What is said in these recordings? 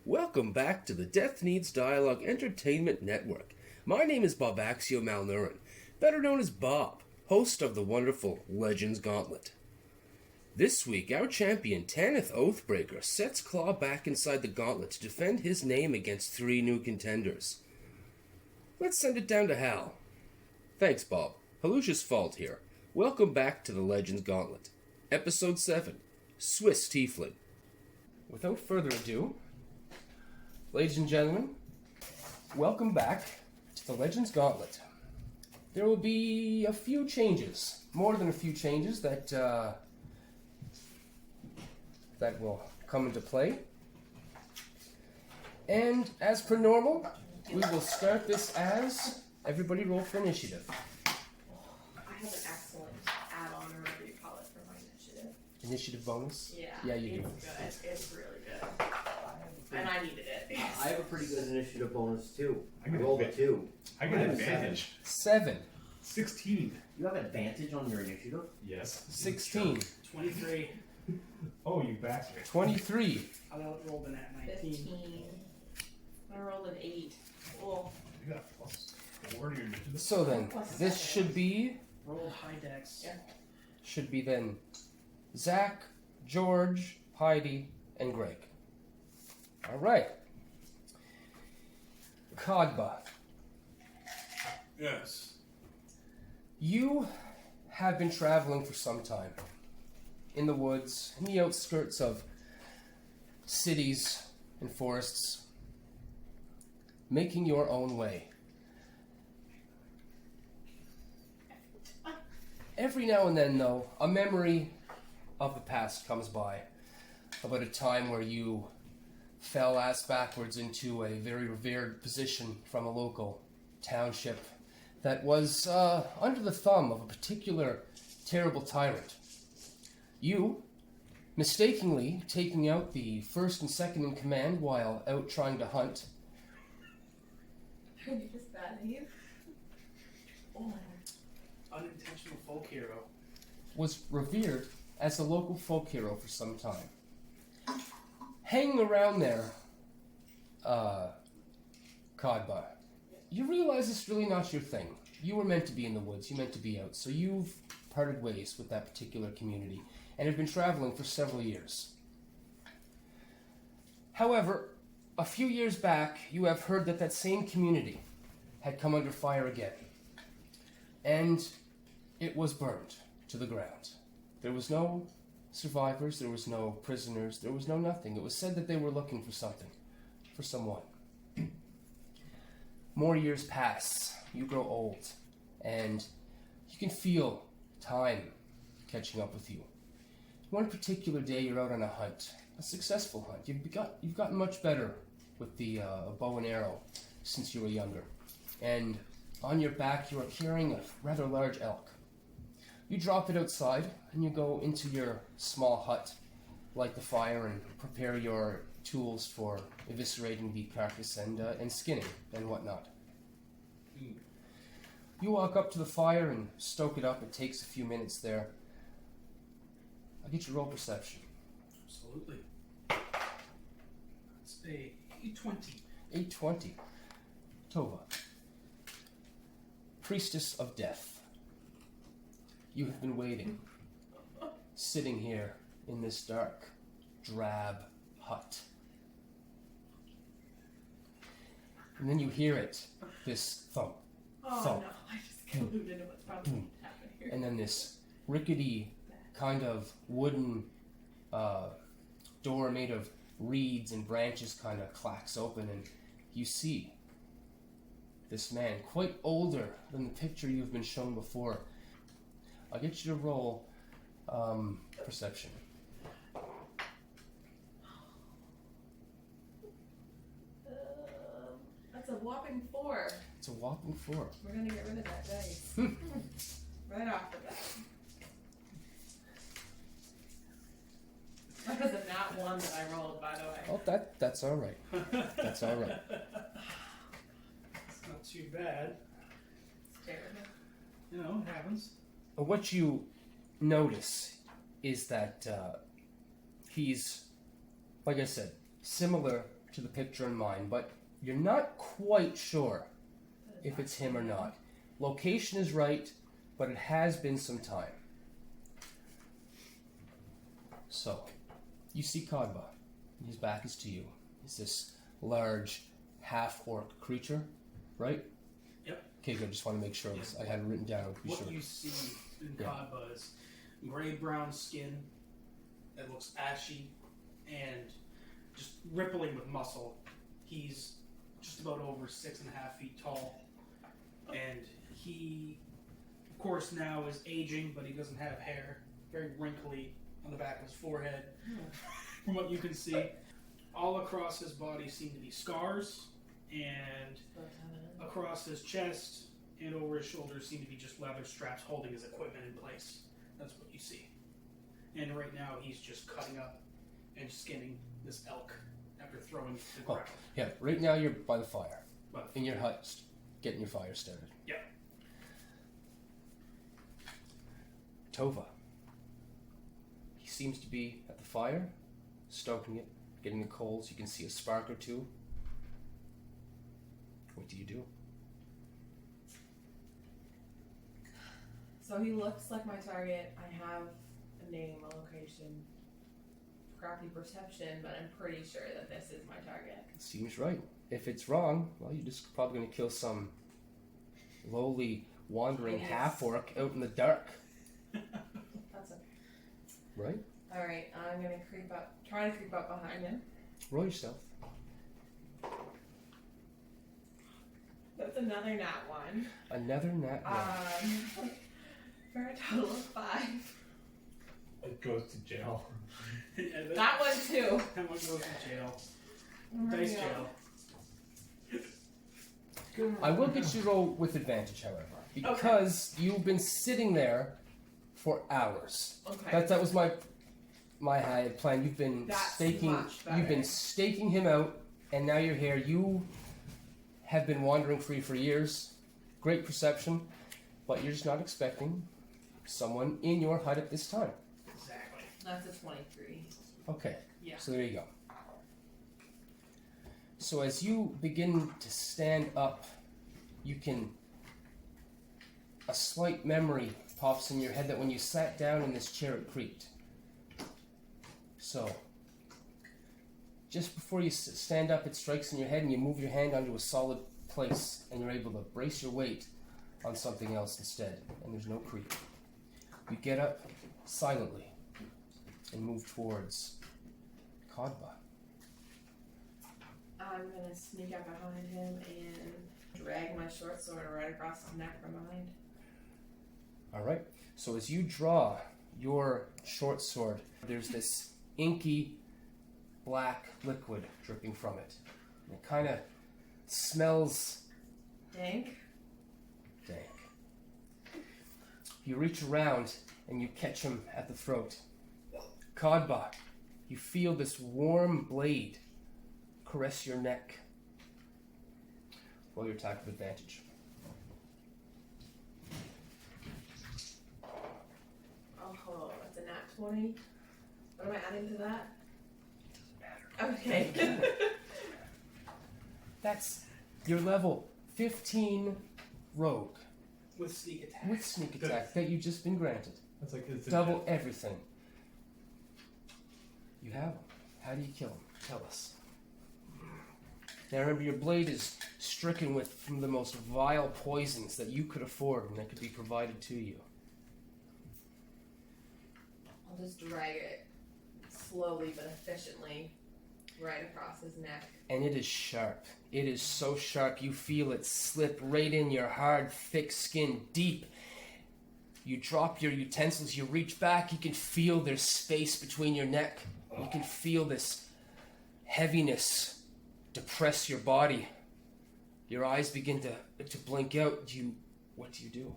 Welcome back to the Death Needs Dialogue Entertainment Network. My name is Bob Axio Malnurin, better known as Bob, host of the wonderful Legends Gauntlet. This week, our champion Tanith Oathbreaker sets claw back inside the gauntlet to defend his name against 3 new contenders. Let's send it down to Hal. Thanks, Bob. Halusha's fault here. Welcome back to the Legends Gauntlet. Episode 7, Swiss Teifling. Without further ado, ladies and gentlemen, welcome back to the Legends Gauntlet. There will be a few changes, more than a few changes that will come into play. And as per normal, we will start this as everybody roll for initiative. I have an excellent add-on, or whatever you call it, for my initiative. Initiative bonus? Yeah, you do. It's good. It's really good. And I needed it. I have a pretty good initiative bonus too. I got rolled a 2. I got advantage. 7. 16. You have advantage on your initiative? Yes. 16. 23. Oh, you bastard. 23. I rolled an at 19. 15. I rolled an 8. Cool. You got a +4 to your initiative. So then, this should be High dex. Yeah. should be then Zach, George, Heidi, and Greg. All right. Khadba, Yes. you have been traveling for some time in the woods, in the outskirts of cities and forests, making your own way. Every now and then, though, a memory of the past comes by about a time where you fell ass backwards into a very revered position from a local township that was under the thumb of a particular terrible tyrant. You, mistakenly taking out the first and second in command while out trying to hunt, Are you just bad name? Oh. Unintentional folk hero. was revered as a local folk hero for some time. Hanging around there, Khadba, you realize it's really not your thing. You were meant to be in the woods, you meant to be out, so you've parted ways with that particular community and have been traveling for several years. However, a few years back, you have heard that that same community had come under fire again, and it was burned to the ground. There was no survivors, there was no prisoners, there was no nothing. It was said that they were looking for something, for someone. More years pass, you grow old, and you can feel time catching up with you. One particular day you're out on a hunt, a successful hunt. You've gotten much better with the bow and arrow since you were younger. And on your back you are carrying a rather large elk. You drop it outside and you go into your small hut, light the fire and prepare your tools for eviscerating the carcass and skinning and whatnot. You walk up to the fire and stoke it up. It takes a few minutes there. I'll get your roll perception. Absolutely. Let's say 820. 820. Tova. Priestess of Death. You have been waiting, sitting here in this dark, drab hut. And then you hear it, this thump, Oh thump, no, I just clued into what's probably happening here. and then this rickety kind of wooden door made of reeds and branches kind of clacks open, and you see this man, quite older than the picture you've been shown before. I'll get you to roll perception. That's a whopping 4. It's a whopping 4. We're gonna get rid of that dice. Right off the bat. That was a nat 1 that I rolled, by the way. Oh, that's all right. That's all right. It's not too bad. It's terrible. You know, it happens. What you notice is that he's, like I said, similar to the picture in mind, but you're not quite sure if it's him or not. Location is right, but it has been some time. So, you see Khadba. His back is to you. He's this large, half-orc creature, right? Yep. Okay, good. Just want to make sure I had it written down. To be What sure. you see in Yeah. Khadba is gray-brown skin that looks ashy and just rippling with muscle. He's just about over 6.5 feet tall, and he, of course, now is aging, but he doesn't have hair. Very wrinkly on the back of his forehead, from what you can see. All across his body seem to be scars, and across his chest and over his shoulders seem to be just leather straps holding his equipment in place. That's what you see. And right now he's just cutting up and skinning this elk after throwing it to the ground. Yeah, right now you're by the fire. But In your hut, getting your fire started. yeah, Tova. He seems to be at the fire, stoking it, getting the coals. You can see a spark or two. What do you do? So he looks like my target. I have a name, a location, crappy perception, but I'm pretty sure that this is my target. Seems right. If it's wrong, well, you're just probably going to kill some lowly, wandering Yes. half-orc out in the dark, That's okay. right? Alright, I'm gonna creep up, try to creep up behind him. Roll yourself. That's another nat one. Another nat one. For a total of 5. It goes to jail. Yeah, That one too. that one goes to jail. Oh my Dice God. jail. I will get you to roll with advantage, however, because you've been sitting there for hours. Okay. That was my plan. You've been That's staking. much better. You've been staking him out, and now you're here. You have been wandering free for years. Great perception, but you're just not expecting someone in your hut at this time. Exactly. That's a 23. Okay. Yeah. So there you go. So as you begin to stand up, you can. A slight memory pops in your head that when you sat down in this chair it creaked. So, just before you stand up, it strikes in your head and you move your hand onto a solid place and you're able to brace your weight on something else instead, and there's no creak. You get up silently and move towards Khadba. I'm gonna sneak up behind him and drag my short sword right across his neck from behind. Alright, so as you draw your short sword, there's this inky black liquid dripping from it. And it kind of smells Dank. dank. You reach around and you catch him at the throat. Khadba, you feel this warm blade caress your neck. Roll your attack with advantage. Oh, that's a nat 20. What am I adding to that? Okay. That's your level 15 rogue With sneak attack. with sneak attack that you've just been granted. That's like it's a Double everything. You have him. How do you kill him? Tell us. Now remember, your blade is stricken with from the most vile poisons that you could afford and that could be provided to you. I'll just drag it slowly but efficiently right across his neck. And it is sharp. It is so sharp you feel it slip right in your hard, thick skin, deep. You drop your utensils, you reach back, you can feel there's space between your neck. You can feel this heaviness depress your body. Your eyes begin to blink out. What do you do?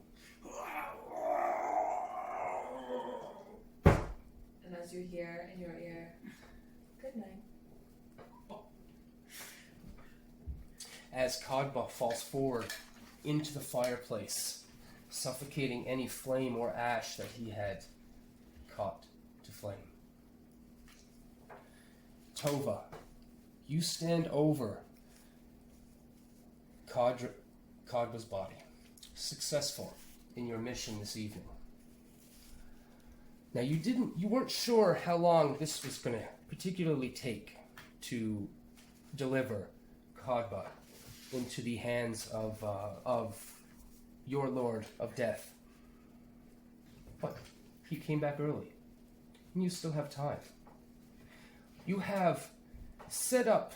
And as you hear in your ear, good night. As Khadba falls forward into the fireplace, suffocating any flame or ash that he had caught to flame. Tova, You stand over Khadba's body. Successful in your mission this evening. Now you weren't sure how long this was going to particularly take to deliver Khadba into the hands of your Lord of Death. But he came back early, and you still have time. You have set up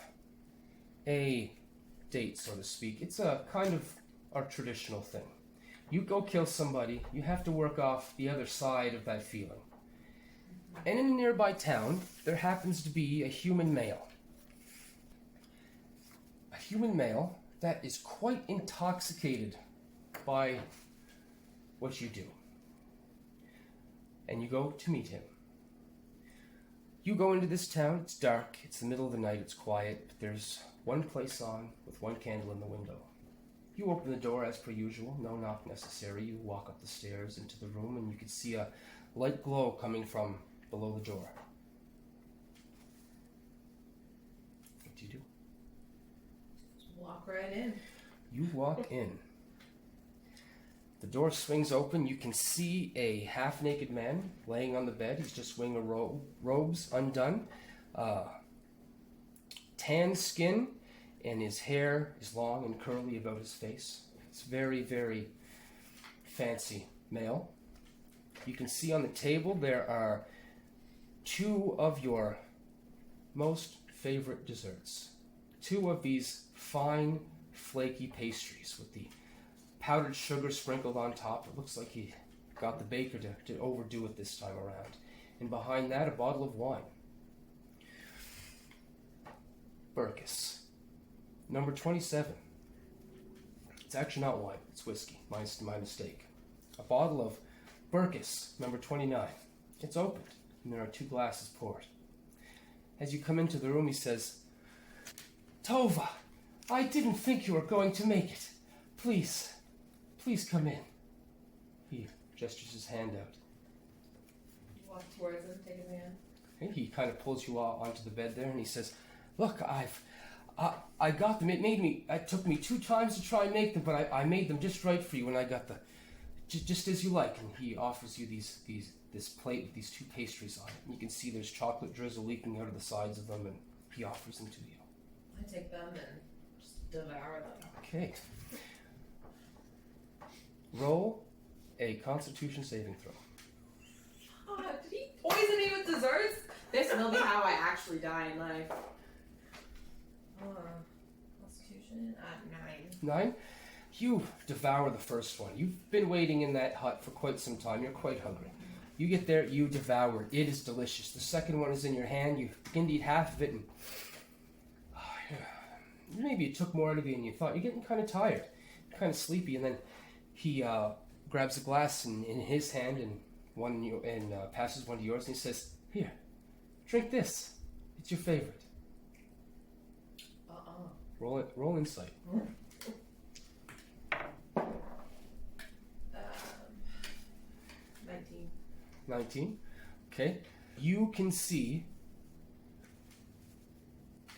a date, so to speak. It's a kind of our traditional thing. You go kill somebody, you have to work off the other side of that feeling. And in a nearby town, there happens to be a human male. A human male that is quite intoxicated by what you do. And you go to meet him. You go into this town, it's dark, it's the middle of the night, it's quiet, but there's one place on with one candle in the window. You open the door as per usual, no knock necessary. You walk up the stairs into the room and you can see a light glow coming from below the door. What do you do? Just walk right in. You walk in. The door swings open. You can see a half-naked man laying on the bed. He's just wearing robes undone. Tan skin, and his hair is long and curly about his face. It's very, very fancy male. You can see on the table there are two of your most favorite desserts. Two of these fine, flaky pastries with the powdered sugar sprinkled on top. It looks like he got the baker to overdo it this time around. And behind that, a bottle of wine. Burkus. Number 27. It's actually not wine, it's whiskey. My mistake. A bottle of Burkus, number 29. It's opened, and there are 2 glasses poured. As you come into the room, he says, Tova, I didn't think you were going to make it. Please come in. He gestures his hand out. You walk towards him, take his hand. And he kind of pulls you all onto the bed there, and he says, look, I got them. It took me 2 times to try and make them, but I made them just right for you, and I got just as you like. And he offers you this plate with these 2 pastries on it. And you can see there's chocolate drizzle leaking out of the sides of them, and he offers them to you. I take them and just devour them. Okay. Roll a Constitution saving throw. Oh, did he poison me with desserts? This will be how I actually die in life. Constitution at 9. 9. You devour the first one. You've been waiting in that hut for quite some time. You're quite hungry. You get there, you devour it. It is delicious. The second one is in your hand. You begin to eat half of it, and maybe it took more out of you than you thought. You're getting kind of tired, kind of sleepy, and then he grabs a glass in his hand and passes one to yours, and he says, "Here, drink this. It's your favorite." Roll insight. 19. 19. Okay. You can see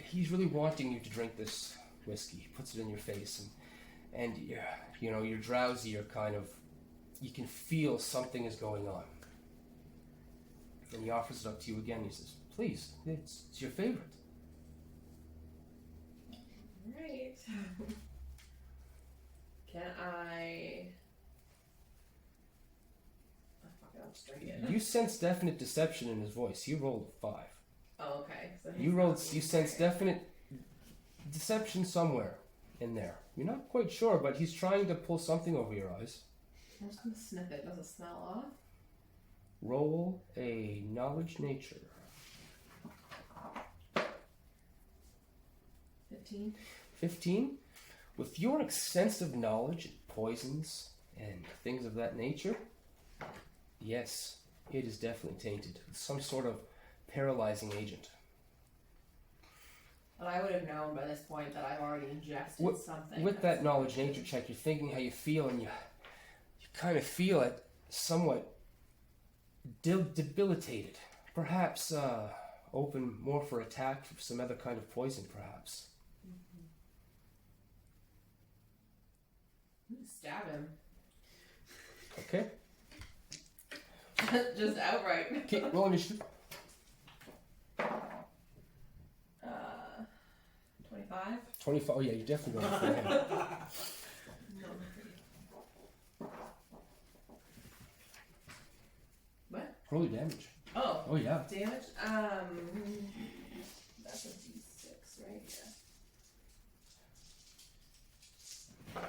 he's really wanting you to drink this whiskey. He puts it in your face, and you're drowsy. You can feel something is going on. And he offers it up to you again. He says, "Please, it's your favorite." Right. Can I... Oh, fuck it, I'll just drink it. You sense definite deception in his voice. He rolled a 5. Oh, okay. So You sense definite deception somewhere in there. You're not quite sure, but he's trying to pull something over your eyes. I'm just gonna sniff it. Does it smell off? Roll a knowledge nature. 15. 15. With your extensive knowledge of poisons and things of that nature, yes, it is definitely tainted with some sort of paralyzing agent. But I would have known by this point that I've already ingested something. With that knowledge nature check, you're thinking how you feel, and you kind of feel it somewhat debilitated. Perhaps open more for attack, for some other kind of poison, perhaps. I'm gonna stab him. Okay. Just outright. Okay, roll initiative. 25? 25. Oh, yeah, you're definitely going for him. No. What? Roll your damage. Oh. Oh, yeah. Damage? That's a D6, right? Yeah.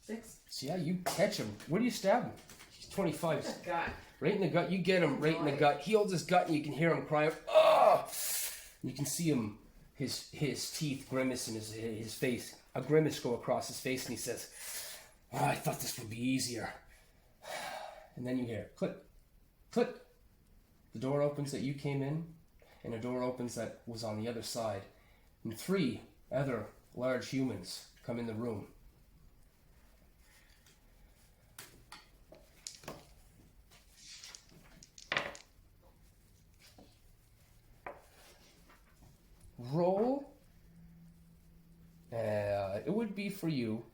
6? So, yeah, you catch him. Where do you stab him? He's 25. God. Right in the gut. You get him right in the gut. He holds his gut and you can hear him cry out, "Ah!" You can see him, his teeth grimace in his face. A grimace go across his face and he says, "Oh, I thought this would be easier." And then you hear click, click. The door opens that you came in, and a door opens that was on the other side. And 3 other large humans come in the room. Roll. It would be for you.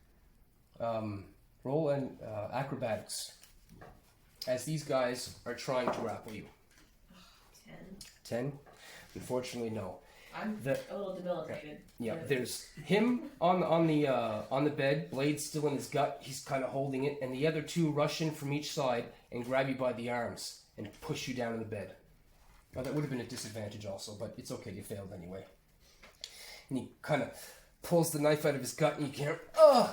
Roll an acrobatics, as these guys are trying to grapple you. 10. 10. Unfortunately, no. I'm a little debilitated. Yeah, there's him on the bed, blade still in his gut. He's kind of holding it, and the other 2 rush in from each side and grab you by the arms and push you down in the bed. Now that would have been a disadvantage also, but it's okay. You failed anyway. And he kind of pulls the knife out of his gut, and you can hear, "Ugh!"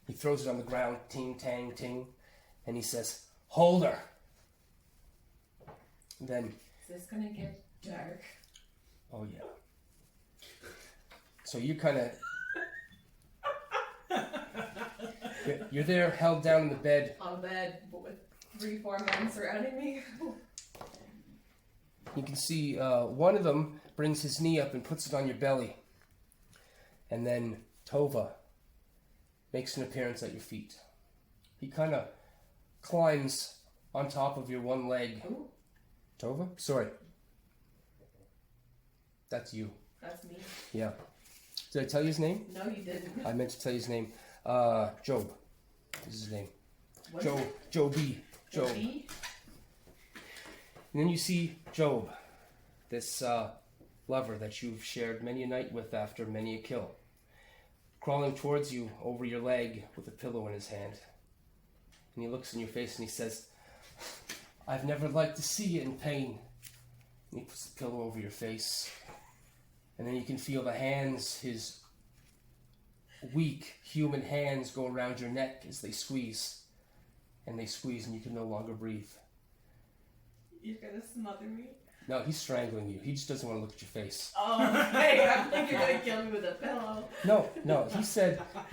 He throws it on the ground, ting, tang, ting, and he says, "Hold her." And then, Is this gonna get dark? oh yeah. So you kind of, you're there, held down in the bed. On bed, but with 3-4 men surrounding me. You can see one of them brings his knee up and puts it on your belly. And then Tova makes an appearance at your feet. He kind of climbs on top of your one leg. Ooh, Tova? Sorry. That's you. that's me. Yeah. Did I tell you his name? No, you didn't. I meant to tell you his name. Job. This is his name. What Job. is it? Joby. Job. Joby? And then you see Job, this lover that you've shared many a night with after many a kill, crawling towards you over your leg with a pillow in his hand. And he looks in your face and he says, "I've never liked to see you in pain." And he puts the pillow over your face. And then you can feel the hands, his weak human hands, go around your neck as they squeeze. And they squeeze and you can no longer breathe. You're gonna smother me? No, he's strangling you. He just doesn't want to look at your face. Oh, hey, I'm thinking you're gonna kill me with a pillow. No, he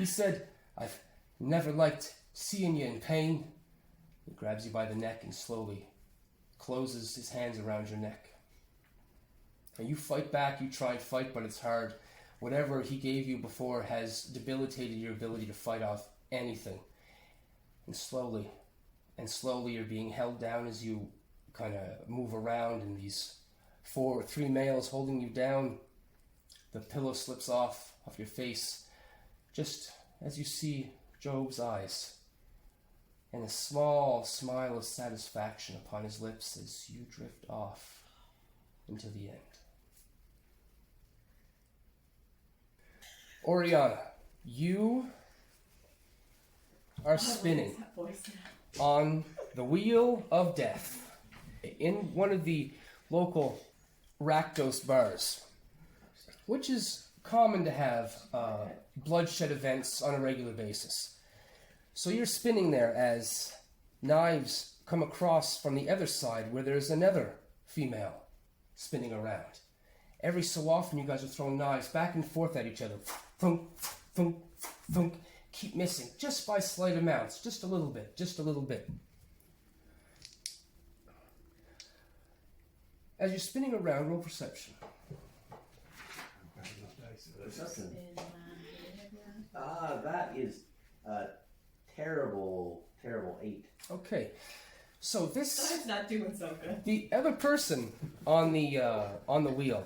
said, "I've never liked seeing you in pain." He grabs you by the neck and slowly closes his hands around your neck. And you fight back, you try and fight, but it's hard. Whatever he gave you before has debilitated your ability to fight off anything. And slowly you're being held down as you kind of move around, and these 3 males holding you down. The pillow slips off your face just as you see Job's eyes, and a small smile of satisfaction upon his lips as you drift off into the end. Orianna, you are spinning on the wheel of death in one of the local Rakdos bars, which is common to have bloodshed events on a regular basis. So you're spinning there as knives come across from the other side where there's another female spinning around. Every so often you guys are throwing knives back and forth at each other. Thunk, thunk, thunk. Keep missing, just by slight amounts, just a little bit. As you're spinning around, roll perception. Perception. That is a terrible 8. Okay. So this, That's not doing so good. the other person on the wheel,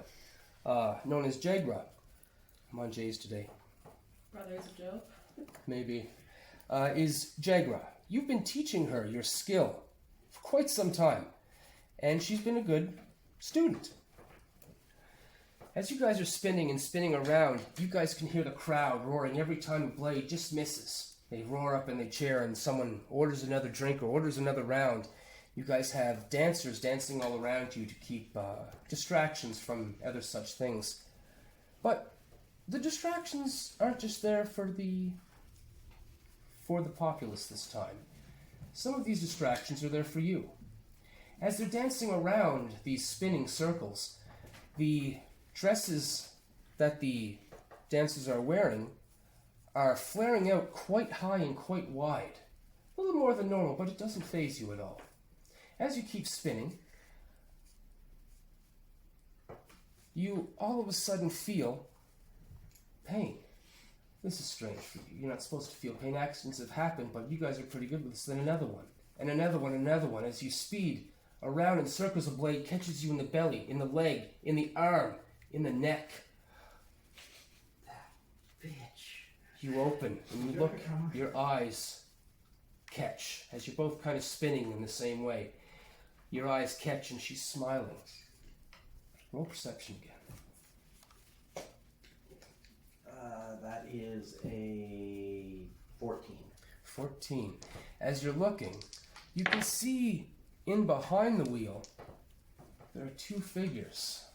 known as Jagra. I'm on J's today. Brothers of Joe. Maybe, is Jagra. You've been teaching her your skill for quite some time, and she's been a good student. As you guys are spinning and spinning around, you guys can hear the crowd roaring every time a blade just misses. They roar up in their chair and someone orders another drink or orders another round. You guys have dancers dancing all around you to keep distractions from other such things. But the distractions aren't just there for the populace this time. Some of these distractions are there for you. As they're dancing around these spinning circles, the dresses that the dancers are wearing are flaring out quite high and quite wide. A little more than normal, but it doesn't faze you at all. As you keep spinning, you all of a sudden feel pain. This is strange for you. You're not supposed to feel pain. Accidents have happened, but you guys are pretty good with this. Then another one, and another one, and another one. As you speed around in circles, a blade catches you in the belly, in the leg, in the arm, in the neck. That bitch. You open and you look, your eyes catch as you're both kind of spinning in the same way. Your eyes catch and she's smiling. Roll perception again. That is a 14. 14. As you're looking, you can see in behind the wheel there are two figures.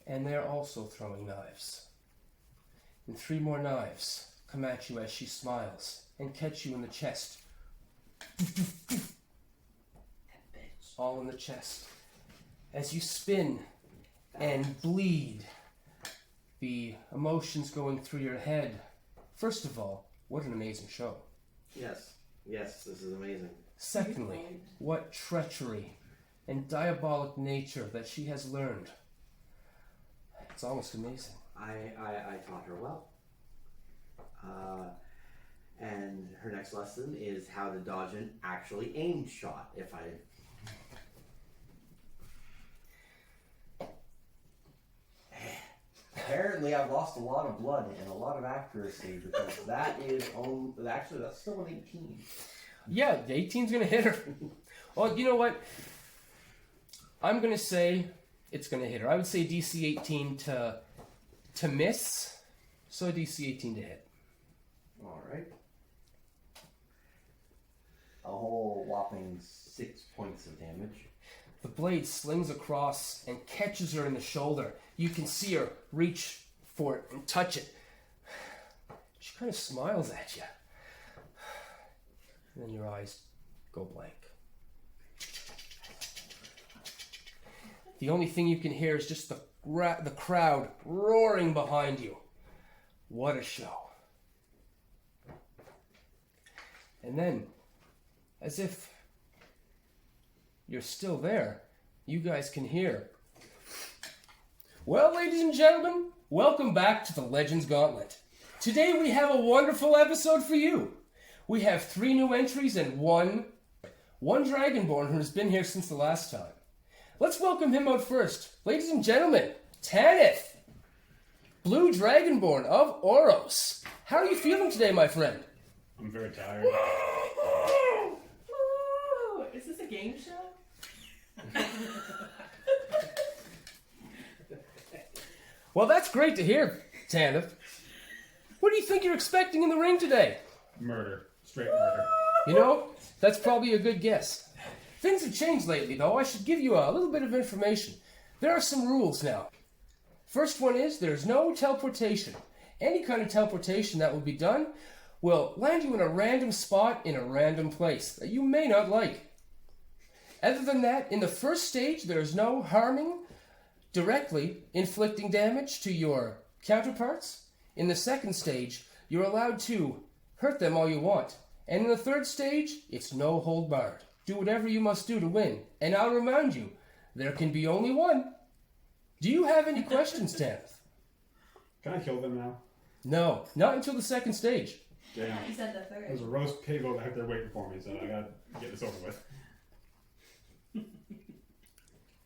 And they're also throwing knives. And 3 more knives come at you as she smiles and catch you in the chest. That bitch. All in the chest. As you spin and bleed, the emotions going through your head. First of all, what an amazing show. Yes. Yes, this is amazing. Secondly, what treachery and diabolic nature that she has learned. It's almost amazing. I taught her well. And her next lesson is how to dodge an actually aimed shot. If I... Apparently I've lost a lot of blood and a lot of accuracy because that is actually that's still an 18. Yeah, the 18's gonna hit her. Well, you know what? I'm gonna say it's gonna hit her. I would say DC 18 to miss, so DC 18 to hit. Alright. A whole whopping 6 points of damage. The blade slings across and catches her in the shoulder. You can see her reach for it and touch it. She kind of smiles at you. And then your eyes go blank. The only thing you can hear is just the crowd roaring behind you. What a show. And then, as if you're still there, you guys can hear. Well, ladies and gentlemen, welcome back to the Legends Gauntlet. Today we have a wonderful episode for you. We have 3 new entries and one Dragonborn who has been here since the last time. Let's welcome him out first. Ladies and gentlemen, Tanith, Blue Dragonborn of Oros. How are you feeling today, my friend? I'm very tired. Woo! Is this a game show? Well, that's great to hear, Tanith. What do you think you're expecting in the ring today? Murder. Straight murder. You know, that's probably a good guess. Things have changed lately, though. I should give you a little bit of information. There are some rules now. First one is there's no teleportation. Any kind of teleportation that will be done will land you in a random spot in a random place that you may not like. Other than that, in the first stage, there is no harming, directly inflicting damage to your counterparts. In the second stage, you're allowed to hurt them all you want. And in the third stage, it's no hold barred. Do whatever you must do to win. And I'll remind you, there can be only one. Do you have any questions, Tanith? Can I kill them now? No, not until the second stage. Damn. You said the There's third. a roast pig over there waiting for me, so I gotta get this over with.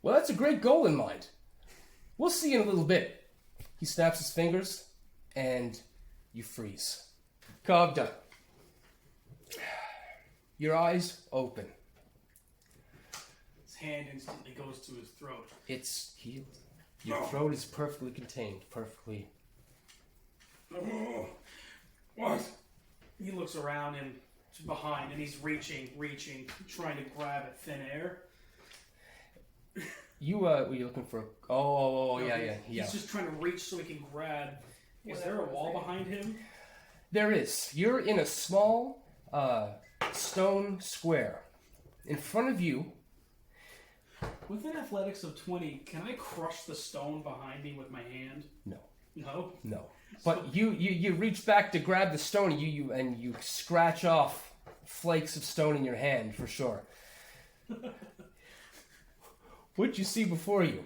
Well, that's a great goal in mind. We'll see in a little bit. He snaps his fingers, and you freeze. Khadba, your eyes open. His hand instantly goes to his throat. It's healed. Your throat is perfectly contained, perfectly. What? He looks around and behind, and he's reaching, trying to grab at thin air. Were you looking for? Oh, No, yeah. He's just trying to reach so he can grab. Is there a wall behind him? There is. You're in a small stone square. In front of you. With an athletics of 20, can I crush the stone behind me with my hand? No. No? But you reach back to grab the stone, and you scratch off flakes of stone in your hand for sure. What you see before you?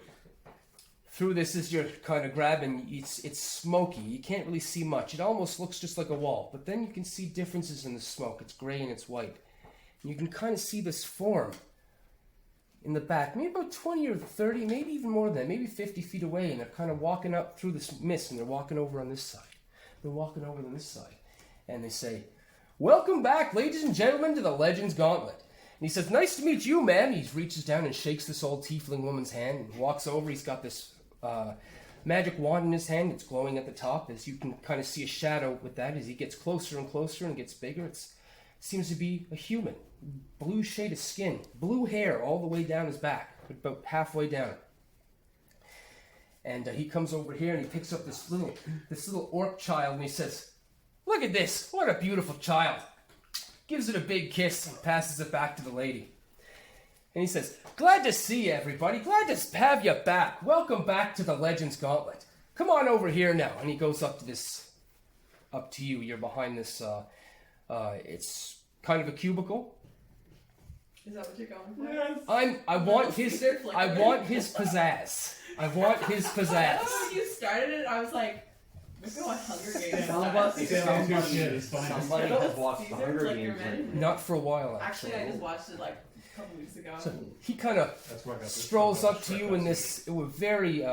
Through this as you're kind of grabbing, it's smoky. You can't really see much. It almost looks just like a wall, but then you can see differences in the smoke. It's gray and it's white. And you can kind of see this form in the back, maybe about 20 or 30, maybe even more than that, maybe 50 feet away, and they're kind of walking up through this mist, and they're walking over on this side. They're walking over on this side, and they say, "Welcome back, ladies and gentlemen, to the Legends Gauntlet." And he says, "Nice to meet you, ma'am." He reaches down and shakes this old tiefling woman's hand and walks over. He's got this magic wand in his hand. It's glowing at the top, as you can kind of see a shadow with that. As he gets closer and closer and gets bigger, it seems to be a human. Blue shade of skin, blue hair all the way down his back, about halfway down. And he comes over here and he picks up this little orc child, and he says, "Look at this, what a beautiful child." Gives it a big kiss and passes it back to the lady. And he says, "Glad to see you, everybody. Glad to have you back. Welcome back to the Legends Gauntlet. Come on over here now." And he goes up to you. You're behind this, it's kind of a cubicle. Is that what you're going for? Yes. I want his pizzazz. I want his I pizzazz. thought when you started it, I was like, we're going Hunger Games. Somebody Somebody has watched the Caesar, Hunger like Games. your men. Not for a while, actually. Actually, I just watched it like a couple weeks ago. So he kind of That's where I got this strolls from. up to you in this very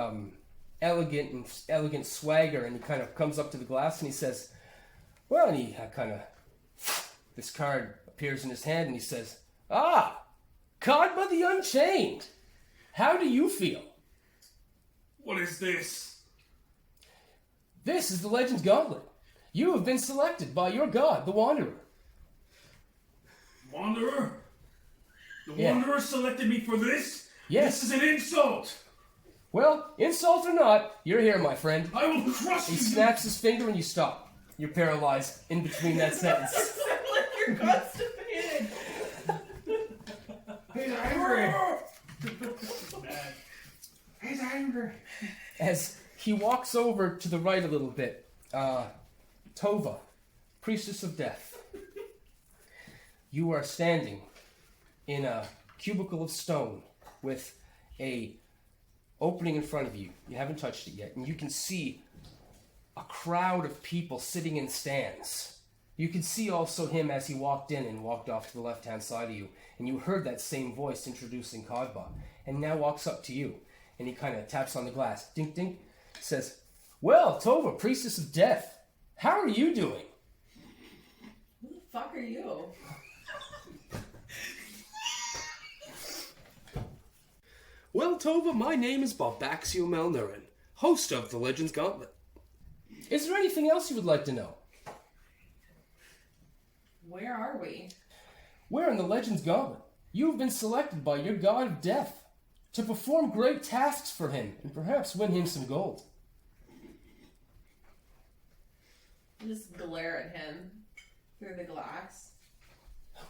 elegant swagger, and he kind of comes up to the glass and he says, "Well," and he kind of, this card appears in his hand, and he says, "Ah, Khadba the Unchained. How do you feel?" What is this? "This is the Legends Gauntlet. You have been selected by your god, the Wanderer." Wanderer? The Yeah. Wanderer selected me for this? Yes. This is an insult! "Well, insult or not, you're here, my friend." I will crush He you! snaps his finger and you stop. You're paralyzed in between that sentence. Like you're constipated. He's angry. Bad. He's angry. As he walks over to the right a little bit, Tova, priestess of death, you are standing in a cubicle of stone with a opening in front of you. You haven't touched it yet, and you can see a crowd of people sitting in stands. You can see also him as he walked in and walked off to the left-hand side of you, and you heard that same voice introducing Khadba, and now walks up to you, and he kind of taps on the glass, dink dink, says, "Well, Tova, priestess of death, how are you doing?" Who the fuck are you? "Well, Tova, my name is Bobaxio Malnurin, host of the Legends Gauntlet. Is there anything else you would like to know?" Where are we? "We're in the Legends Gauntlet. You have been selected by your god of death to perform great tasks for him and perhaps win him some gold." I just glare at him through the glass.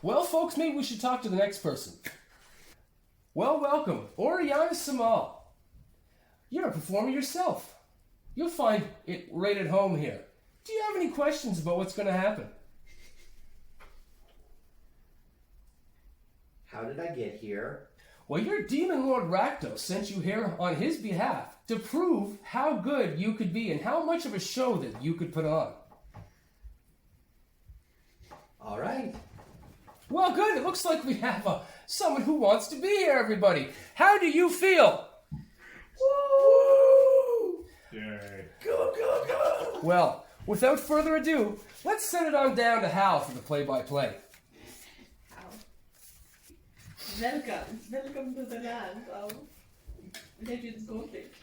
"Well, folks, maybe we should talk to the next person. Well, welcome, Orianna Sammal. You're a performer yourself. You'll find it right at home here. Do you have any questions about what's going to happen?" How did I get here? "Well, your demon lord Rakdos sent you here on his behalf to prove how good you could be and how much of a show that you could put on." All right. Well, good. It looks like we have someone who wants to be here, everybody. How do you feel? Woo! Yay. Go, go, go! Well, without further ado, let's send it on down to Hal for the play-by-play. Welcome to the land of Legends Gauntlet.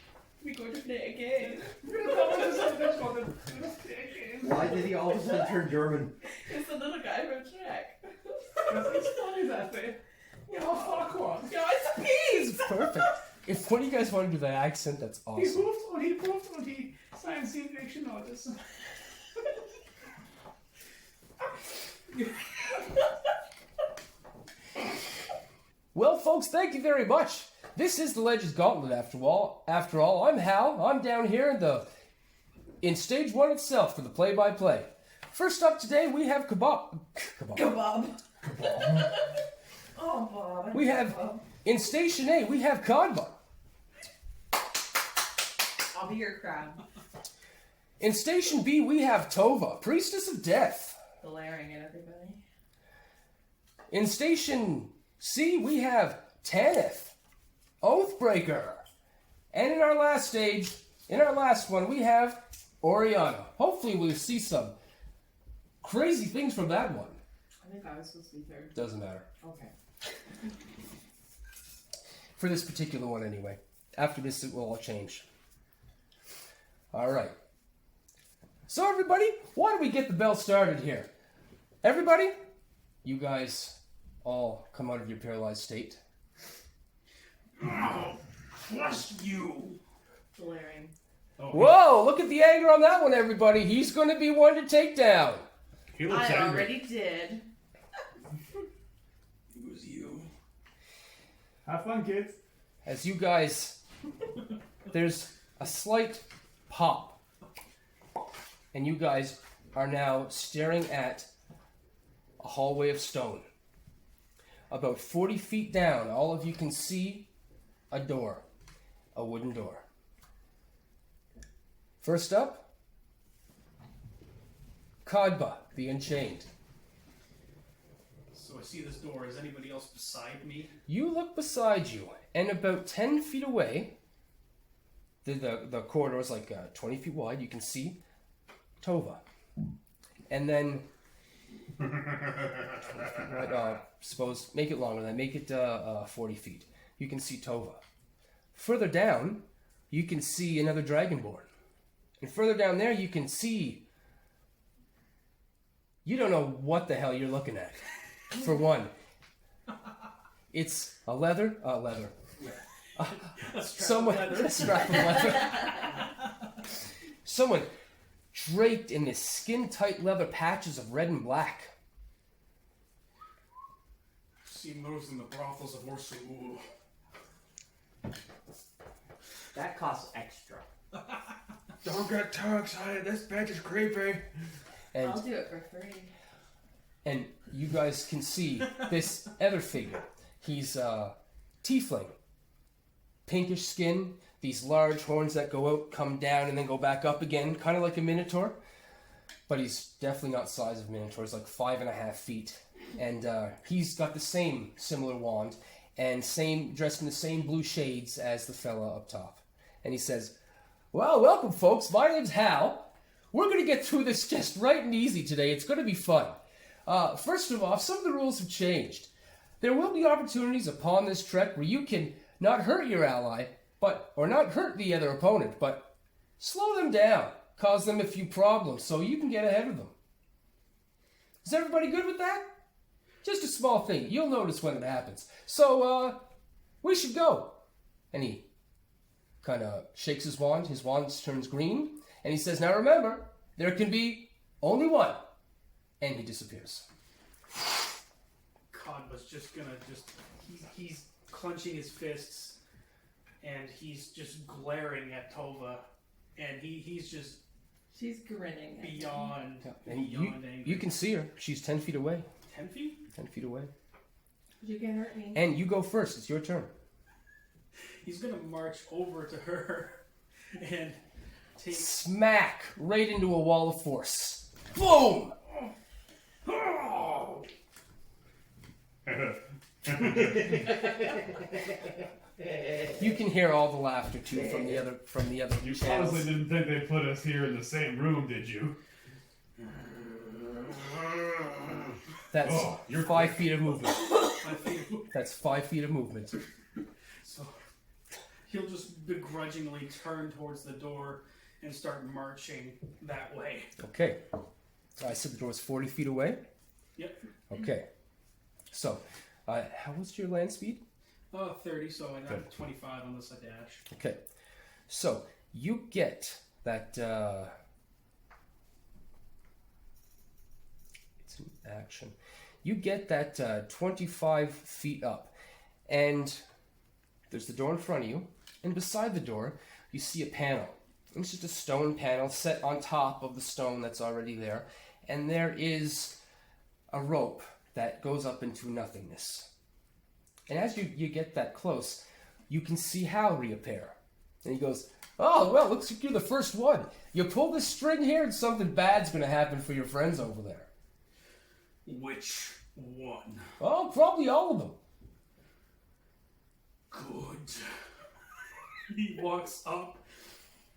We're going to play a game. Why did he all of a sudden turn German? It's the little guy from Shrek. It's funny that thing. Ja, fuck one. Yeah, it's a piece! Perfect. If one of you guys want to do that accent, that's He awesome. moved und he science fiction notice. Well, folks, thank you very much. This is the Legends Gauntlet, after all. I'm Hal. I'm down here in stage 1 itself for the play-by-play. First up today, we have Kebab. Kebab. Oh, Bob. We have, in Station A, we have Khadba. I'll be your crab. In Station B, we have Tova, priestess of death. Glaring at everybody. In Station C, we have Tanith Oathbreaker. And in our last stage, in our last one, we have Orianna. Hopefully we'll see some crazy things from that one. I think I was supposed to be third. Doesn't matter. Okay. For this particular one anyway. After this, it will all change. Alright. So everybody, why don't we get the bell started here? Everybody, you guys all come out of your paralyzed state. Trust you. Glaring. Whoa, look at the anger on that one, everybody. He's going to be one to take down. He looks I angry. already did. It was you. Have fun, kids. As you guys, there's a slight pop. And you guys are now staring at a hallway of stone. About 40 feet down, all of you can see a door, a wooden door. First up, Khadba, the Unchained. So I see this door. Is anybody else beside me? You look beside you, and about 10 feet away, the corridor is like 20 feet wide, you can see Tova. And then, suppose, make it longer than that, make it 40 feet. You can see Tova. Further down, you can see another Dragonborn. And further down there, you can see... You don't know what the hell you're looking at. For one, it's a leather. Someone a strap of leather. Someone draped in this skin-tight leather patches of red and black. Seen those in the brothels of Orsu. That costs extra. Don't get too excited. This bitch is creepy. And I'll do it for free. And you guys can see this other figure. He's Teifling. Pinkish skin, these large horns that go out, come down, and then go back up again, kind of like a minotaur. But he's definitely not size of a minotaur. He's like 5.5 feet. And he's got the same similar wand, and dressed in the same blue shades as the fella up top. And he says, well, welcome, folks. My name's Hal. We're going to get through this just right and easy today. It's going to be fun. First of all, some of the rules have changed. There will be opportunities upon this trek where you can not hurt your ally, or not hurt the other opponent, but slow them down, cause them a few problems so you can get ahead of them. Is everybody good with that? Just a small thing. You'll notice when it happens. So, we should go. And he kind of shakes his wand. His wand turns green. And he says, now remember, there can be only one. And he disappears. Khadba's just gonna he's clenching his fists and he's just glaring at Tova and he's just She's grinning. at me. beyond And beyond angry. you can see her. She's 10 feet away. 10 feet? 10 feet away. You can hurt me. And you go first. It's your turn. He's gonna march over to her and take Smack right into a wall of force. Boom! You can hear all the laughter too from the other You channels. honestly didn't think they put us here in the same room, did you? That's Oh, you're 5 feet of movement. 5 feet. That's 5 feet of movement. So he'll just begrudgingly turn towards the door and start marching that way. Okay. I said the door was 40 feet away. Yep. Okay. So, how was your land speed? 30, so I got Good. 25 unless I dash. Okay. So, you get that, it's an action. You get that 25 feet up, and there's the door in front of you, and beside the door, you see a panel. It's just a stone panel set on top of the stone that's already there, and there is a rope that goes up into nothingness. And as you get that close, you can see Hal reappear. And he goes, "Oh, well, looks like you're the first one. You pull this string here and something bad's going to happen for your friends over there." Which one? "Oh, probably all of them." Good. He walks up,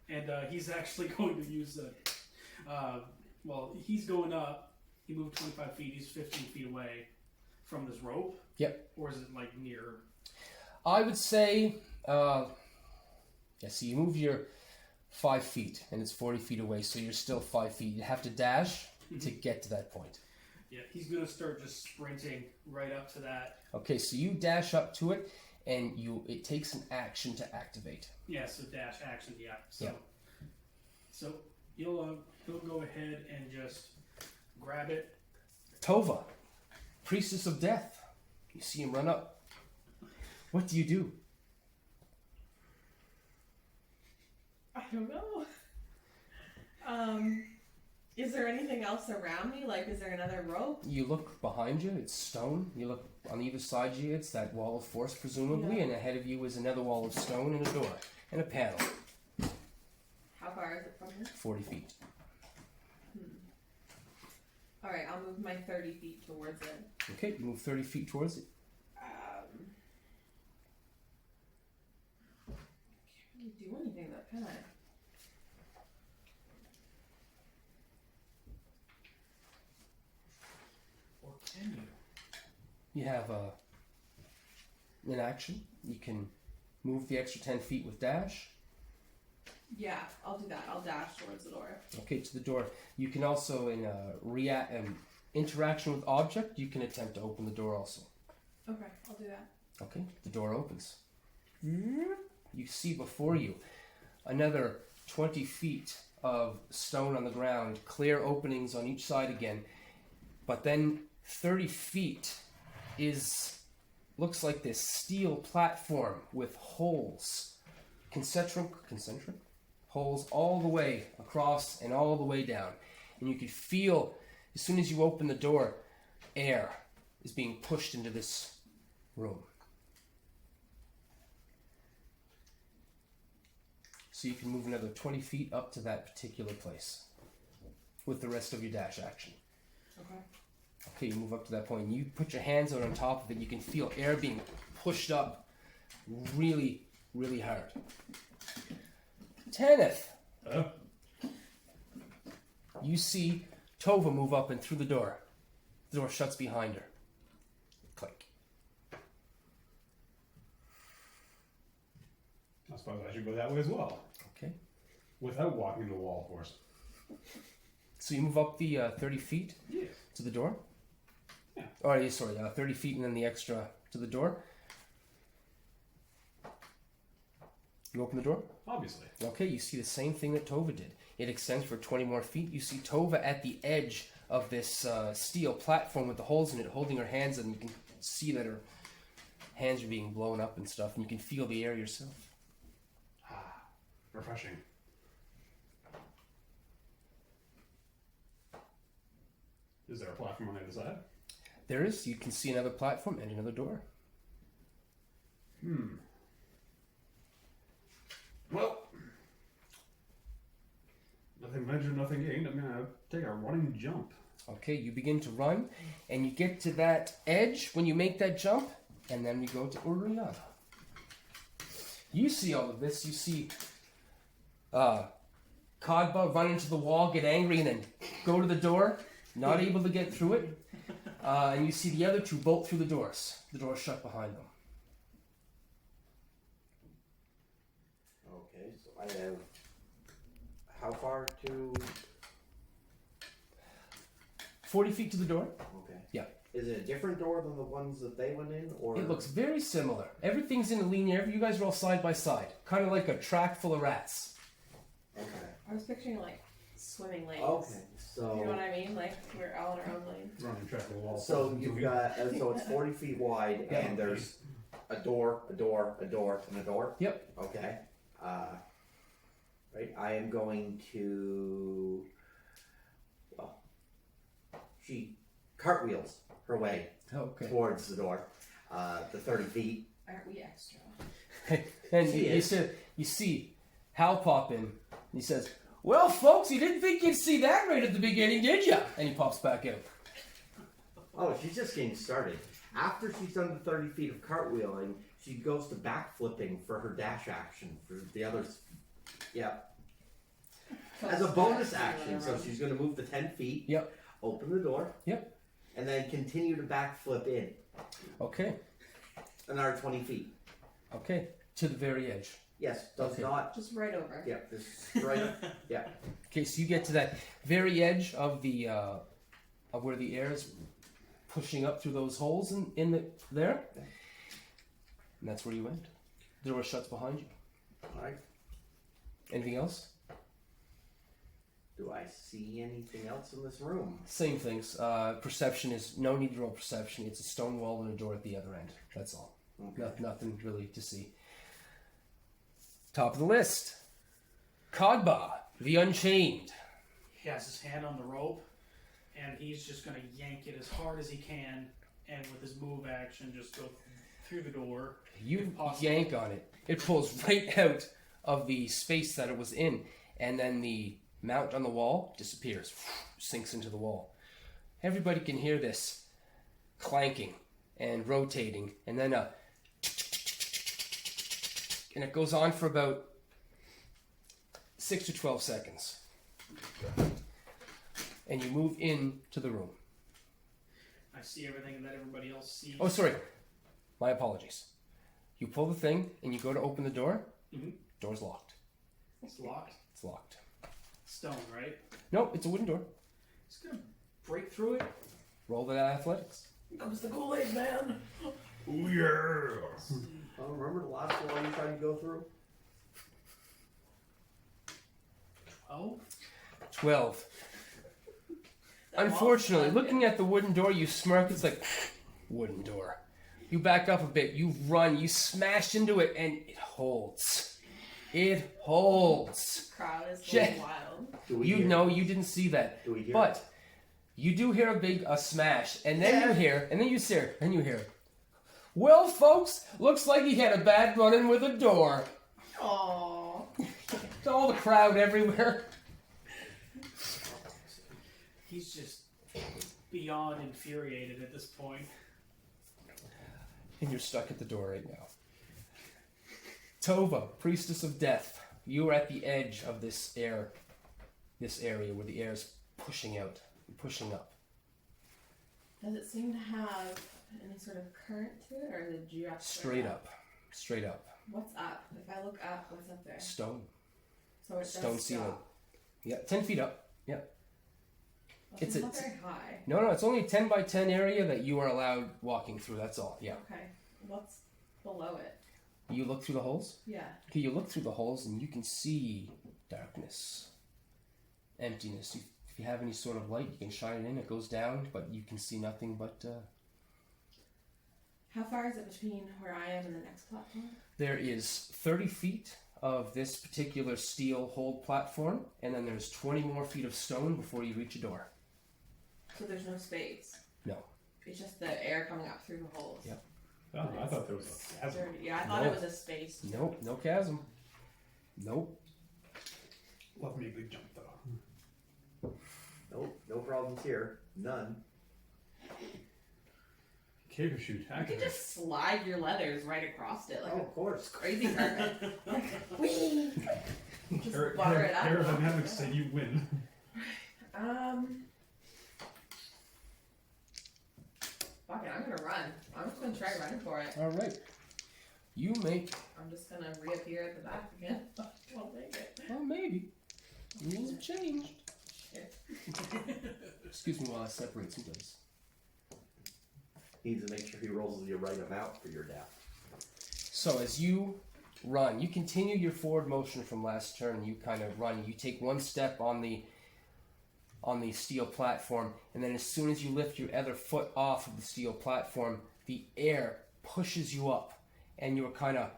and he's actually going to use the. He's going up. He moved 25 feet. He's 15 feet away from this rope. Yep. Or is it like near? I would say, so you move your 5 feet, and it's 40 feet away, so you're still 5 feet. You have to dash to get to that point. Yeah, he's going to start just sprinting right up to that. Okay, so you dash up to it, and it takes an action to activate. Yeah, so dash action, yeah. So, Yeah. so he'll go ahead and just grab it. Tova, priestess of death. You see him run up. What do you do? I don't know. Is there anything else around me? Like, is there another rope? You look behind you, it's stone. You look on either side of you, it's that wall of force, presumably, Yeah. and ahead of you is another wall of stone and a door and a panel. How far is it from here? 40 feet. Alright, I'll move my 30 feet towards it. Okay, you move 30 feet towards it. Can't really do anything though, can I? Or can you? You have an action. You can move the extra 10 feet with dash. Yeah, I'll do that. I'll dash towards the door. Okay, to the door. You can also, in interaction with object, you can attempt to open the door also. Okay, I'll do that. Okay, the door opens. You see before you another 20 feet of stone on the ground, clear openings on each side again. But then 30 feet looks like this steel platform with holes, concentric holes all the way across and all the way down. And you can feel, as soon as you open the door, air is being pushed into this room. So you can move another 20 feet up to that particular place with the rest of your dash action. Okay. Okay, you move up to that point. You put your hands out on top of it. You can feel air being pushed up really, really hard. Tanith, Huh? you see Tova move up and through the door. The door shuts behind her. Click. I suppose I should go that way as well. Okay. Without walking the wall, of course. So you move up the 30 feet Yes. to the door? Yeah. Oh, yeah, sorry, 30 feet and then the extra to the door. You open the door? Obviously. Okay, you see the same thing that Tova did. It extends for 20 more feet. You see Tova at the edge of this steel platform with the holes in it, holding her hands, and you can see that her hands are being blown up and stuff, and you can feel the air yourself. Ah, refreshing. Is there a platform on the other side? There is. You can see another platform and another door. Well, the With advantage of nothing gained, I'm gonna take a running jump. Okay, you begin to run, and you get to that edge when you make that jump, and then we go to Orianna. You see all of this. You see Khadba run into the wall, get angry, and then go to the door, not able to get through it. And you see the other two bolt through the doors. The doors shut behind them. Okay, so I have how far to? 40 feet to the door. Okay. Yeah. Is it a different door than the ones that they went in, or? It looks very similar. Everything's in a linear. You guys are all side by side, kind of like a track full of rats. Okay. I was picturing like swimming lanes. Okay. So. You know what I mean? Like we're all in our own lane. Running track of the wall. So you've got so it's 40 feet wide, Yeah. and there's a door, a door, a door, and a door. Yep. Okay. Right. I am going to. Well, she cartwheels her way Okay. towards the door, the 30 feet. Aren't we extra? And She is. you see Hal pop in. And he says, "Well, folks, you didn't think you'd see that right at the beginning, did you?" And he pops back out. Oh, she's just getting started. After she's done the 30 feet of cartwheeling, she goes to backflipping for her dash action for the others. Yeah. As a bonus action, so she's going to move the 10 feet. Yep. Open the door. Yep. And then continue to backflip in. Okay. Another 20 feet. Okay. To the very edge. Yes, does Okay. Just right over. Yeah, just right up. Yeah. Okay, so you get to that very edge of the of where the air is pushing up through those holes in the there, and that's where you end. The door shuts behind you. Alright. Anything else? Do I see anything else in this room? Same things. Perception is no need to roll perception. It's a stone wall and a door at the other end. That's all. Okay. Nothing really to see. Top of the list. Khadba, the Unchained. He has his hand on the rope, and he's just going to yank it as hard as he can, and with his move action, just go through the door. You if possible. yank on it. It pulls right out of the space that it was in, and then the mount on the wall disappears, sinks into the wall. Everybody can hear this clanking and rotating, and then and it goes on for about 6 to 12 seconds. And you move into the room. I see everything that everybody else sees. Oh, sorry. My apologies. You pull the thing and you go to open the door. Mhm. Door's locked. It's locked. It's locked. Stone, right? Nope, it's a wooden door. It's going to break through it. Roll that athletics. Here comes the Kool-Aid man. Oh yeah. Oh, remember the last one you tried to go through? 12? 12. Unfortunately, looking at the wooden door, you smirk. It's like, wooden door. You back up a bit. You run. You smash into it, and it holds. It holds. Crowd is Shit. going wild. Do we You hear? know you didn't see that. Do we hear? But you do hear a smash, and then you hear, well, folks, looks like he had a bad run-in with a door. Aww. It's all the crowd everywhere. He's just beyond infuriated at this point. And you're stuck at the door right now. Tova, priestess of death, you are at the edge of this area where the air is pushing out, pushing up. Does it seem to have any sort of current to it, or is it just Straight up. Straight up. What's up? If I look up, what's up there? Stone. So it Stone does ceiling. stop. Yeah, 10 feet up. Yeah. It's It's not a- very high. No, it's only a 10 by 10 area that you are allowed walking through, that's all. Yeah. Okay. What's below it? You look through the holes? Yeah. Okay, you look through the holes and you can see darkness, emptiness. If you have any sort of light, you can shine it in. It goes down, but you can see nothing but... How far is it between where I am and the next platform? There is 30 feet of this particular steel hold platform, and then there's 20 more feet of stone before you reach a door. So there's no space. No. It's just the air coming up through the holes. Yep. Oh, I thought there was a chasm. Yeah, I thought No. it was a space. Nope, no chasm. Nope. Love me a good jump though. Nope, no problems here. None. Caper shoot. You Activate. can just slide your leathers right across it like Oh, a of course. crazy carpet. Like, whee! Just Aer- butter it up. Aerodynamics say you win. Fuck it, I'm gonna run. I'm just gonna try running for it. All right. You make. I'm just gonna reappear at the back again. Won't make it. Well, maybe. Rules have changed. Shit. Excuse me while I separate some dice. Needs to make sure he rolls the right amount for your death. So as you run, you continue your forward motion from last turn. You kind of run. You take one step on the steel platform, and then as soon as you lift your other foot off of the steel platform, the air pushes you up, and you're kind of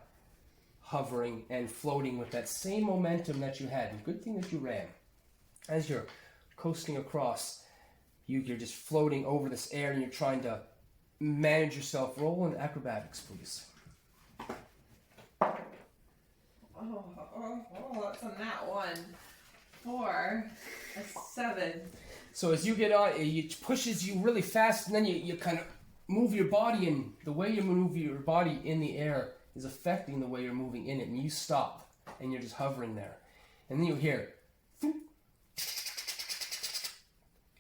hovering and floating with that same momentum that you had. And good thing that you ran. As you're coasting across, you're just floating over this air, and you're trying to manage yourself. Roll in acrobatics, please. That's a nat 1. 4. A 7. So as you get on, it pushes you really fast, and then you kind of move your body, and the way you move your body in the air is affecting the way you're moving in it, and you stop, and you're just hovering there. And then you hear, thoop,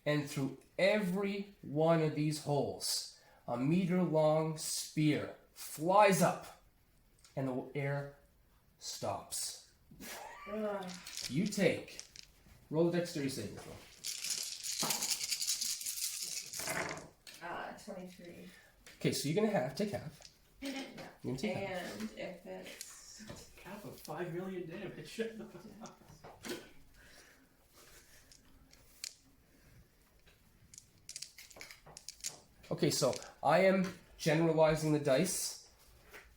and through every one of these holes, a meter-long spear flies up, and the air stops. Ugh. You take, roll a dexterity saving throw. 23. Okay, so you're gonna take half. Yeah. You're gonna take half. And if it's Half of 5 million damage. Okay, so I am generalizing the dice.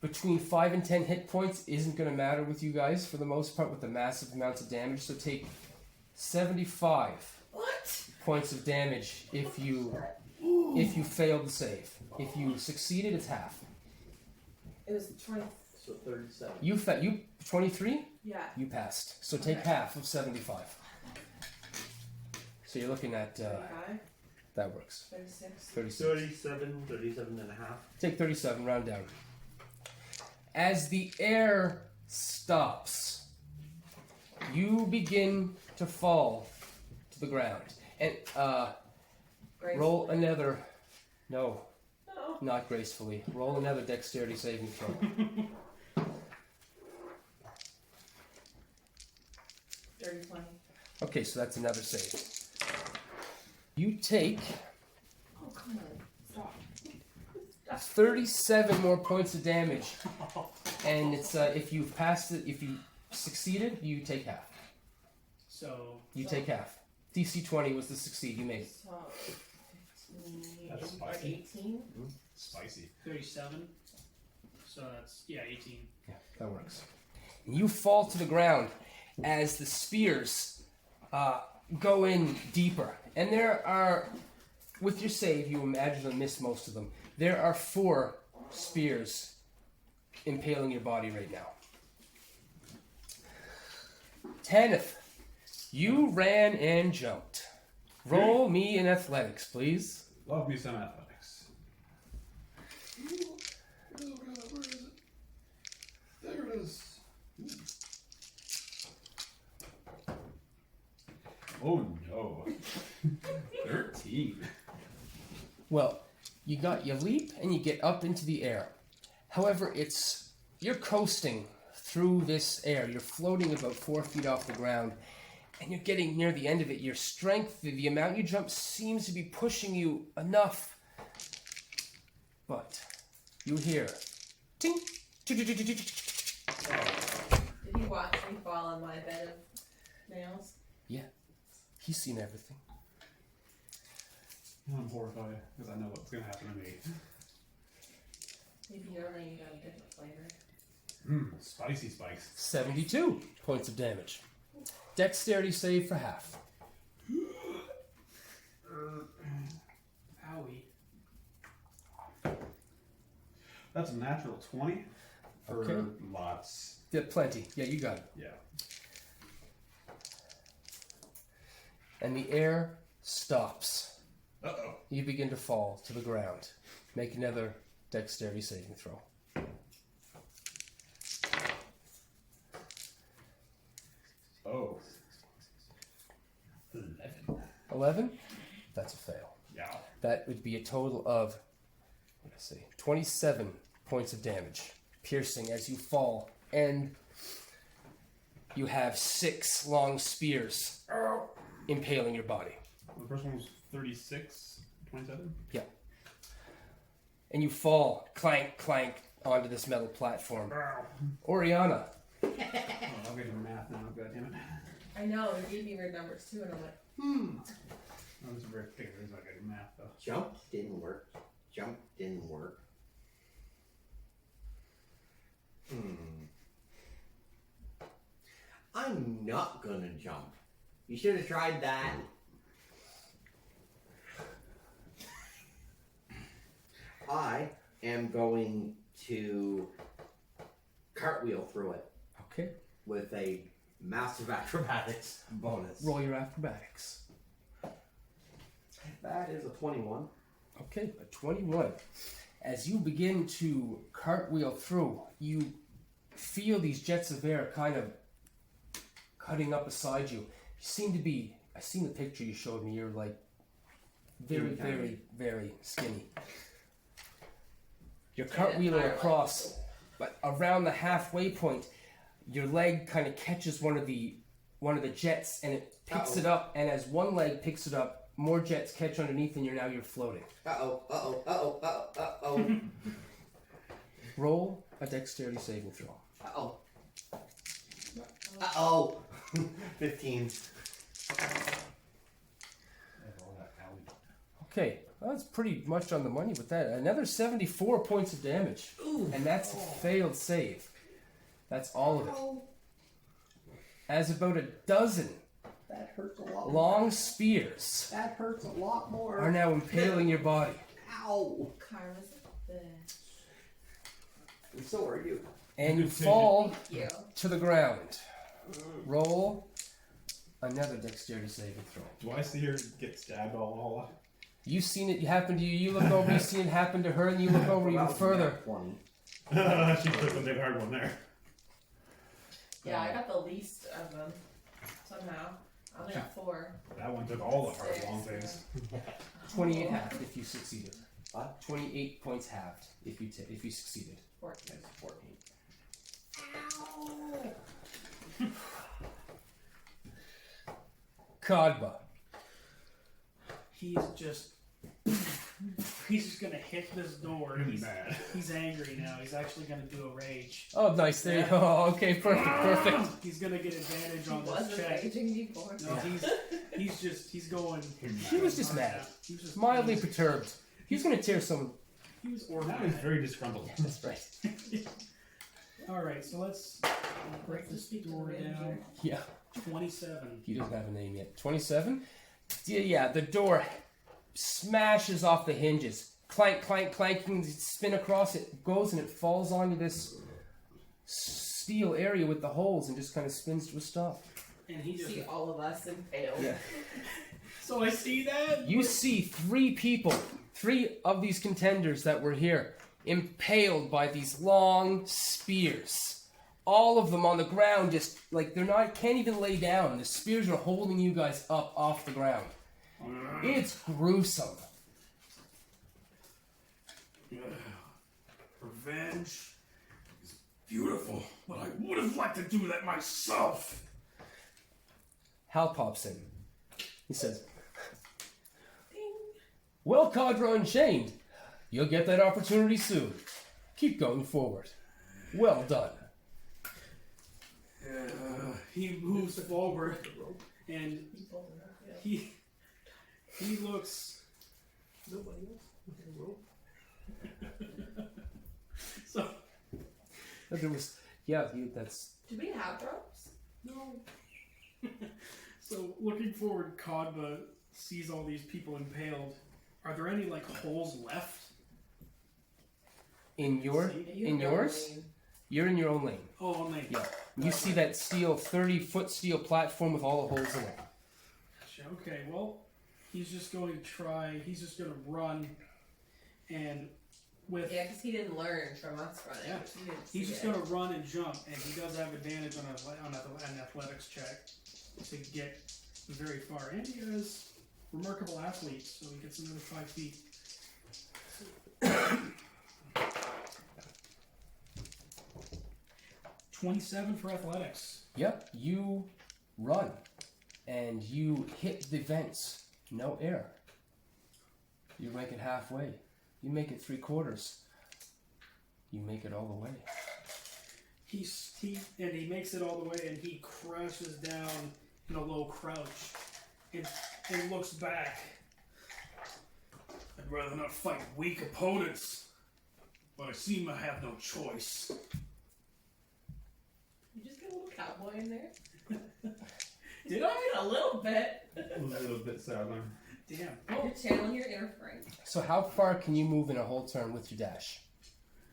Between 5 and 10 hit points isn't going to matter with you guys for the most part with the massive amounts of damage. So take 75 what? points of damage if you fail the save. If you succeeded, it's half. It was 20. So 37. You 23? Yeah. You passed. So take Okay. half of 75. So you're looking at 35. that works. 36. 36. 37 and a half. Take 37, round down. As the air stops, you begin to fall to the ground. And roll Gracefully. another. No, No. not gracefully. Roll another dexterity saving throw. Dirty 20. Okay, so that's another save. You take Oh, come on. Stop. 37 more points of damage. And it's if you passed it, if you succeeded, you take half. So, You take half. DC 20 was the succeed you made. So, 15, That's or spicy. 18. Spicy. 37. So that's, 18. Yeah, that works. And you fall to the ground as the spears go in deeper. And there are, with your save, you imagine to miss most of them. There are 4 spears impaling your body right now. Tanith, you ran and jumped. Roll me in athletics, please. Love me some athletics. Where is it? There it is. Oh no. 13. Well, you leap and you get up into the air. However, you're coasting through this air. You're floating about 4 feet off the ground, and you're getting near the end of it. Your strength, the amount you jump, seems to be pushing you enough. But you hear, ting, Did you watch me fall on my bed of nails? He's seen everything. I'm horrified because I know what's gonna happen to me. Maybe you're only got a different flavor. Spicy spikes. 72 points of damage. Dexterity save for half. Owie. That's a natural 20 for Okay. lots. Yeah, plenty. Yeah, you got it. Yeah. And the air stops. Uh-oh. You begin to fall to the ground. Make another dexterity saving throw. Oh. 11? That's a fail. Yeah. That would be a total of, let's see, 27 points of damage, piercing as you fall, and you have 6 long spears impaling your body. The first one was 36, 27? Yeah. And you fall, clank, clank, onto this metal platform. Orianna. Oh, I'll get your math now, goddammit. I know, it gave me weird numbers too, and I'm like, That was a very big reason I got your math, though. Jump didn't work. Jump didn't work. I'm not gonna jump. You should have tried that. I am going to cartwheel through it Okay. with a massive acrobatics bonus. Roll your acrobatics. That is a 21. Okay, a 21. As you begin to cartwheel through, you feel these jets of air kind of cutting up beside you. You seem to be, I seen the picture you showed me, you're like very, Teeny tiny. very, very skinny. You're cartwheeling across, but around the halfway point, your leg kind of catches one of the jets and it picks it up, and as one leg picks it up, more jets catch underneath and you're floating. Uh-oh. Roll a dexterity saving throw. Uh-oh. 15. Okay, well, that's pretty much on the money with that. Another 74 points of damage. And that's a failed save. That's all of it. As about a dozen That hurts a lot. long spears That hurts a lot more. are now impaling your body. Ow. karma's a bitch. And so are you. And you fall Thank you. to the ground. Roll another dexterity saving throw. Do I see her get stabbed all up? You seen it happen to you. You look over, you see it happen to her, and you look over even further. 20. She took the big hard one there. Yeah, I got the least of them somehow. I only got 4. That one took all the hard long things. 28 halved if you succeeded. What? 28 points halved if you succeeded. 14. That's 14. Khadba. He's just gonna hit this door. Really He's, mad. he's angry now. He's actually gonna do a rage. Oh, nice. There you go. Okay, perfect. He's gonna get advantage on this Wasn't check. raging before. No, he's going. He was just mad. He was just Mildly perturbed. He's gonna tear someone. He was Now organized. he's very disgruntled. That's right. All right, so let's break this door down. Yeah. 27. He doesn't have a name yet. 27? Yeah, the door smashes off the hinges. Clank, clank, clanking, spin across, it goes and it falls onto this steel area with the holes and just kind of spins to a stop. And he just. See all of us impaled. Yeah. So I see that. You see 3 people, 3 of these contenders that were here, impaled by these long spears. All of them on the ground, just like can't even lay down. The spears are holding you guys up off the ground. It's gruesome. Revenge is beautiful, but I would have liked to do that myself. Hal pops in. He says, "Well, Khadba Unchained, you'll get that opportunity soon. Keep going forward. Well done." He moves forward, and he looks. Nobody else? So There was, that's Do we have ropes? no. So looking forward, Khadba sees all these people impaled. Are there any holes left? in yours. You're in your own lane. Oh, only. Yeah. You see that steel, 30-foot steel platform with all the holes in it. Okay, well, he's just going to try. He's just going to run, and with Yeah, because he didn't learn from us running. Yeah. He didn't he's see just it. going to run and jump, and he does have advantage on an athletics check to get very far. And he is remarkable athlete, so he gets another 5 feet. 27 for athletics. Yep, you run and you hit the vents. No air. You make it halfway. You make it 3/4. You make it all the way. He makes it all the way, and he crashes down in a low crouch and looks back. I'd rather not fight weak opponents, but I seem I have no choice. You just get a little cowboy in there. Did I mean, a little bit. A little bit southern. Damn. You're channeling your inner Frank. So how far can you move in a whole turn with your dash?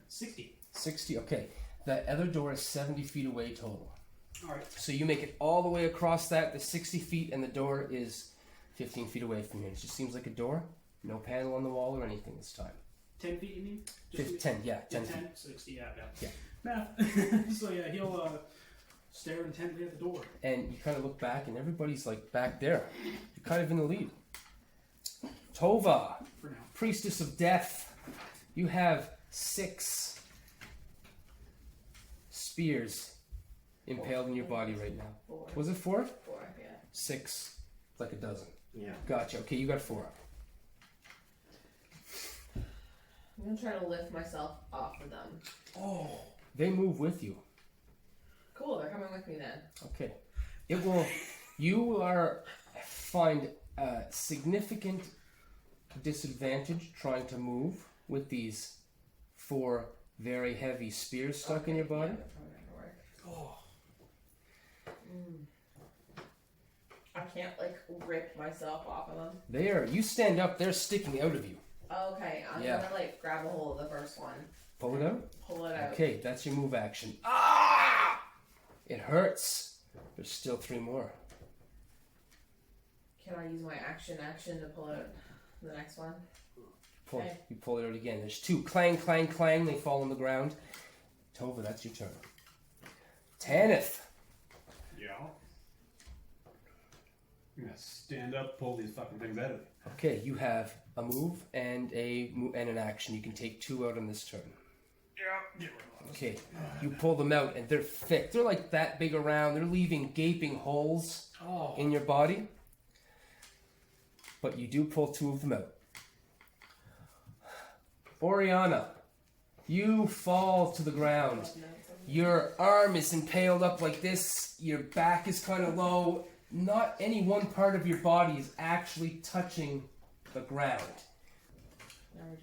60. 60, okay. The other door is 70 feet away total. Alright. So you make it all the way across that, the 60 feet, and the door is 15 feet away from you. It just seems like a door. No panel on the wall or anything this time. 10 feet, you mean? 10, yeah, 10 10, feet. 60, yeah. Yeah. Math. So yeah, he'll stare intently at the door. And you kind of look back, and everybody's like back there. You're kind of in the lead. Tova, For now. priestess of death. You have 6 spears impaled in your body right now. 4. Was it 4? 4, yeah. 6, like a dozen. Yeah. Gotcha. Okay, you got 4. I'm gonna try to lift myself off of them. Oh, they move with you. Cool, they're coming with me then. Okay. It will. You find a significant disadvantage trying to move with these 4 very heavy spears stuck in your body. Yeah, that's probably not gonna work. Oh. I can't like rip myself off of them. You stand up, they're sticking out of you. Okay, I'm Yeah. gonna like grab a hold of the first one, Pull it out. pull it out. Okay, that's your move action. Ah! It hurts. There's still 3 more. Can I use my action to pull out the next one? Okay. You pull it out again. There's 2. Clang, clang, clang. They fall on the ground. Tova, that's your turn. Tanith. Yeah. I'm gonna stand up, pull these fucking things out of it. Okay, you have a move and an action. You can take 2 out on this turn. Yeah, get rid of those. Okay, you pull them out and they're thick. They're like that big around. They're leaving gaping holes in your body. But you do pull 2 of them out. Orianna, you fall to the ground. Your arm is impaled up like this. Your back is kind of low. Not any one part of your body is actually touching the ground. Now we're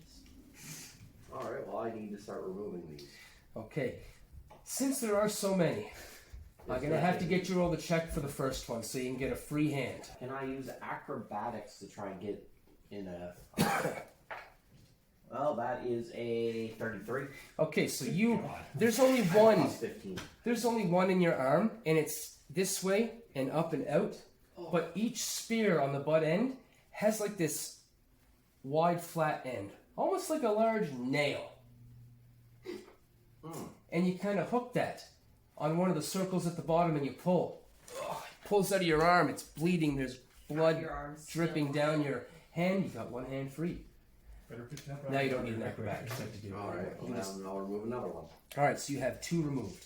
just... Alright, well, I need to start removing these. Okay. Since there are so many, I'm going to have to get you roll the check for the first one so you can get a free hand. Can I use acrobatics to try and get in a... Well, that is a 33. Okay, so there's only one. Plus 15. There's only one in your arm, and it's this way and up and out. But each spear on the butt end has like this wide flat end, almost like a large nail. And you kind of hook that on one of the circles at the bottom, and you pull. It pulls out of your arm. It's bleeding. There's blood Your arm's dripping still- down your hand. You got one hand free. Better pick that up. Now you don't need an acrobatics check to do it. Alright, well, You just- now I'll remove another one. All right, so you have 2 removed.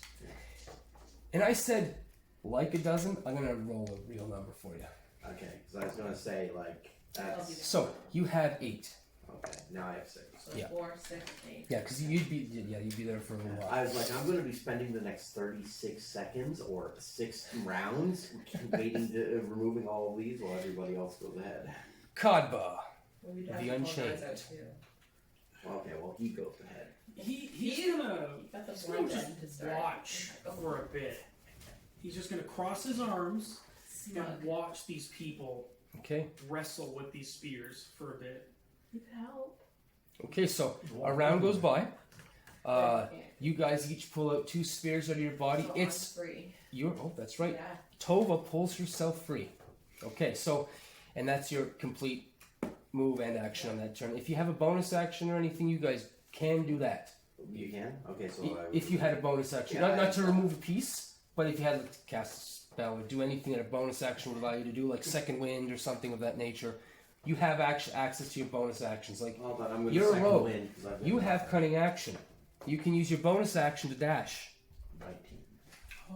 And I said, like a dozen, I'm going to roll a real number for you. Okay, because I was going to say, like, that's... So, you have 8. Okay, now I have 6. So Yeah. 4, 6, 8. Yeah, because you'd be there for a little while. I was like, I'm going to be spending the next 36 seconds or 6 rounds waiting to removing all of these while everybody else goes ahead. Khadba. Well, we'd The have to pull Unchained. those out too. Okay, well, he goes ahead. He's gonna Got the He's gonna blend just in to start. watch for a bit. He's just gonna cross his arms Smug. and watch these people Okay. wrestle with these spears for a bit. You help. Okay, so a round goes by. Yeah. You guys each pull out 2 spears out of your body. So It's I'm free. Oh, that's right. Yeah. Tova pulls herself free. Okay, so And that's your complete move and action on that turn. If you have a bonus action or anything, you guys can do that. You can? Okay, so If you had a bonus action. Yeah, Not to remove a piece, but if you had to cast a spell or do anything that a bonus action would allow you to do, like Second Wind or something of that nature, you have access to your bonus actions. Like, well, but I'm gonna you're a second rogue. win, 'cause I've been you have cunning action. You can use your bonus action to dash. 19.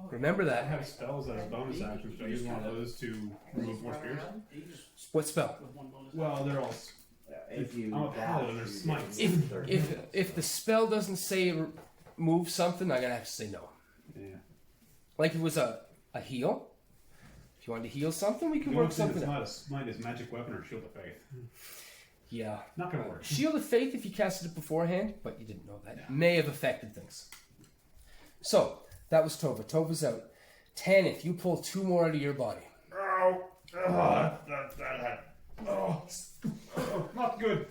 Remember I that. have spells that are bonus actions. Do I use one of those to remove more spears? You just What spell? with one bonus. Well, they're all. If you I'm a dash, paladin, you there's get smites. If the spell doesn't say move something, I'm gonna have to say no. Yeah. Like if it was a heal. If you wanted to heal something, we can The work only thing something that's out. not a smite is magic weapon or shield of faith. Yeah. Not gonna work. Shield of Faith, if you casted it beforehand, but you didn't know that, Yeah. may have affected things. So, that was Tova. Tova's out. Tanith, you pull 2 more out of your body. Oh, not good.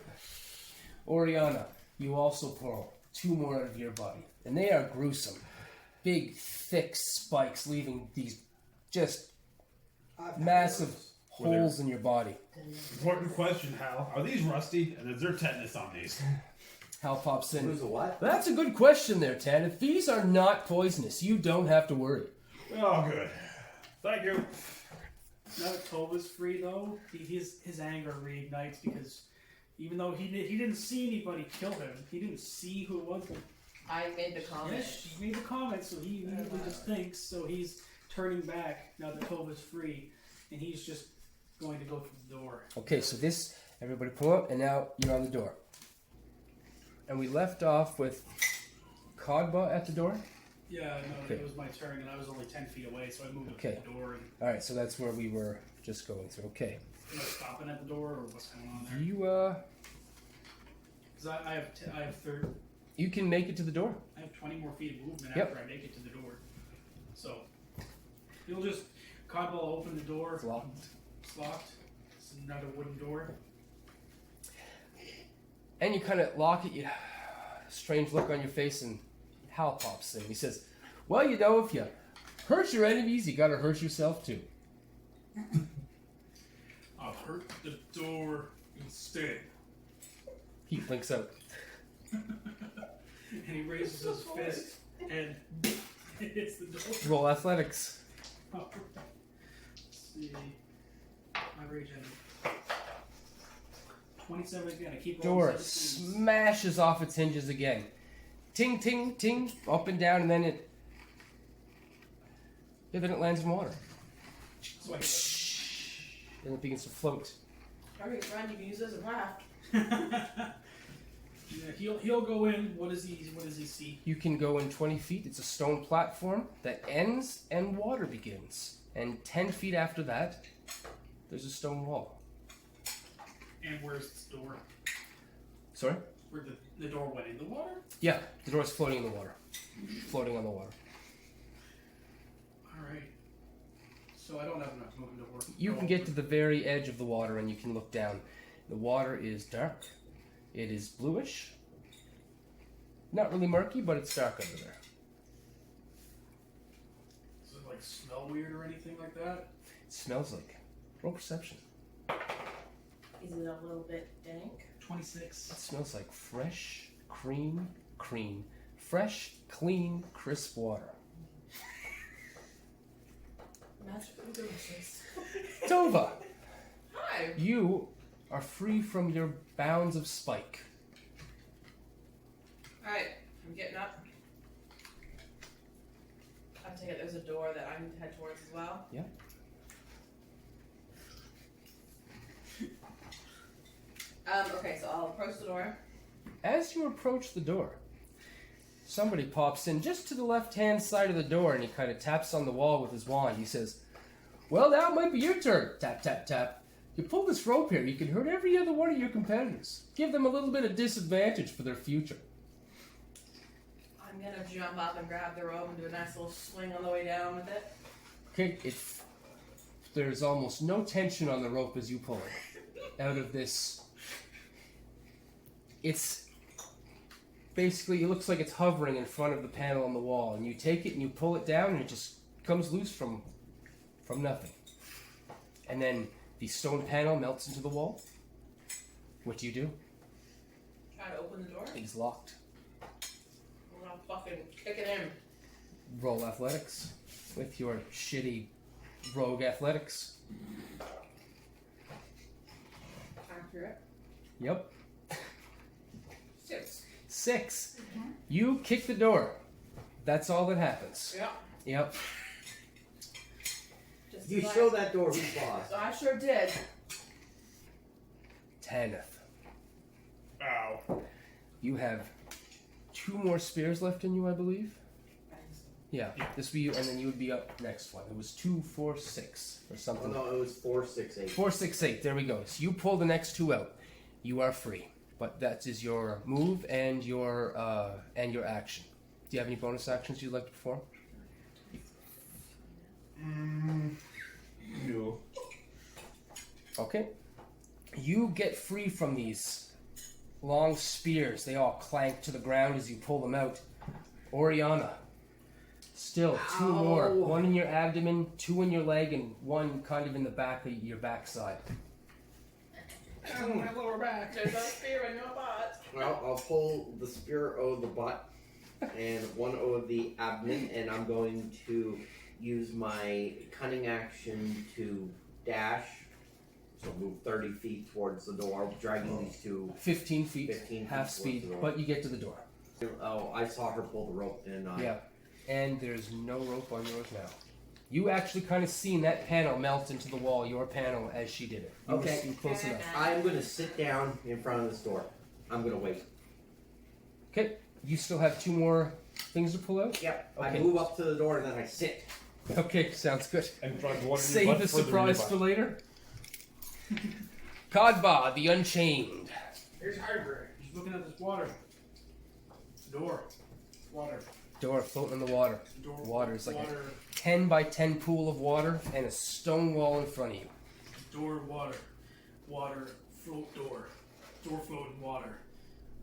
Orianna, you also pull 2 more out of your body. And they are gruesome. Big, thick spikes leaving these just massive holes in your body. Important question, Hal. Are these rusty? And is there tetanus on these? Hal pops in. Who's a what? That's a good question there, Tanith. These are not poisonous. You don't have to worry. Oh, good. Thank you. Now that Tova's free, though, his anger reignites because even though he didn't see anybody kill him, he didn't see who it was. I made the comment. Yes, she made the comment, so he immediately just thinks. So he's turning back now that Tova's free, and he's just going to go through the door. Okay, so this, everybody pull up, and now you're on the door. And we left off with Khadba at the door. Yeah, no, Okay. it was my turn, and I was only 10 feet away, so I moved up Okay. to the door. And Alright, so that's where we were just going through. Okay. am I stopping at the door, or what's going on there? You, Because I you can make it to the door. I have 20 more feet of movement Yep. after I make it to the door. So you'll just Khadba will open the door. It's locked. It's locked. It's another wooden door. And you kind of lock it, you strange look on your face, and Hal pops in. He says, well, you know, if you hurt your enemies, you gotta hurt yourself too. I'll hurt the door instead. He blinks out. And he raises his fist and hits the door. Roll athletics. Let's see. My rage ended. 27 again. I keep rolling Door 17s. smashes off its hinges again. Ting, ting, ting, up and down, and then it lands in water. So I And it begins to float. Alright, Ron, you can use this as a raft. yeah, he'll go in. What does he see? You can go in 20 feet. It's a stone platform that ends and water begins. And 10 feet after that, there's a stone wall. And where's this door? Sorry? Where the door went in the water? Yeah, the door's floating in the water. Floating on the water. Alright. So I don't have enough movement to work. You can get to the very edge of the water and you can look down. The water is dark. It is bluish. Not really murky, but it's dark under there. Does it like smell weird or anything like that? It smells like. Roll perception. Is it a little bit dank? 26. It smells like fresh cream. Fresh, clean, crisp water. Magically delicious. Tova, Hi! you are free from your bounds of spike. Alright, I'm getting up. I take it there's a door that I need to head towards as well. Yeah. Okay, so I'll approach the door. As you approach the door, somebody pops in just to the left-hand side of the door and he kind of taps on the wall with his wand. He says, well, now it might be your turn. Tap, tap, tap. You pull this rope here, you can hurt every other one of your competitors. Give them a little bit of disadvantage for their future. I'm gonna jump up and grab the rope and do a nice little swing on the way down with it. Okay, there's almost no tension on the rope as you pull it out of this. It's basically, it looks like it's hovering in front of the panel on the wall, and you take it and you pull it down and it just comes loose from nothing. And then The stone panel melts into the wall. What do you do? Try to open the door. It's locked. I'm gonna fucking kick it in. Roll athletics with your shitty rogue athletics. Accurate. Yep. 6. 6. You kick the door. That's all that happens. Yeah. Yep. Just You as show that door who's boss. I sure did. Tanith. Ow. You have 2 more spears left in you, I believe. Yeah. This would be you, and then you would be up next one. It was 2, 4, 6 or Oh something. no, it was 4, 6, 8. 4, 6, 8. There we go. So you pull the next 2 out. You are free. But that is your move and your action. Do you have any bonus actions you'd like to perform? No. Okay. You get free from these long spears. They all clank to the ground as you pull them out. Orianna. Still 2 more. Ow. 1 in your abdomen, 2 in your leg, and 1 kind of in the back of your backside. My lower back. There's a spear in your butt. Well, I'll pull the spear over the butt and 1 over the abdomen, and I'm going to use my cunning action to dash. So move 30 feet towards the door, dragging these 2. 15 feet, 15 half feet speed, towards the door. but you get to the door. Oh, I saw her pull the rope, and Yeah. And there's no rope on yours now. You actually kind of seen that panel melt into the wall, your panel, as she did it. You were- Okay. you were close enough. I'm going to sit down in front of this door. I'm going to wait. Okay. You still have 2 more things to pull out? Yep. Okay. I move up to the door, and then I sit. Okay, sounds good. And drive one in your Save butt the further in your surprise butt. for later. Khadba, the Unchained. Here's Hybrid. He's looking at this water. Door. Water. Door floating in the water. Door. Water is like water. a 10 by 10 pool of water and a stone wall in front of you. Door. Water. Water. Float. Door. Door. Floating water.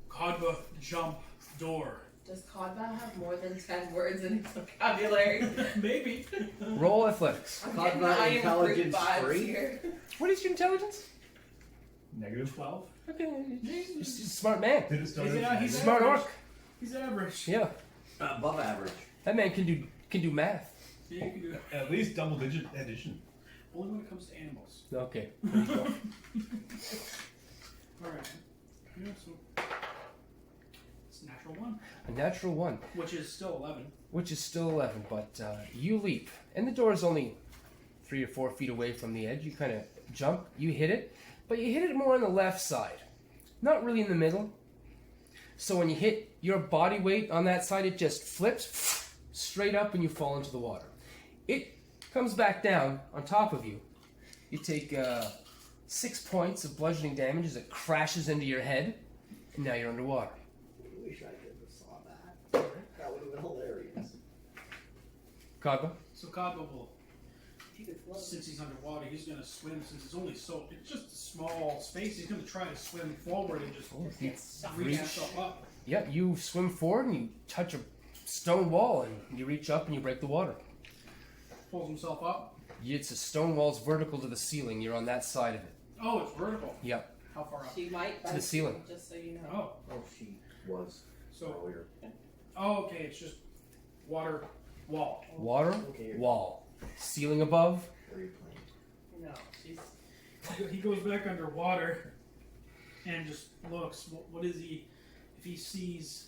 Khadba. Jump. Door. Does Khadba have more than 10 words in its vocabulary? Maybe. Roll athletics. I'm Khadba getting I am intelligence fruit vibes 3? here. What is your intelligence? Negative. 12. Okay, you're a smart man. Did it start He's- as he's negative? Smart average. orc. He's average. Yeah, Above average. that man can do math. Yeah, you can do it. At least double digit addition. Only when it comes to animals. Okay. There you go. Alright. Yeah, so. It's natural 1. A natural 1, Which is still 11. which is still 11, but you leap, and the door is only 3 or 4 feet away from the edge. You kind of jump, you hit it, but you hit it more on the left side, not really in the middle. So when you hit your body weight on that side, it just flips straight up and you fall into the water. It comes back down on top of you. You take 6 points of bludgeoning damage as it crashes into your head, and now you're underwater. I wish I could have saw that. That would have been hilarious. Khadba? So Khadba will, If you could float. since he's underwater, he's going to swim. Since it's only it's just a small space, he's going to try to swim forward and just reach Reach. himself up. Yeah, you swim forward and you touch a stone wall and you reach up and you break the water. Pulls himself up. It's a stone wall's vertical to the ceiling. You're on that side of it. Oh, it's vertical. Yep. How far up? She might To the bite ceiling. you, just so you know. Oh, Oh, she was so earlier. okay, it's just water wall. Water, Okay. wall. Ceiling above. Where are you playing? No, she's. He goes back underwater and just looks. What is he? If he sees,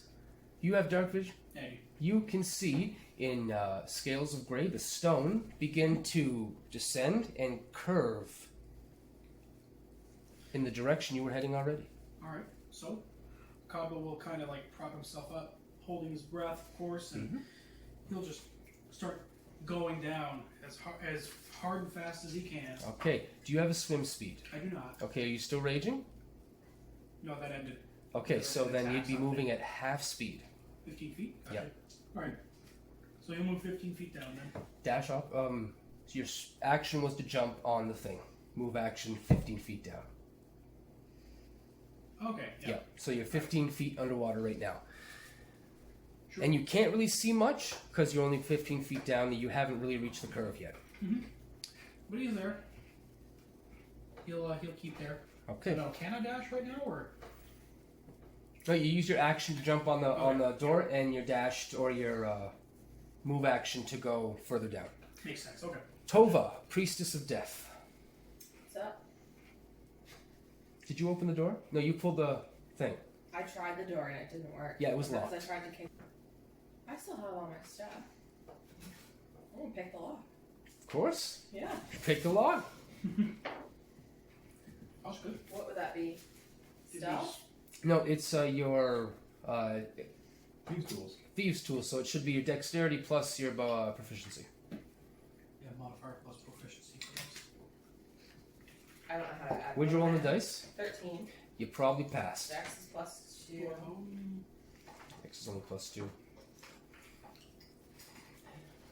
You have dark vision. hey, You can see in scales of gray the stone begin to descend and curve in the direction you were heading already. all right. So Khadba will kind of like prop himself up, holding his breath, of course, and he'll just start going down as hard and fast as he can. Okay. Do you have a swim speed? I do not. Okay. Are you still raging? No, that ended. Okay. So then you'd be Attack moving at half speed. 15 feet. Yeah. Okay. All right. So he'll move 15 feet down then. Dash off. So your action was to jump on the thing. Move action 15 feet down. Okay. Yeah. Yeah. So you're 15 feet underwater right now. Sure. And you can't really see much because you're only 15 feet down and you haven't really reached the curve yet. But he's there. He'll keep there. Okay. No, can I dash right now or? No, you use your action to jump on the door, and your dash or your move action to go further down. Makes sense. Okay. Tova, priestess of death. What's up? Did you open the door? No, you pulled the thing. I tried the door and it didn't work. Yeah, it was Because locked. I tried to kick. I still have all my stuff. I didn't pick the lock. Of course. Yeah. Pick the lock. That's good. What would that be? Did Stealth? No, it's your These tools. thieves tool, so it should be your dexterity plus your proficiency. Yeah, modifier plus proficiency. I don't know how to add. What'd you roll on the dice? 13. You probably passed. Dex is plus 2. Dex is only plus 2.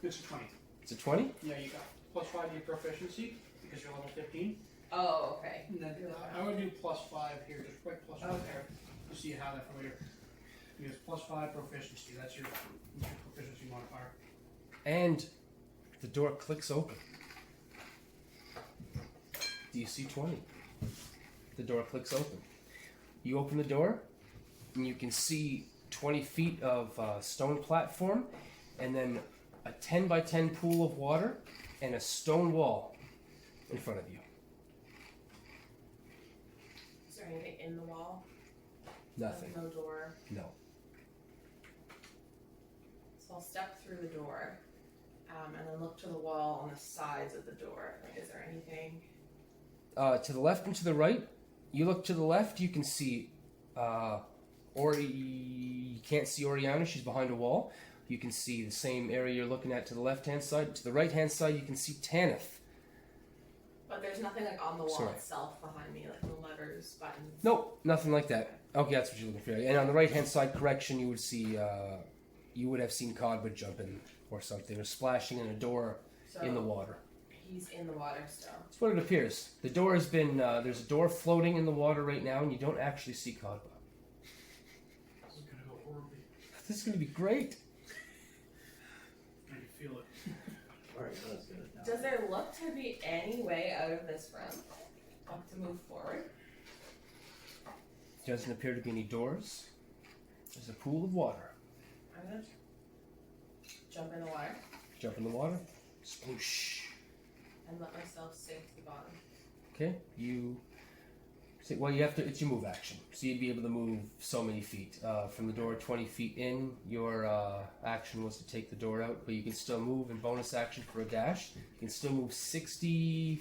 It's a 20. It's a 20? Yeah, you got plus 5 to your proficiency because you're level 15. Oh, okay. And then I would do plus 5 here, just right plus 5 Okay. there. You see how that from later. Because plus 5 proficiency, that's your proficiency modifier. And the door clicks open. DC 20. The door clicks open. You open the door, and you can see 20 feet of stone platform, and then a 10 by 10 pool of water, and a stone wall in front of you. Is there anything in the wall? Nothing. No door. No. So I'll step through the door, and then look to the wall on the sides of the door. Like, is there anything? To the left and to the right. You look to the left, you can see, you can't see Orianna, she's behind a wall. You can see the same area you're looking at to the left-hand side. To the right-hand side, you can see Tanith. But there's nothing like on the wall Sorry. itself behind me, like no levers, buttons. Nope, nothing like that. Okay, that's what you're looking for. And on the right-hand side, correction, you would see, you would have seen Khadba jumping or something, or splashing in a door So in the water. he's in the water still. That's what it appears. The door has been, there's a door floating in the water right now, and you don't actually see Khadba. This is gonna go horribly. This is going to be great. I can feel it. Orianna's gonna die. Does there look to be any way out of this room? Like to move forward? Doesn't appear to be any doors. There's a pool of water. I'm gonna jump in the water Jump in the water. Sploosh. and let myself sink to the bottom. Okay, you. Well, you have to. It's your move action, so you'd be able to move so many feet from the door. 20 feet in, your action was to take the door out, but you can still move. In bonus action for a dash, you can still move 60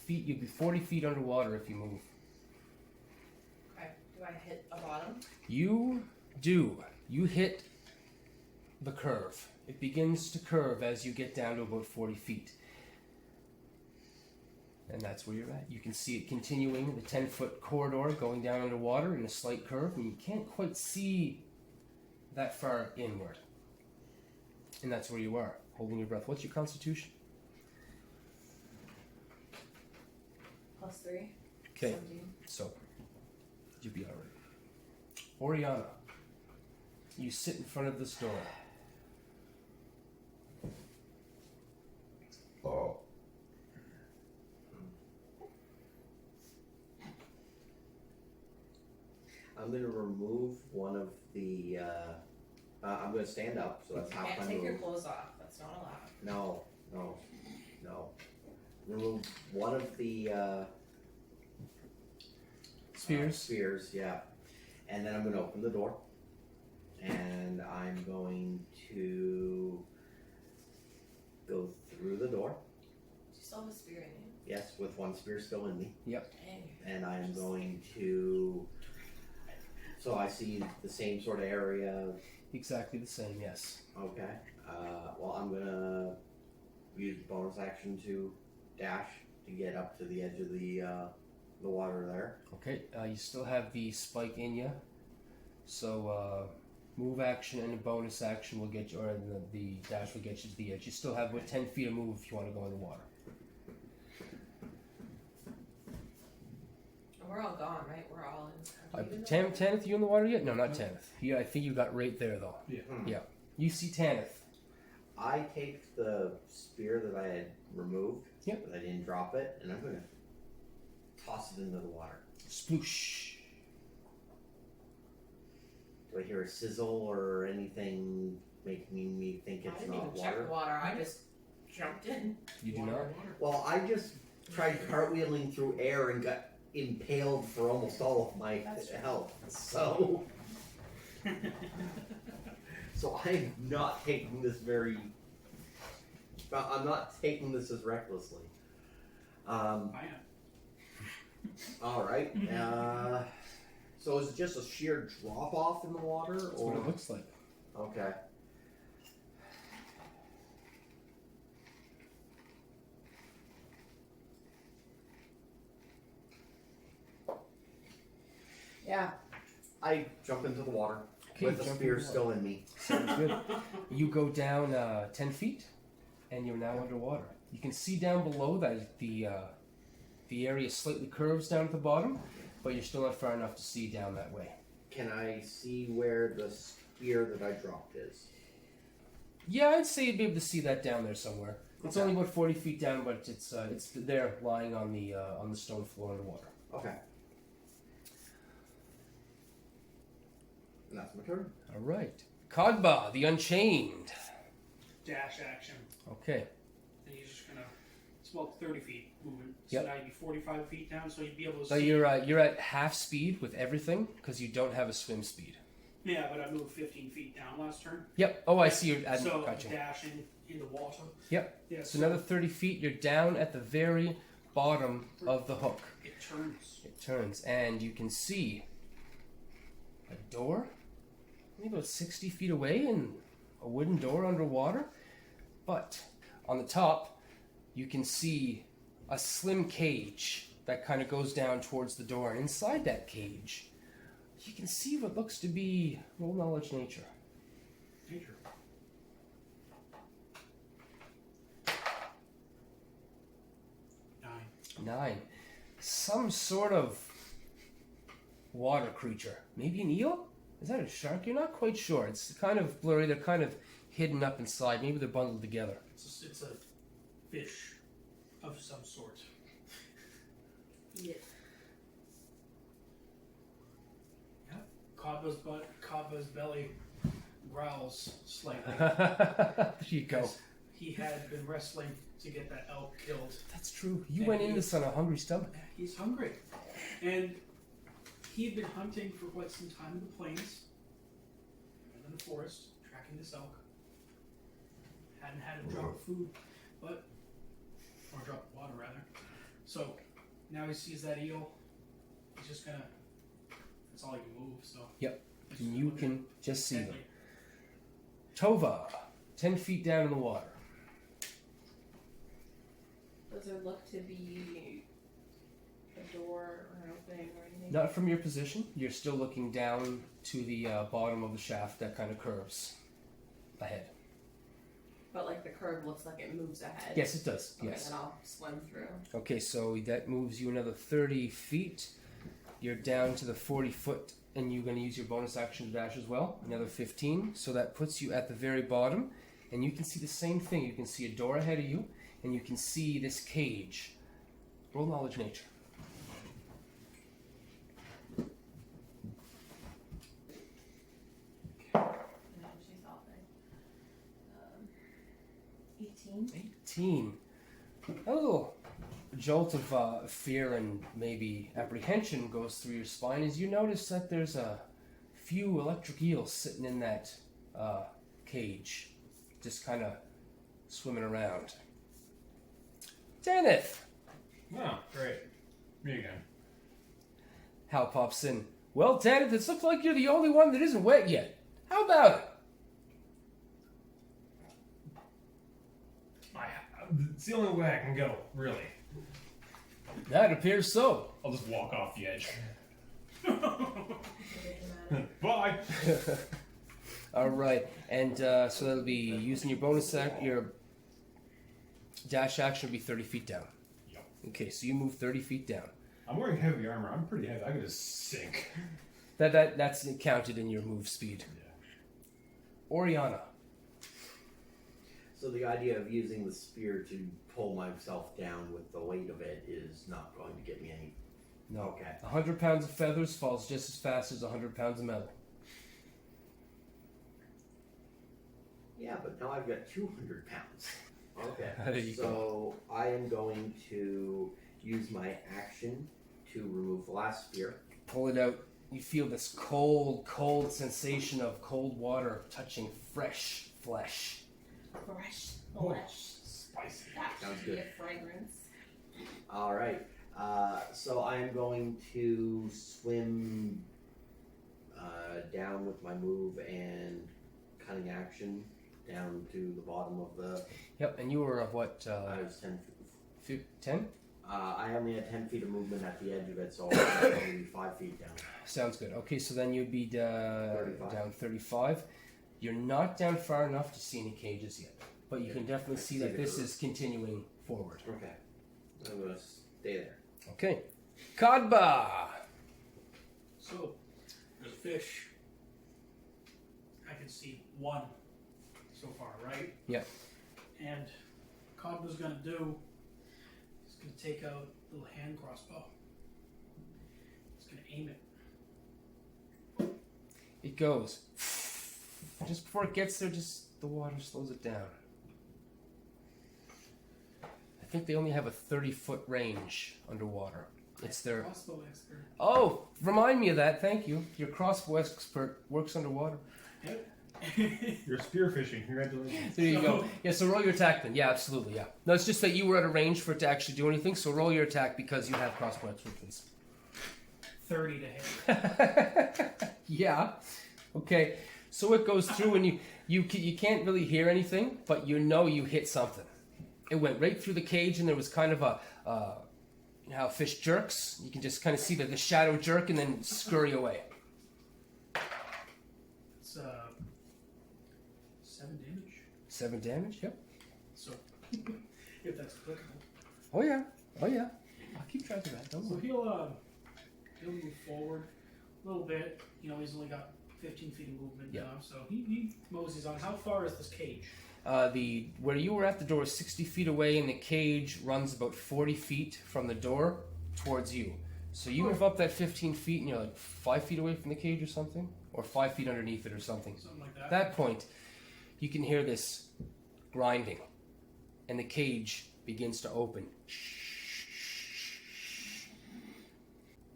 feet. You'd be 40 feet underwater if you move. Okay. Do I hit a bottom? You do. You hit the curve. It begins to curve as you get down to about 40 feet. And that's where you're at. You can see it continuing, the 10-foot corridor going down underwater in a slight curve, and you can't quite see that far inward. And that's where you are, holding your breath. What's your constitution? +3. Okay, 17. so you'll be alright. Orianna, you sit in front of this door. Oh. I'm gonna remove one of the. I'm gonna stand up, so that's half Can't my take your move. clothes off. That's not allowed. No. Remove one of the Spears. Spears, yeah. And then I'm gonna open the door, and I'm going to go through the door. Do you still have a spear in you? Yes, with one spear still in me. Dang. And I'm going to. So I see the same sort of area. Exactly the same, yes. Okay. Well, I'm gonna use bonus action to dash to get up to the edge of the water there. Okay, you still have the spike in you. So, move action and a bonus action will get you, or the dash will get you to the edge. You still have what 10 feet of move if you want to go in the water. We're all gone, right? We're all in. Tanith, you in the water yet? No, not Tanith. I think you got right there though. Yeah. Yeah. You see Tanith. I take the spear that I had removed, Yep. but I didn't drop it, and I'm gonna toss it into the water. Sploosh. Do I hear a sizzle or anything making me think I it's didn't not even check the water? water. I just jumped in. You do not? Well, I just tried cartwheeling through air and got impaled for almost all of my That's true. health. So, so I'm not taking this very. I'm not taking this as recklessly. I am. All right. So is it just a sheer drop off in the water, That's or what it looks like. okay? Yeah. I jump into the water Okay, with the jump spear in the still in me. Sounds good. You go down 10 feet, and you're now underwater. You can see down below that the area slightly curves down at the bottom, but you're still not far enough to see down that way. Can I see where the spear that I dropped is? Yeah, I'd say you'd be able to see that down there somewhere. It's Okay. only about 40 feet down, but it's there lying on the stone floor in the water. Okay. And that's my turn. All right. Khadba, the Unchained. Dash action. Okay. And he's just gonna. It's about 30 feet moving. So Yep. now you'd be 45 feet down, so you'd be able to So see. you're at half speed with everything because you don't have a swim speed. Yeah, but I moved 15 feet down last turn. Yep. Oh, I see. You're adding. So Gotcha. dashing into water. Yep. Yeah, So another 30 feet. You're down at the very bottom of the hook. It turns. It turns, and you can see a door, maybe about 60 feet away, and a wooden door underwater. But on the top, you can see a slim cage that kind of goes down towards the door. And inside that cage, you can see what looks to be roll knowledge nature. Nature. Nine. Some sort of water creature. Maybe an eel? Is that a shark? You're not quite sure. It's kind of blurry. They're kind of hidden up inside. Maybe they're bundled together. It's a fish of some sort. Yeah. Khadba's belly growls slightly. There you go. because He had been wrestling to get that elk killed. That's true. You And went he- into this on a hungry stomach. He's hungry. And he'd been hunting for quite some time in the plains and in the forest, tracking this elk. Hadn't had a drop of food, or a drop of water rather. So now he sees that eel. He's just gonna. That's all he can move. So. Yep. he's And just you gonna can just see them. deadly. Tova, 10 feet down in the water. Does there look to be a door or an opening or anything? Not from your position. You're still looking down to the bottom of the shaft that kind of curves ahead. But like the curve looks like it moves ahead. Yes, it does. Okay, Yes. then I'll swim through. Okay, so that moves you another 30 feet. You're down to the 40 foot, and you're going to use your bonus action to dash as well. Another 15. So that puts you at the very bottom, and you can see the same thing. You can see a door ahead of you, and you can see this cage. Roll knowledge nature. No, she's helping. 18. 18. A little jolt of fear and maybe apprehension goes through your spine as you notice that there's a few electric eels sitting in that cage, just kind of swimming around. Tanith! Oh, great. Me again. Hal pops in. Well, Tanith, it looks like you're the only one that isn't wet yet. How about it? It's the only way I can go, really. That appears so. I'll just walk off the edge. It doesn't matter. Bye. All right, and so that'll be using your bonus your dash action will be 30 feet down. Yep. Okay, so you move 30 feet down. I'm wearing heavy armor. I'm pretty heavy. I could just sink. That's counted in your move speed. Yeah. Orianna. So the idea of using the spear to pull myself down with the weight of it is not going to get me any No. Okay. 100 pounds of feathers falls just as fast as 100 pounds of metal. Yeah, but now I've got 200 pounds. Okay. There you So I am going to use my action to remove the last spear. Pull it out. You feel this cold sensation of cold water touching fresh flesh. Fresh flesh. Spicy. That Sounds should be good. a fragrance. All right. So I am going to swim down with my move and cunning action down to the bottom of the. Yep, and you were of what? I was 10. 10? I only had 10 feet of movement at the edge of it, so I'll probably be 5 feet down. Sounds good. Okay, so then you'd be 35. down 35. You're not down far enough to see any cages yet, but you can definitely see that this is continuing forward. Okay. I'm going to stay there. Okay. Khadba! So, there's a fish. I can see one so far, right? Yep. And Khadba's gonna do is gonna take out a little hand crossbow. He's gonna aim it. It goes. Just before it gets there, just the water slows it down. I think they only have a 30-foot range underwater. It's their... Crossbow expert. Oh, remind me of that. Thank you. Your crossbow expert works underwater. Yep. You're spearfishing. Congratulations. There you go. Yeah, so roll your attack then. Yeah, absolutely, yeah. No, it's just that you were at a range for it to actually do anything, so roll your attack because you have crossbow expert, please. 30 to hit. Yeah. Okay. So it goes through and you can't really hear anything, but you know you hit something. It went right through the cage and there was kind of a... you know how a fish jerks? You can just kind of see the shadow jerk and then scurry away. It's 7 damage. 7 damage, yep. So, if that's applicable. Oh yeah. Oh yeah. I'll keep track of that. Don't So worry. he'll move forward a little bit. You know, he's only got 15 feet of movement Yeah. now, so he moseys on. How far is this cage? Where you were at the door is 60 feet away, and the cage runs about 40 feet from the door towards you. So you move up that 15 feet, and you're like 5 feet away from the cage or something, or 5 feet underneath it or something. Something like that. At that point, you can hear this grinding, and the cage begins to open.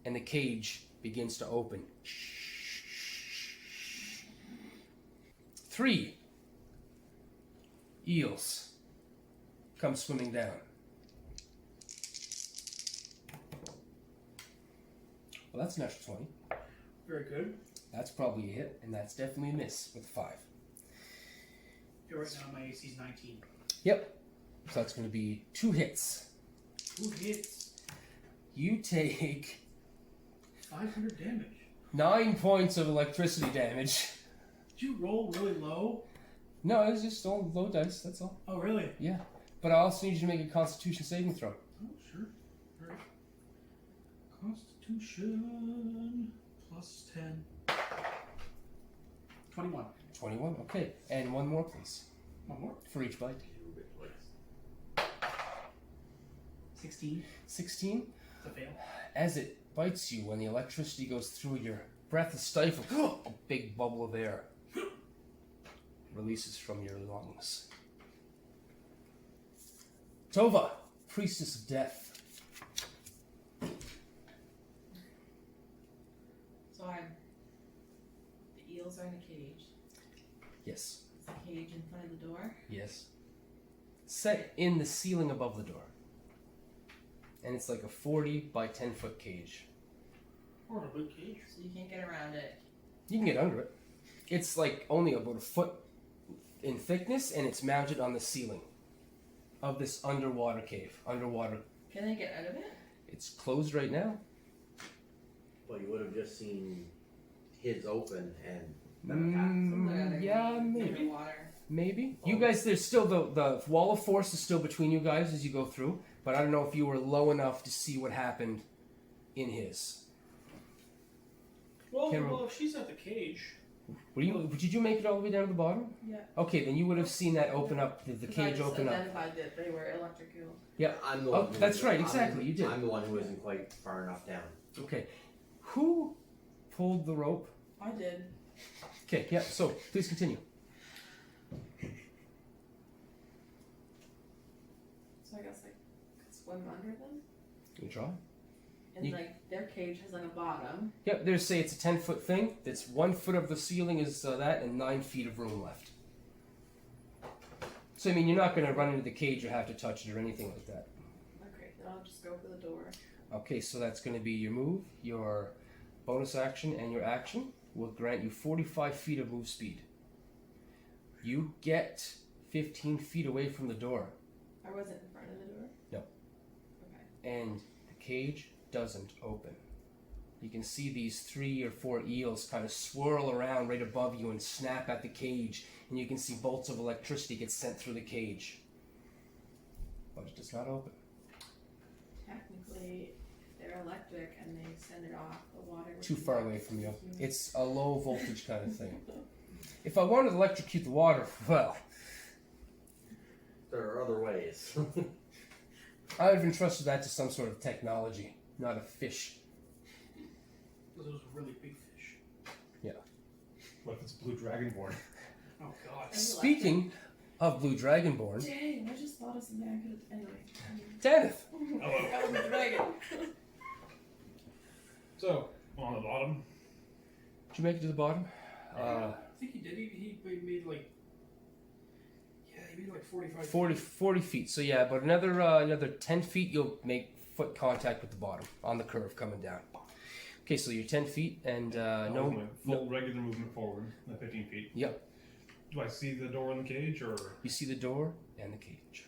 And the cage begins to open. 3 eels come swimming down. Well, that's an extra 20. Very good. That's probably a hit, and that's definitely a miss with 5. Yeah, right now my AC is 19. Yep. So that's going to be 2 hits. 2 hits. You take 500 damage. 9 points of electricity damage. Did you roll really low? No, it was just all low dice, that's all. Oh, really? Yeah. But I also need you to make a Constitution saving throw. Oh, sure. All right. Constitution plus 10. 21. 21, okay. And one more, please. One more. For each bite. 16. 16. It's a fail. As it bites you, when the electricity goes through, your breath is stifled. A big bubble of air releases from your lungs. Tova, priestess of death. So the eels are in a cage. Yes. Is the cage in front of the door? Yes. Set in the ceiling above the door. And it's like a 40 by 10 foot cage. Or a big cage. So you can't get around it. You can get under it. It's like only about a foot in thickness, and it's mounted on the ceiling of this underwater cave. Underwater. Can they get out of it? It's closed right now. Well, you would have just seen his open and Yeah, maybe. In the water. Maybe. You guys, there's still the wall of force is still between you guys as you go through, but I don't know if you were low enough to see what happened in his. Well, Can't remember. if she's at the cage, Did you make it all the way down to the bottom? Yeah. Okay, then you would have seen that open up, the cage open up. Identified that they were electrocuted. Yeah. I'm the Oh, one who that's right, exactly, you did. I'm the one who isn't quite far enough down. Okay. Who pulled the rope? I did. Okay, yeah, so please continue. So I guess I could swim under them. You try? And You- like their cage has like a bottom. Yep, there's say it's a 10-foot thing. That's 1 foot of the ceiling is that, and 9 feet of room left. So I mean, you're not going to run into the cage or have to touch it or anything like that. Okay, then I'll just go for the door. Okay, so that's going to be your move, your bonus action, and your action will grant you 45 feet of move speed. You get 15 feet away from the door, I wasn't in front of the door? No. Okay. and the cage doesn't open. You can see these 3 or 4 eels kind of swirl around right above you and snap at the cage, and you can see bolts of electricity get sent through the cage. But it does not open. Technically, if they're electric and they send it off, the water would Too be far away from you. human. It's a low voltage kind of thing. If I wanted to electrocute the water, well, There are other ways. I would have entrusted that to some sort of technology, not a fish. Those are really big fish. What if it's Blue Dragonborn? Oh god. That's Speaking of Blue Dragonborn, Dang, I just thought of something I could have. Anyway. Tanith! That was a dragon. So, on the bottom. Did you make it to the bottom? I think he did. He made like. Yeah, he made like 45 40 feet. So yeah, but another 10 feet, you'll make foot contact with the bottom on the curve coming down. Okay, so you're 10 feet and Full regular movement forward, 15 feet. Yep. Do I see the door in the cage, or? You see the door and the cage.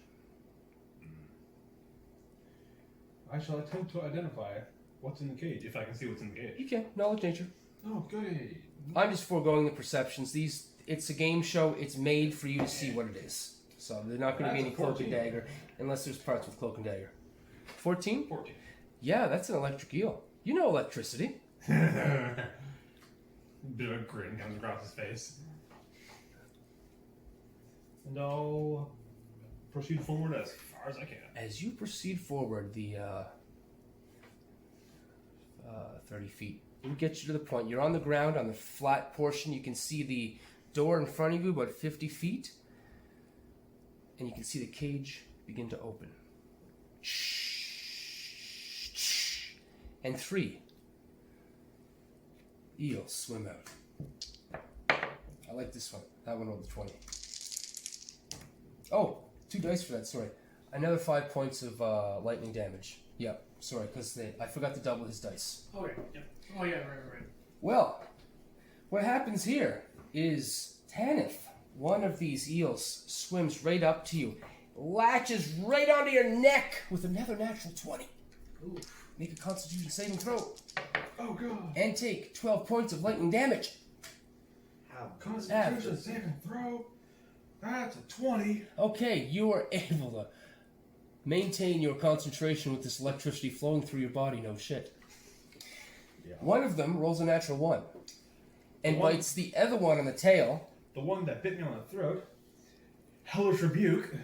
I shall attempt to identify what's in the cage, if I can see what's in the cage. You can. Knowledge nature. Oh, goody. I'm just foregoing the perceptions. It's a game show. It's made for you to see what it is. So there's not going to be That's any a cloak and 14. dagger unless there's parts with cloak and dagger. 14? 14. Yeah, that's an electric eel. You know electricity. Bit of a grin comes across his face. And I'll proceed forward as far as I can. As you proceed forward, the 30 feet, we'll get you to the point. You're on the ground on the flat portion. You can see the door in front of you about 50 feet. And you can see the cage begin to open. And 3 eels swim out. I like this one. That one rolled a 20. Oh, 2 dice for that, sorry. Another 5 points of lightning damage. Yep, sorry, because I forgot to double his dice. Okay. Yep. Oh yeah. Right. Well, what happens here is Tanith, one of these eels, swims right up to you, latches right onto your neck with another natural 20. Ooh. Make a Constitution saving throw Oh, God. and take 12 points of lightning damage. How? Constitution saving throw. That's a 20. Okay, you are able to maintain your concentration with this electricity flowing through your body. No shit. Yeah. One of them rolls a natural 1 and One- bites the other one on the tail. The one that bit me on the throat. Hellish rebuke.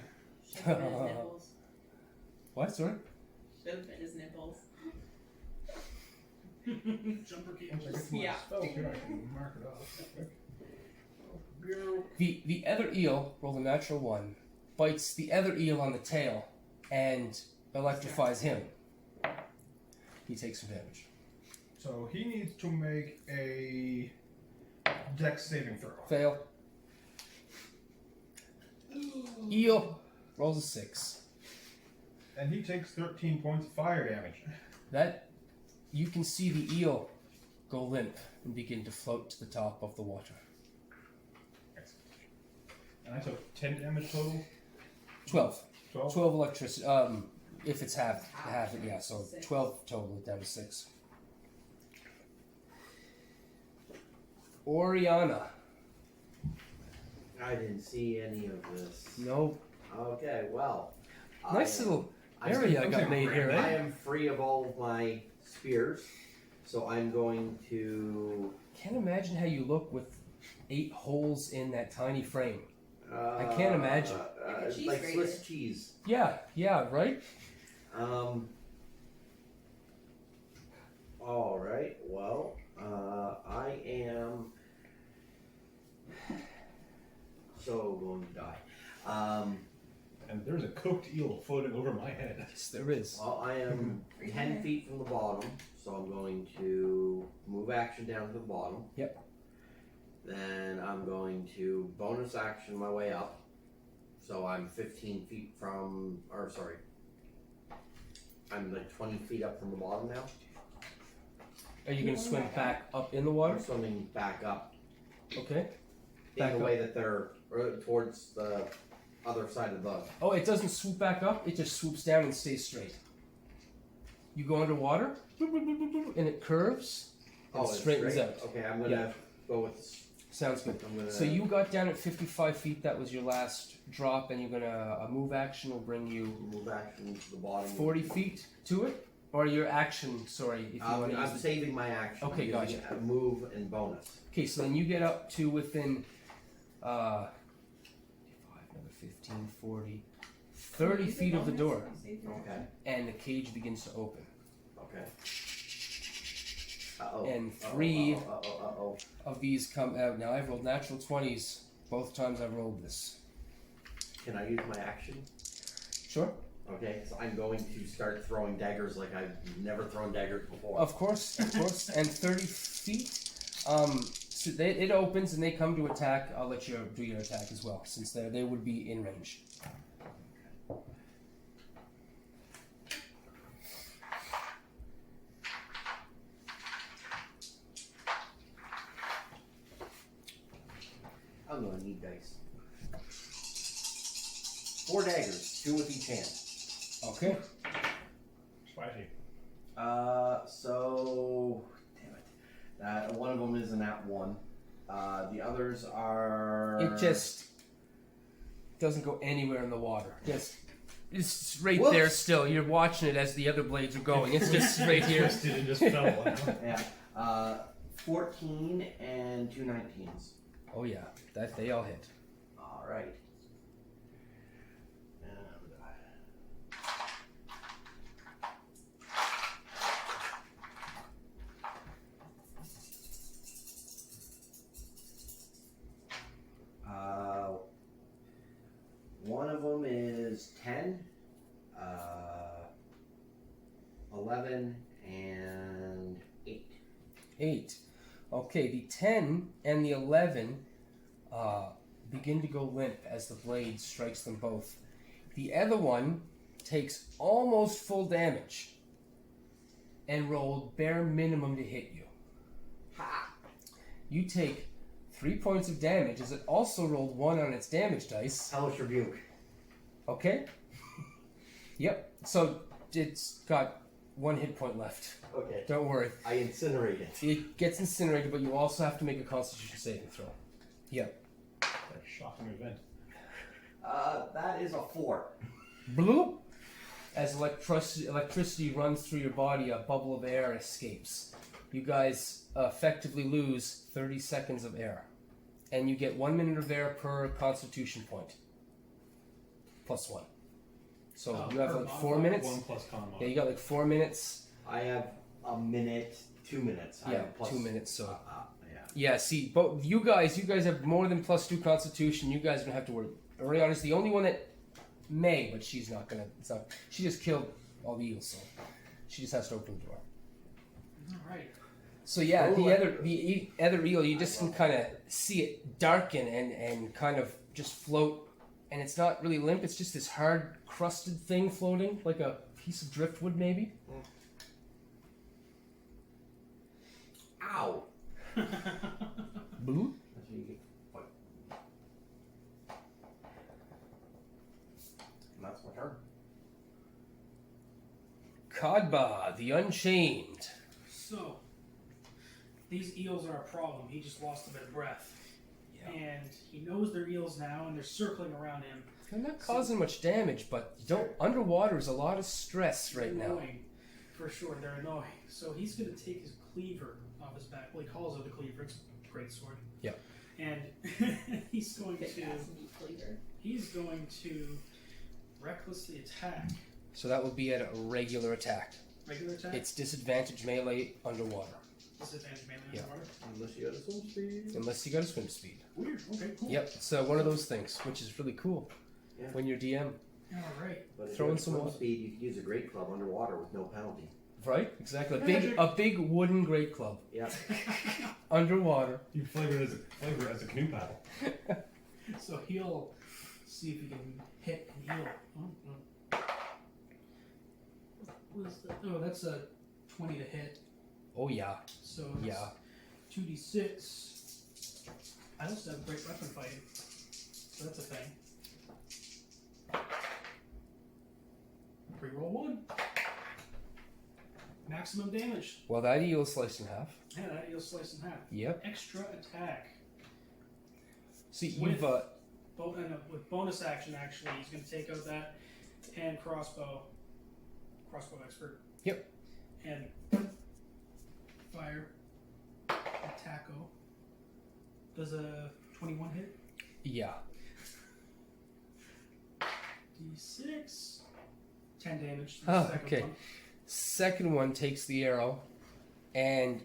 Should have been his nipples. What, sorry? Should have been his nipples. Jumper key. Once I get to my Yeah. spell here, I can mark it off. The other eel rolled a natural 1, bites the other eel on the tail, and electrifies him. He takes some damage. So he needs to make a dex saving throw. Fail. Eel rolls a 6. And he takes 13 points of fire damage. That you can see the eel go limp and begin to float to the top of the water. And I took 10 damage total. 12. 12. 12 electricity. If it's half it, yeah. So 12 total down to 6. Orianna. I didn't see any of this. No. Okay, well. Nice little I'm- area I got made here, I eh? am free of all of my spears, so I'm going to. Can't imagine how you look with 8 holes in that tiny frame. I can't imagine. Like a cheese like grater. Swiss cheese. Yeah, right? All right. Well, I am so going to die. And there's a cooked eel floating over my head. Yes, there is. Well, I am 10 feet from the bottom, so I'm going to move action down to the bottom. Yep. Then I'm going to bonus action my way up. So I'm 15 feet from, or sorry, I'm like 20 feet up from the bottom now. Are you going to swim back up in the water? I'm swimming back up Okay. in Back the up. way that they're towards the other side of the. Oh, it doesn't swoop back up. It just swoops down and stays straight. You go underwater, and it curves and it's straightens straight? out. Okay, I'm gonna go with. Sounds good. I'm gonna. So you got down at 55 feet. That was your last drop, and you're gonna a move action will bring you move action to the bottom. 40 feet to it, or your action. Sorry, if you want to use I'm the... saving my action. Okay, I'm using gotcha. a move and bonus. Okay, so then you get up to within 55, another 15, 40, 30 feet of the door, Okay. and the cage begins to open. Okay. Uh-oh. And 3 Uh-oh. of these come out. Now I've rolled natural 20s both times I've rolled this. Can I use my action? Sure. Okay, so I'm going to start throwing daggers like I've never thrown daggers before. Of course. And 30 feet. So it opens and they come to attack. I'll let you do your attack as well, since they would be in range. I'm gonna need dice. 4 daggers, 2 with each hand. Okay. Spicy. So damn it. One of them is an at 1. The others are. It just doesn't go anywhere in the water. It's right Whoops. there still. You're watching it as the other blades are going. It's just right here. Twisted and just fell. Yeah. 14 and 2 19s. Oh yeah, that they all hit. All right. One of them is 10, 11, and 8. 8. Okay, the 10 and the 11 begin to go limp as the blade strikes them both. The other one takes almost full damage and rolled bare minimum to hit you. Ha! You take 3 points of damage as it also rolled 1 on its damage dice. Hellish Rebuke. Okay? Yep. So it's got 1 hit point left. Okay. Don't worry. I incinerate it. It gets incinerated, but you also have to make a Constitution saving throw. Yep. Shocking event. That is a 4. Bloop! As electricity runs through your body, a bubble of air escapes. You guys effectively lose 30 seconds of air. And you get 1 minute of air per Constitution point. Plus 1. So you have per like mod 4 mod? minutes. 1 plus con mod. Yeah, you got like 4 minutes. I have a minute, 2 minutes. I Yeah, have plus, 2 minutes. So yeah. yeah, see, both you guys have more than +2 Constitution. You guys don't have to worry. Orianna's the only one that may, but she's not gonna. It's not. She just killed all the eels, so she just has to open the door. All right. So yeah, Oh, the other eel, you just can kind of see it darken and kind of just float, and it's not really limp. It's just this hard crusted thing floating, like a piece of driftwood, maybe. Ow! Blue. That's what you get. What? And that's my turn. Khadba, the Unchained. So, these eels are a problem. He just lost a bit of breath. Yeah. And he knows they're eels now, and they're circling around him. They're not causing much damage, but underwater is a lot of stress right now. Annoying. For sure, they're annoying. So he's going to take his cleaver off his back. Well, he calls it a cleaver. It's a great sword. Yeah. And he's going Big to ass meat flavor. recklessly attack. So that would be at a regular attack. Regular attack? It's disadvantage melee underwater. Disadvantage melee Yeah. underwater? Unless you got a swim speed. Unless you got a swim speed. Weird. Okay, cool. Yep, it's one of those things, which is really cool. Yeah. When you're DM. Alright. But if Throw you in have some swim water. speed, you can use a great club underwater with no penalty. Right? Exactly. Magic. A big wooden great club. Yeah. Underwater. You flavor it as a canoe paddle. So he'll see if he can hit and heal. What is that? Oh, that's a 20 to hit. Oh yeah. So it's Yeah. 2d6. I also have great weapon fighting. So that's a thing. Reroll 1. Maximum damage. Well, that eel sliced in half. Yeah, that you'll slice in half. Yep. Extra attack. See, With- you've With bonus action, actually, he's going to take out that hand crossbow expert. Yep. And fire. Attacko. Does a 21 hit? yeah. D6. 10 damage. to Oh, the second okay. one. Second one takes the arrow and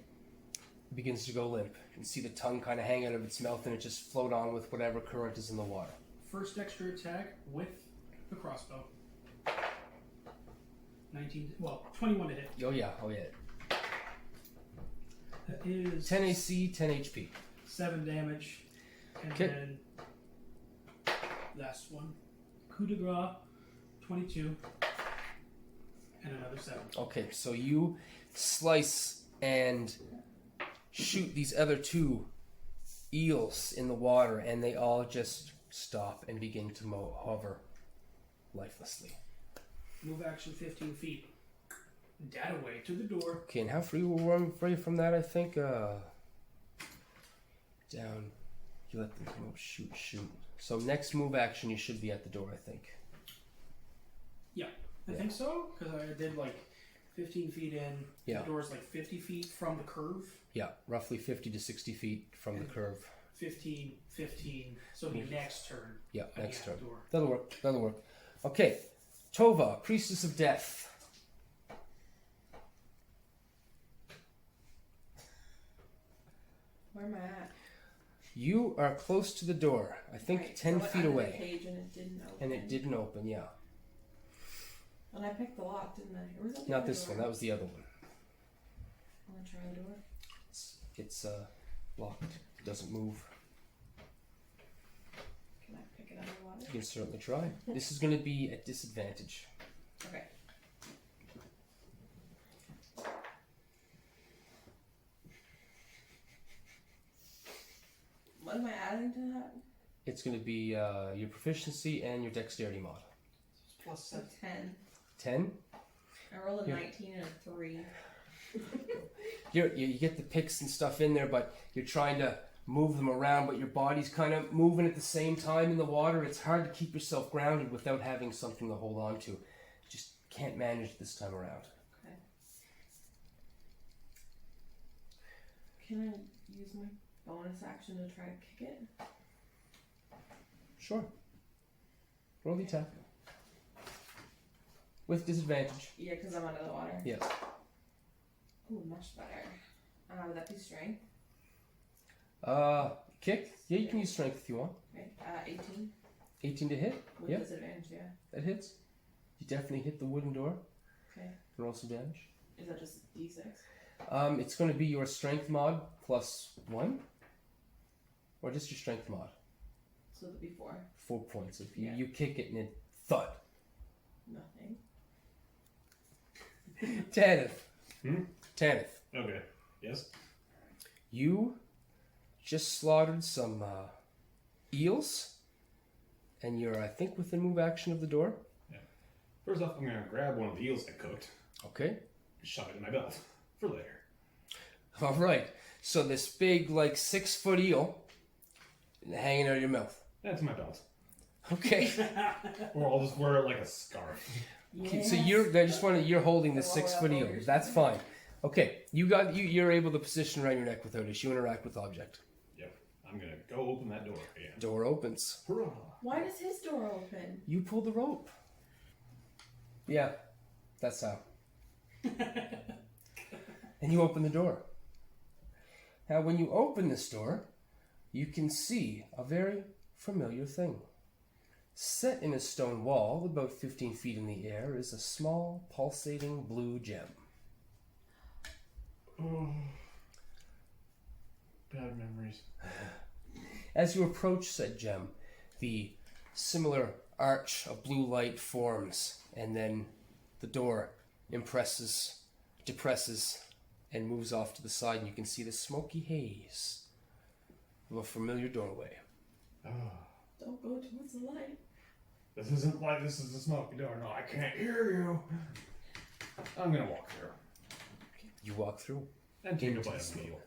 begins to go limp. You can see the tongue kind of hang out of its mouth and it just float on with whatever current is in the water. First extra attack with the crossbow. 21 to hit. Oh yeah, oh yeah. That is 10 AC, 10 HP. 7 damage. And Okay. then last one. Coup de grace, 22. And another 7. Okay, so you slice and shoot these other two eels in the water and they all just stop and begin to hover lifelessly. Move action 15 feet. Dad away to the door. Okay, and how free will run free from that, I think? Down. You let them come up, shoot. So next move action, you should be at the door, I think. I think so, because I did like 15 feet in. Yeah. The door's like 50 feet from the curve. Yeah, roughly 50 to 60 feet from the curve. 15. So it'll be next turn. Yeah, I'd be next at turn. the door. That'll work. Okay, Tova, priestess of death. Where am I at? You are close to the door. I think Right, 10 so I feet entered the away. Cage and it didn't open. And it didn't open, yeah. And I picked the lock, didn't I? Or was that the Not other this door? one, that was the other one. I'm gonna try the door. It's locked. It doesn't move. Can I pick it underwater? You can certainly try. This is going to be at disadvantage. Okay. What am I adding to that? It's going to be your proficiency and your dexterity mod. Plus So 7. 10. 10. I rolled a Yeah. 19 and a 3. You get the picks and stuff in there, but you're trying to move them around, but your body's kind of moving at the same time in the water. It's hard to keep yourself grounded without having something to hold on to. Just can't manage this time around. Okay. Can I use my bonus action to try to kick it? Sure. Roll the attack. With disadvantage. Yeah, because I'm under the water. Yes. Ooh, much better. Would that be strength? Kick? Yeah, you can use strength if you want. Okay. 18 18 to hit? with Yep, disadvantage, yeah. that hits. You definitely hit the wooden door. Okay. Roll some damage. Is that just D6? It's going to be your strength mod plus 1. Or just your strength mod. So that'd be 4. 4 points. If Yeah. you kick it and it thud. Nothing. Tanith. Hmm? Tanith. Okay. Yes. You just slaughtered some eels. And you're, I think, within move action of the door. First off, I'm gonna grab one of the eels I cooked Okay. and shove it in my belt for later. All right. So this big, like 6-foot eel hanging out of your mouth. That's my belt. Okay. Or I'll just wear it like a scarf. Okay, so you're holding the 6-foot eel. That's fine. Okay, you're able to position around your neck without issue. Interact with object. Yep. I'm gonna go open that door again. Door opens. Hurrah. Why does his door open? You pull the rope. Yeah, that's how. And you open the door. Now, when you open this door, you can see a very familiar thing. Set in a stone wall, about 15 feet in the air, is a small, pulsating blue gem. Oh. Bad memories. As you approach said gem, the similar arch of blue light forms, and then the door depresses, and moves off to the side, and you can see the smoky haze of a familiar doorway. Oh. Don't go towards the light. This isn't like this is a smoky door. No, I can't hear you. I'm gonna walk through. You walk through. And take a Into bite the of meal.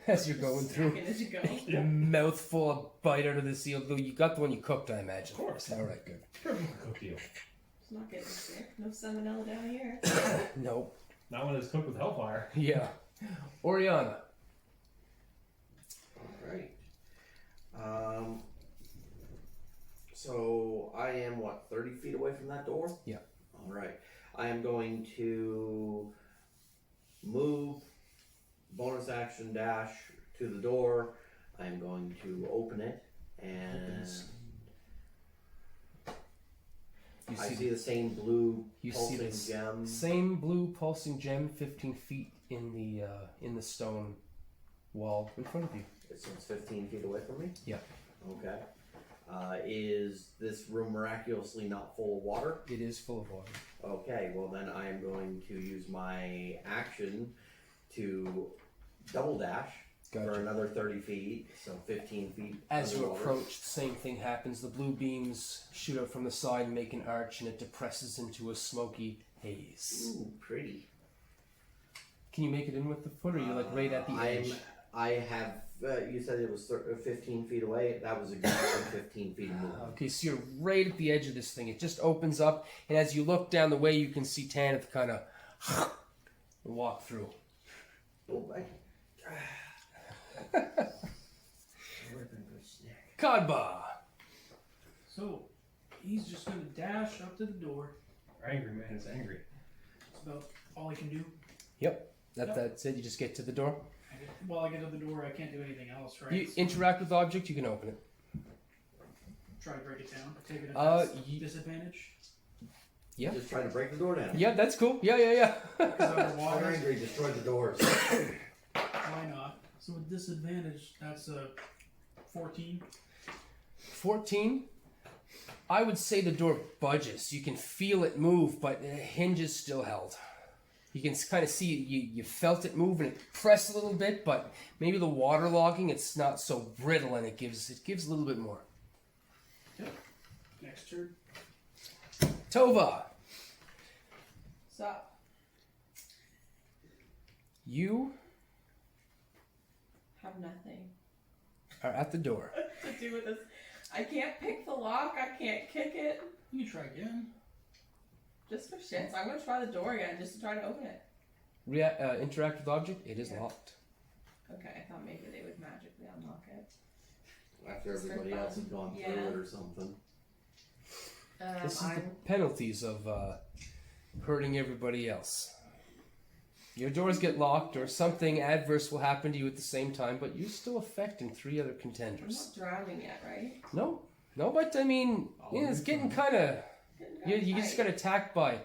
As you're going through, Second as you go. a mouthful of bite out of the seal. You got the one you cooked, I imagine. Of course. All right, good. Perfect cooked eel. It's not getting sick. No salmonella down here. Nope. Not when it's cooked with hellfire. Yeah. Orianna. Alright. So I am what, 30 feet away from that door? Yeah. Alright. I am going to move, bonus action dash to the door. I am going to open it, and Opens. You I see see the same blue You see pulsing this gem. same blue pulsing gem 15 feet in the stone wall in front of you. So it's 15 feet away from me? Yeah. Okay. Is this room miraculously not full of water? It is full of water. Okay, well then I am going to use my action to double dash for Gotcha. another 30 feet, so 15 feet. As you underwater. approach, the same thing happens. The blue beams shoot out from the side and make an arch, and it depresses into a smoky haze. Ooh, pretty. Can you make it in with the foot, or you're like right at the edge? I have. You said it was 15 feet away. That was exactly 15 feet movement. Okay, so you're right at the edge of this thing. It just opens up, and as you look down the way, you can see Tanith kind of walk through. Oh, Khadba! So, he's just gonna dash up to the door. Angry man is angry. That's about all he can do. Yep, that's it. You just get to the door. I get to the door, I can't do anything else, right? You So interact with the object, you can open it. try to break it down. Take it Uh, at disadvantage. Yeah. Just trying to break the door down. Yeah, that's cool. Yeah. Because I'm underwater, angry. Destroy the doors. why not? So with disadvantage, that's a 14. 14. I would say the door budges. You can feel it move, but the hinge is still held. You can kind of see you felt it move and it pressed a little bit, but maybe the water logging, it's not so brittle and it gives a little bit more. Yep. Next turn. Tova, Stop. you Have nothing are at the door. to do with this. I can't pick the lock. I can't kick it. You can try again. Just for shits. I'm gonna try the door again just to try to open it. Interact with object, it is Yeah. locked. Okay, I thought maybe they would magically unlock it. After everybody else has gone through Yeah. it or something. This is the I'm penalties of hurting everybody else. Your doors get locked or something adverse will happen to you at the same time, but you're still affecting 3 other I'm contenders. not drowning yet, right? No, but I mean, it's getting kind of... You just got attacked by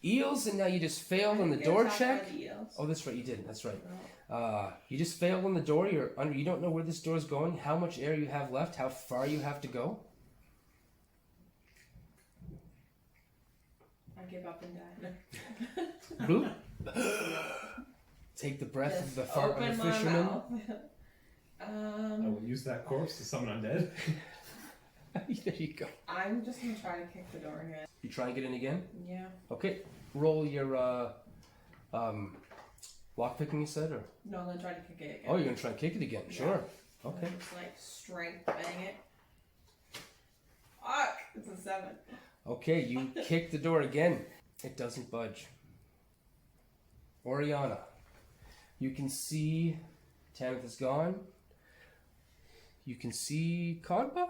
eels, and now you just failed on the door check. Oh, that's right, you didn't. That's right. You just failed on the door. You're under. You don't know where this door is going, how much air you have left, how far you have to go. I give up and die. Bloop. Take the breath of the fart of Open the my fisherman. mouth. I will use that corpse to summon undead. There you go. I'm just gonna try to kick the door again. You try and get in again. Yeah. Okay. Roll your lock picking. You said, or No, I'm gonna try to kick it again. oh, you're gonna try and kick it again. Yeah. Sure. Okay. Just like strength bang it. Fuck! It's a 7. Okay, you kick the door again. It doesn't budge. Orianna, you can see Tanith is gone. you can see Khadba?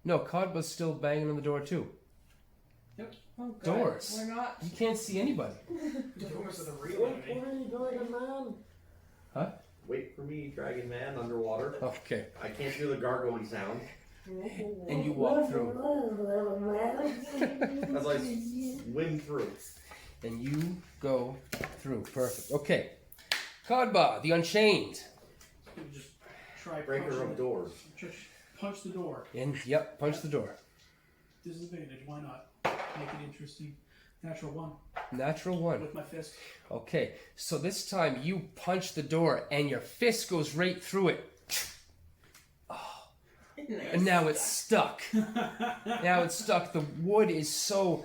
No, Khadba's still banging on the door too. Oh, good. Doors. We're not. You can't see anybody. The doors are the real enemy. Dragon Man. Huh? Wait for me, Dragon Man, underwater. Okay. I can't do the gargling sound. And you walk through. As I swim through. And you go through. Perfect. Okay. Khadba, the Unchained. You just try Breaker punching of doors. Just punch the door. And, yep, punch the door. Disadvantage. Why not? Make it interesting. Natural 1 Natural 1. with my fist. Okay, so this time you punch the door and your fist goes right through it. And now it's stuck. Now it's stuck. The wood is so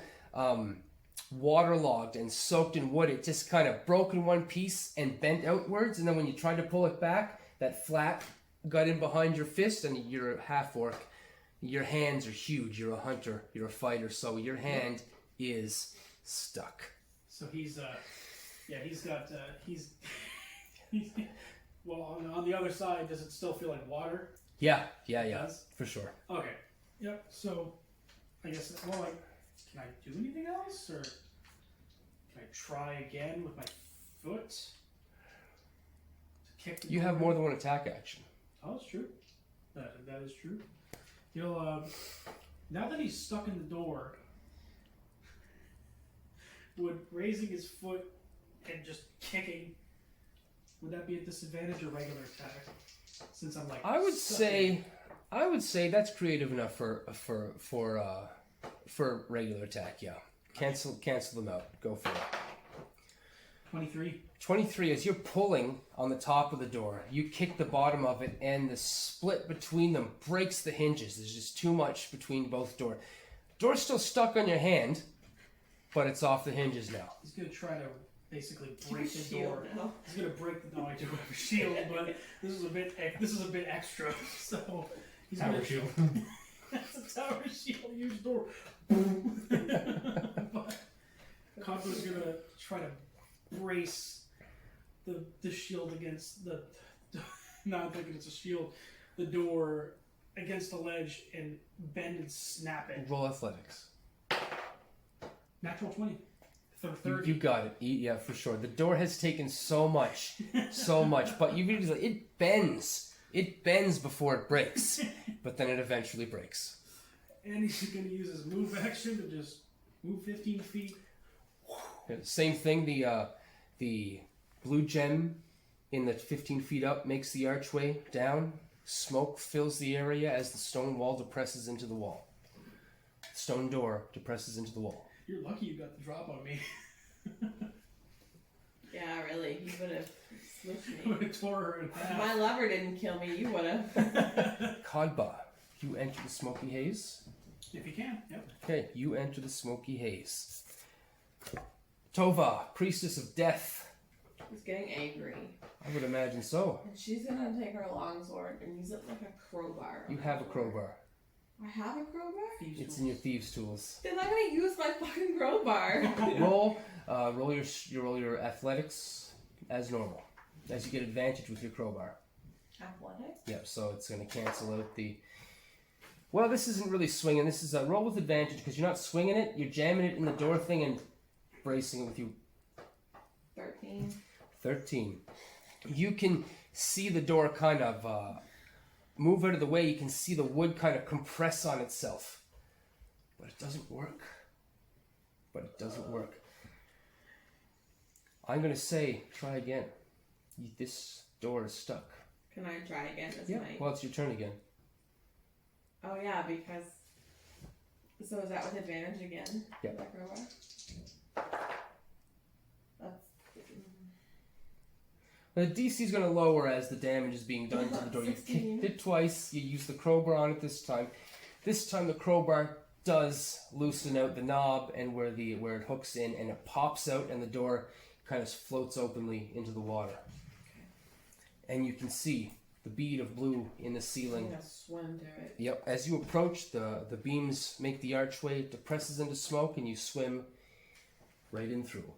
waterlogged and soaked in wood, it just kind of broke in one piece and bent outwards. And then when you tried to pull it back, that flap got in behind your fist, and you're a half-orc. Your hands are huge. You're a hunter. You're a fighter. So your hand is stuck. So he's got he's well on the other side. Does it still feel like water? Yeah, Does? for sure. Okay. Yep. So I guess can I do anything else, or can I try again with my foot to kick the You door? have more than one attack action. Oh, that's true. That is true. He'll now that he's stuck in the door, would raising his foot and just kicking, would that be a disadvantage or regular attack? Since I'm like I would stuck say that's creative enough for regular attack. Yeah, cancel them out. Go for it. 23. 23. As you're pulling on the top of the door, you kick the bottom of it, and the split between them breaks the hinges. There's just too much between both doors. Door's still stuck on your hand, but it's off the hinges now. He's gonna try to basically break the Shield door. now. He's gonna break the door. I do have a shield, but this is a bit extra. So he's Tower gonna shield. That's a tower shield. Huge door. But Khadba's gonna try to brace the shield against the. Not thinking it's a shield. The door against the ledge and bend and snap it. Roll athletics. Natural 20. You got it. Yeah, for sure. The door has taken so much, but you realize it bends. It bends before it breaks, but then it eventually breaks. And he's going to use his move action to just move 15 feet. Same thing. The blue gem in the 15 feet up makes the archway down. Smoke fills the area as the stone wall depresses into the wall. Stone door depresses into the wall. You're lucky you got the drop on me. Yeah, really. You would have smushed I me. would have tore her in If half. my lover didn't kill me, you would have. Khadba, you enter the smoky haze. If you can, yep. Okay, you enter the smoky haze. Tova, priestess of death. She's getting angry. I would imagine so. And she's gonna take her longsword and use it like a crowbar. You have a crowbar. I have a crowbar? Thieves' It's tools. in your thieves' tools. Then I'm gonna use my fucking crowbar. roll your athletics as normal, as you get advantage with your crowbar. Athletics? Yep. So it's going to cancel out the. Well, this isn't really swinging. This is a roll with advantage because you're not swinging it. You're jamming it in the door thing and bracing it with you. 13. 13. You can see the door kind of move out of the way. You can see the wood kind of compress on itself. But it doesn't work. I'm going to say, try again. This door is stuck. Can I try again this Yeah. night? Well, it's your turn again. Oh yeah, because. So is that with advantage again? Yeah. With that crowbar? That's. The DC is going to lower as the damage is being done to the door. You 16. kicked it twice. You used the crowbar on it this time. This time the crowbar does loosen out the knob and where it hooks in, and it pops out, and the door kind of floats openly into the water. And you can see the bead of blue in the I'm ceiling. gonna swim to it. Yep. As you approach, the beams make the archway, it depresses into smoke, and you swim right in through.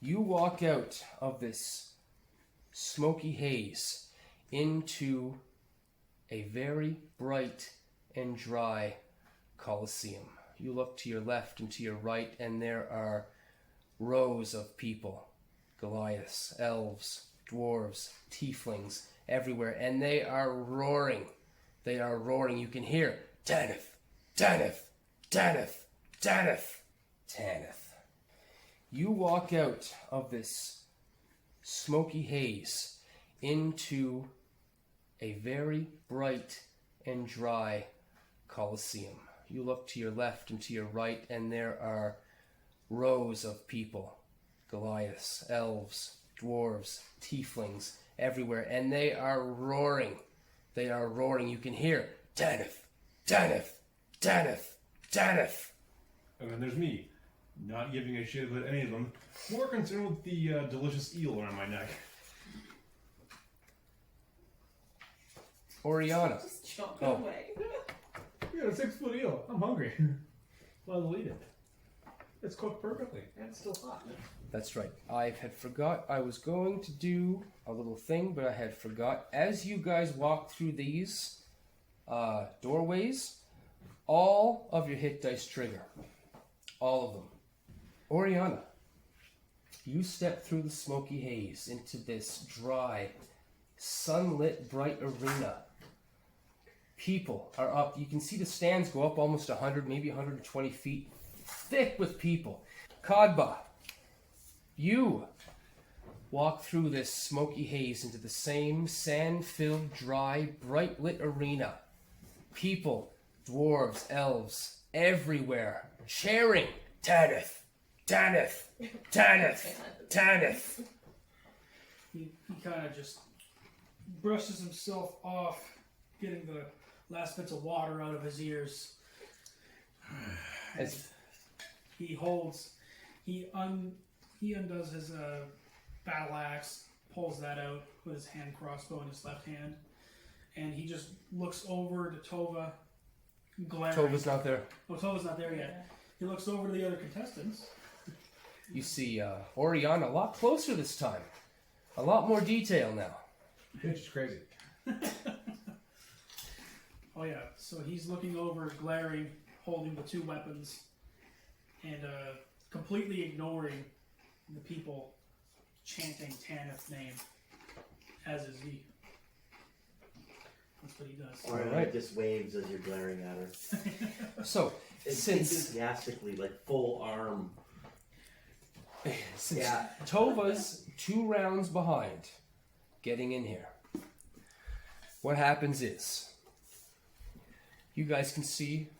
You walk out of this smoky haze into a very bright and dry Colosseum. You look to your left and to your right, and there are rows of people. Goliaths, elves, dwarves, tieflings, everywhere, and they are roaring. They are roaring. You can hear Tanith, Tanith, Tanith, Tanith, Tanith. You walk out of this smoky haze into a very bright and dry Colosseum. You look to your left and to your right, and there are rows of people. Goliaths, elves, dwarves, tieflings, everywhere, and they are roaring. They are roaring. You can hear Tanith, Tanith, Tanith, Tanith. And then there's me, not giving a shit about any of them, more concerned with the delicious eel around my neck. Orianna. Just chomp Oh. away. We got a 6-foot eel. I'm hungry. Well, I'll eat it. It's cooked perfectly, and it's still hot. That's right. I had forgot I was going to do a little thing, but I had forgot. As you guys walk through these doorways, all of your hit dice trigger. All of them. Orianna, you step through the smoky haze into this dry, sunlit, bright arena. People are up. You can see the stands go up almost 100, maybe 120 feet, thick with people. Khadba, you walk through this smoky haze into the same sand-filled, dry, bright-lit arena. People, dwarves, elves, everywhere, cheering, Tanith, Tanith, Tanith, Tanith. He kind of just brushes himself off, getting the last bits of water out of his ears. As He undoes his battle axe, pulls that out with his hand crossbow in his left hand, and he just looks over to Tova, glaring. Tova's not there. Oh, Tova's not there yet. He looks over to the other contestants. You see Orianna a lot closer this time. A lot more detail now. Bitch is crazy. Oh yeah, so he's looking over, glaring, holding the two weapons, and completely ignoring the people chanting Tanith's name, as is he. That's what he does. Or Alright. just waves as you're glaring at her. So, It's since enthusiastically, like full arm. Yeah. Tova's 2 rounds behind getting in here, what happens is you guys can see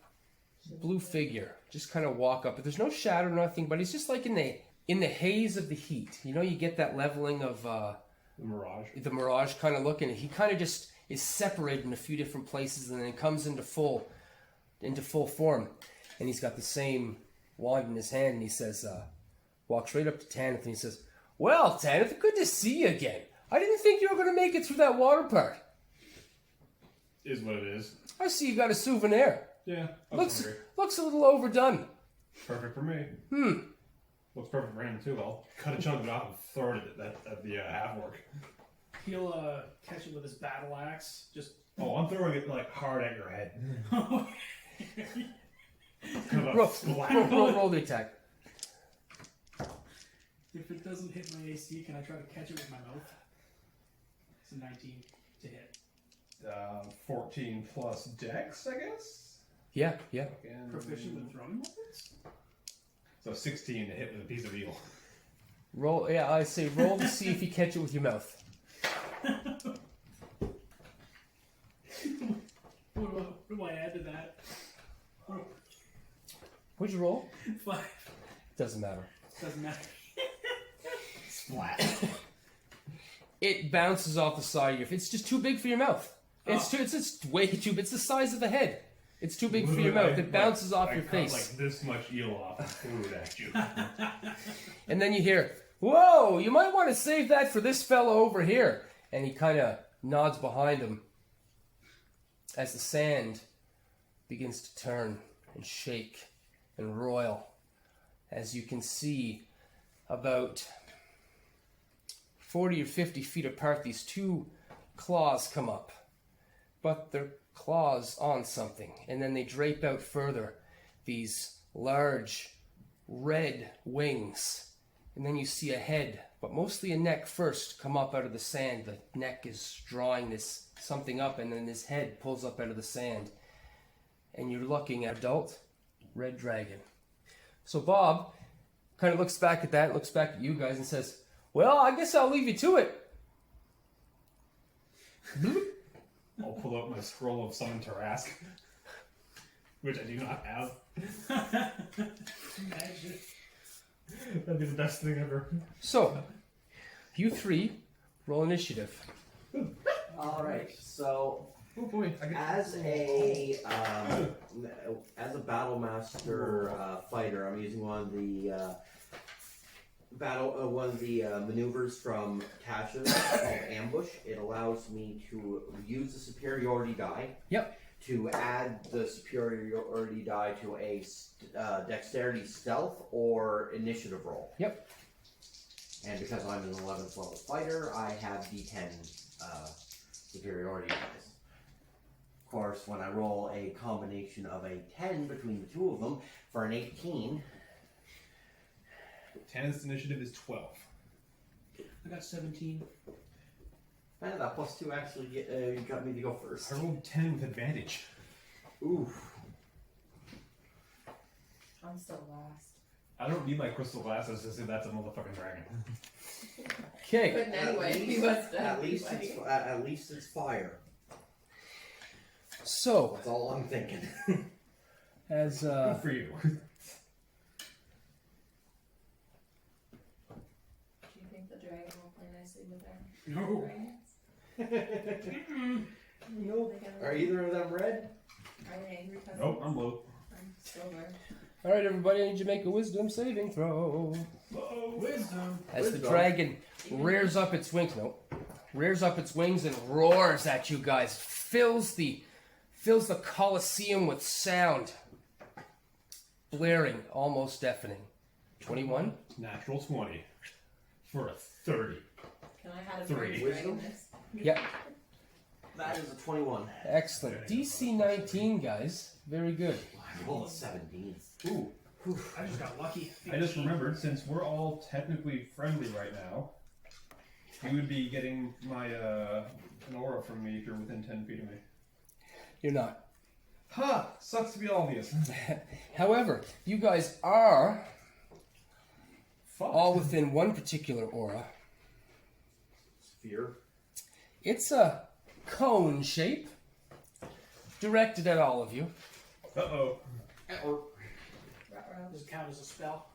blue figure just kind of walk up, but there's no shadow, nothing, but he's just like in the haze of the heat. You know, you get that leveling of The mirage kind of look, and he kind of just is separated in a few different places, and then comes into full form, and he's got the same wand in his hand, and he says, walks right up to Tanith, and he says, "Well, Tanith, good to see you again. I didn't think you were going to make it through that water part. Is what it is. I see you got a souvenir. Yeah, I was hungry. Looks a little overdone. Perfect for me. Looks perfect for him too. I'll cut a chunk of it off and throw it at the half-orc. He'll catch it with his battle axe. Just Oh, I'm throwing it like hard at your head. Kind of a Roll, splat. roll the attack. if it doesn't hit my AC, can I try to catch it with my mouth? It's a 19 to hit. 14 plus dex, I guess? Yeah. And Proficient with throwing weapons? So 16 to hit with a piece of eel. Roll. Yeah, I say roll to see if you catch it with your mouth. What do I add to that? What'd you roll? 5. Doesn't matter. Doesn't matter. Splat. It bounces off the side of your face. It's just too big for your mouth. It's way too big. It's the size of the head. It's too big for your mouth. It bounces off your cut face. like this much eel off and threw it at you. And then you hear, "Whoa, you might want to save that for this fellow over here." And he kind of nods behind him as the sand begins to turn and shake and roil. As you can see, about 40 or 50 feet apart, these two claws come up. But they're claws on something. And then they drape out further. These large red wings. And then you see a head, but mostly a neck first, come up out of the sand. The neck is drawing this something up, and then this head pulls up out of the sand. And you're looking at adult red dragon. So Bob kind of looks back at that, looks back at you guys and says, well, I guess I'll leave you to it. I'll pull out my scroll of summon Tarask, which I do not have. Magic. That'd be the best thing ever. So, you three roll initiative. Alright, so Oh boy, I get as a battle master fighter, I'm using one of the maneuvers from Tasha's called Ambush. It allows me to use the superiority die. Yep. To add the superiority die to a dexterity, stealth, or initiative roll. Yep. And because I'm an 11th level fighter, I have D10 superiority dice. Of course, when I roll a combination of a 10 between the two of them for an 18. Tanith's initiative is 12. I got 17. And that plus 2 actually got me to go first. I rolled 10 with advantage. Oof. I'm still last. I don't need my crystal glasses to say that's a motherfucking dragon. Okay. Couldn't anyway. He was dead. At least it's fire. So, That's all I'm thinking. as Good for you. Do you think the dragon will play nicely with our No. dragons? Nope. Are either of them red? Are they angry? Cousins? Nope, I'm low. I'm silver. all right, everybody, I need you to make a wisdom saving throw. Wisdom. As the Wisdom. dragon rears up its wings, rears up its wings and roars at you guys, fills the Colosseum with sound, blaring, almost deafening. 21. Natural 20 for a 30. Can I have a Three. dragon this? Yep, That is a 21. excellent. DC 19, guys. Very good. I rolled a 17. Ooh. I just got lucky. I just remembered, since we're all technically friendly right now, you would be getting my an aura from me if you're within 10 feet of me. You're not. Ha! Sucks to be obvious. However, you guys are Fuck. all within one particular aura. Sphere. It's a cone shape, directed at all of you. Uh-oh. Or, Does it count as a spell?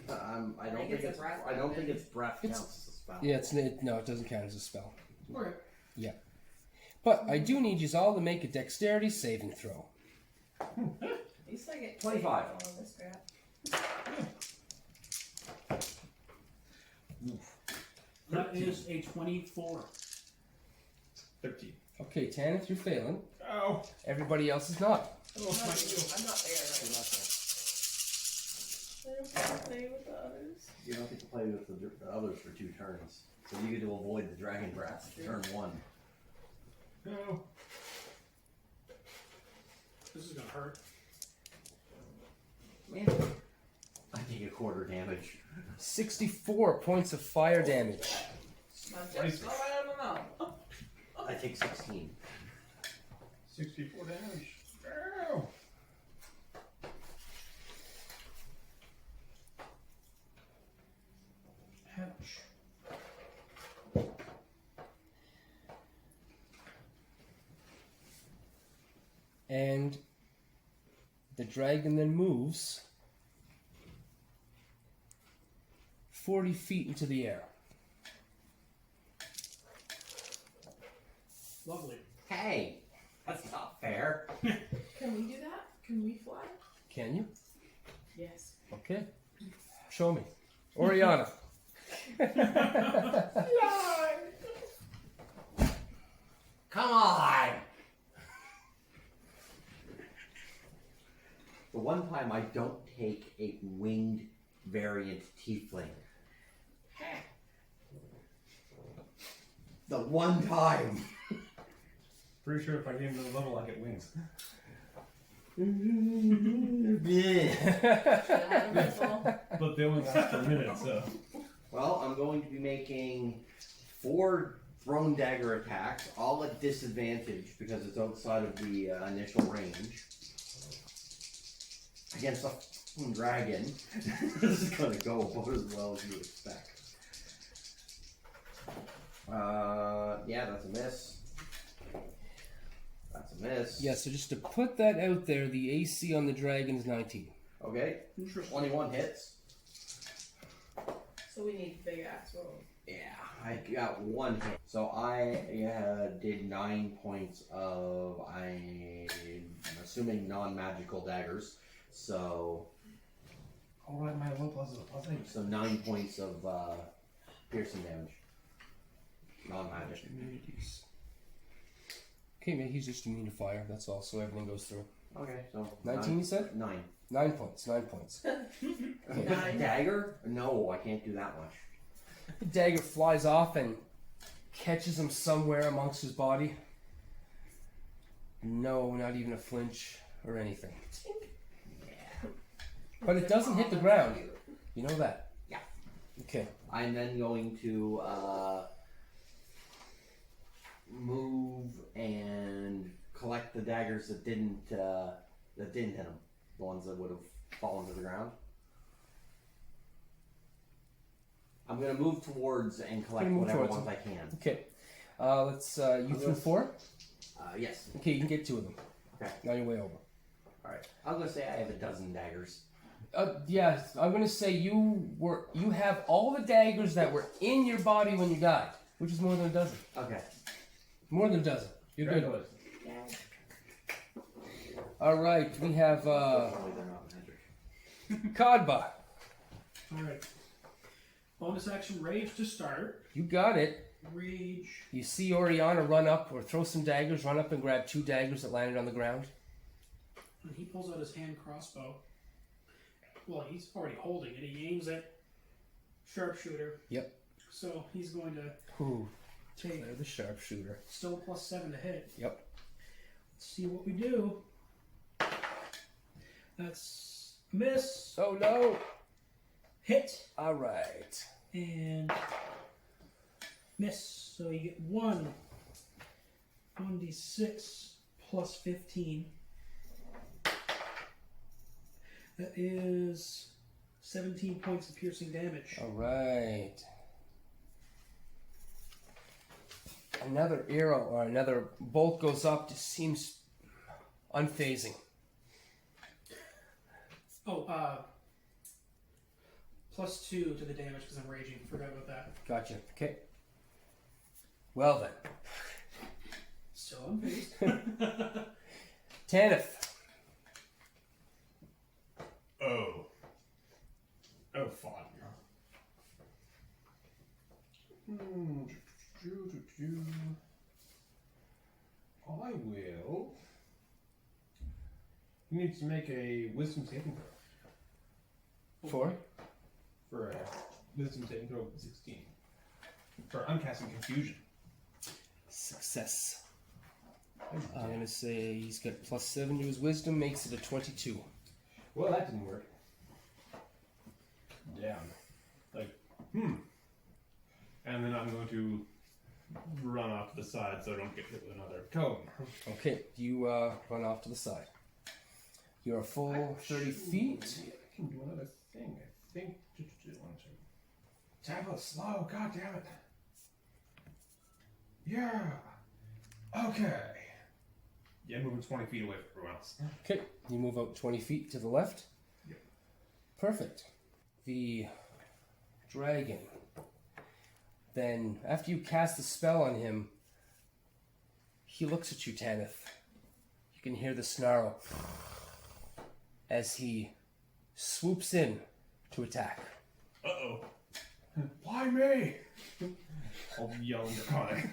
I don't think it's breath. breath It's- counts as a spell. Yeah, no, it doesn't count as a spell. Okay. But I do need you all to make a dexterity saving throw. At least I get 25. all of this crap. That is a 24. 13. Okay, Tanith, you're failing. Oh. Everybody else is not. Oh, I'm not my there right now. I don't get to play with the others. You don't get to play with the others for 2 turns. So you get to avoid the dragon breath for turn 1. No. This is gonna hurt. Man. I take a quarter damage. 64 points of fire damage. Nice. I don't know. I take 16. 64 damage. Ow. Ouch. And the dragon then moves 40 feet into the air. Lovely. Hey! That's not fair. Can we do that? Can we fly? Can you? Yes. Okay. Show me. Orianna. Come on! The one time I don't take a winged variant tiefling. The one time. Pretty sure if I get into the level, I get wings. But they only last for a minute, so. Well, I'm going to be making 4 thrown dagger attacks, all at disadvantage because it's outside of the initial range. Against a f***ing dragon. This is going to go about as well as you expect. Yeah, that's a miss. That's a miss. Yeah, so just to put that out there, the AC on the dragon's 19. Okay, 21 hits. So we need big ass rolls. Yeah, I got 1 hit. So I did 9 points of, I'm assuming non-magical daggers. So, Alright, my low plus is a plus 8. so 9 points of piercing damage. Non-magic. Immunities. Okay, maybe he's just immune to fire. That's all. So everything goes through. Okay, so 19, you said? 9. 9 points. 9 points. Okay. Dagger? No, I can't do that much. The dagger flies off and catches him somewhere amongst his body. No, not even a flinch or anything. But it doesn't hit the ground. You know that? Yeah. Okay. I'm then going to move and collect the daggers that didn't hit him. The ones that would have fallen to the ground. I'm gonna move towards and collect Move whatever towards ones I can. Okay. Let's. You threw 4? Yes. Okay, you can get 2 of them. Okay. Now you're way over. Alright. I'm gonna say I have a dozen daggers. Yeah, I'm gonna say you have all the daggers that were in your body when you died, which is more than a dozen. Okay. More than a dozen. You're good. Congratulations. All right, we have Hopefully they're not magic. Khadba. Alright. Bonus action rage to start. You got it. Rage. You see Orianna run up or throw some daggers, run up and grab 2 daggers that landed on the ground. And he pulls out his hand crossbow. Well, he's already holding it. He aims at sharpshooter. Yep. So he's going to Ooh, take they're the sharpshooter. still +7 to hit. Yep. Let's see what we do. That's a miss. Oh no. Hit. All right. And miss. So you get 1d6 plus 15. That is 17 points of piercing damage. All right. Another arrow or another bolt goes up. Just seems unfazing. Oh, +2 to the damage because I'm raging. Forgot about that. Gotcha. Okay. Well then, So unfazed. Tanith. Oh, fun. I will. You need to make a wisdom saving throw. 4. For a wisdom saving throw of 16. For I'm casting confusion. Success. I'm gonna say he's got +7 to his wisdom, makes it a 22. Well, that didn't work. Damn. Like, And then I'm going to run off to the side so I don't get hit with another cone. Okay, you run off to the side. You're a full 30 feet. I can do another thing, I think. Tablet slow, god damn it. Yeah. Okay. Yeah, moving 20 feet away from everyone else. Okay, you move out 20 feet to the left. Yep. Perfect. The dragon. Then, after you cast the spell on him, he looks at you, Tanith. You can hear the snarl as he swoops in to attack. Uh-oh. Why me? I'll yell in draconic.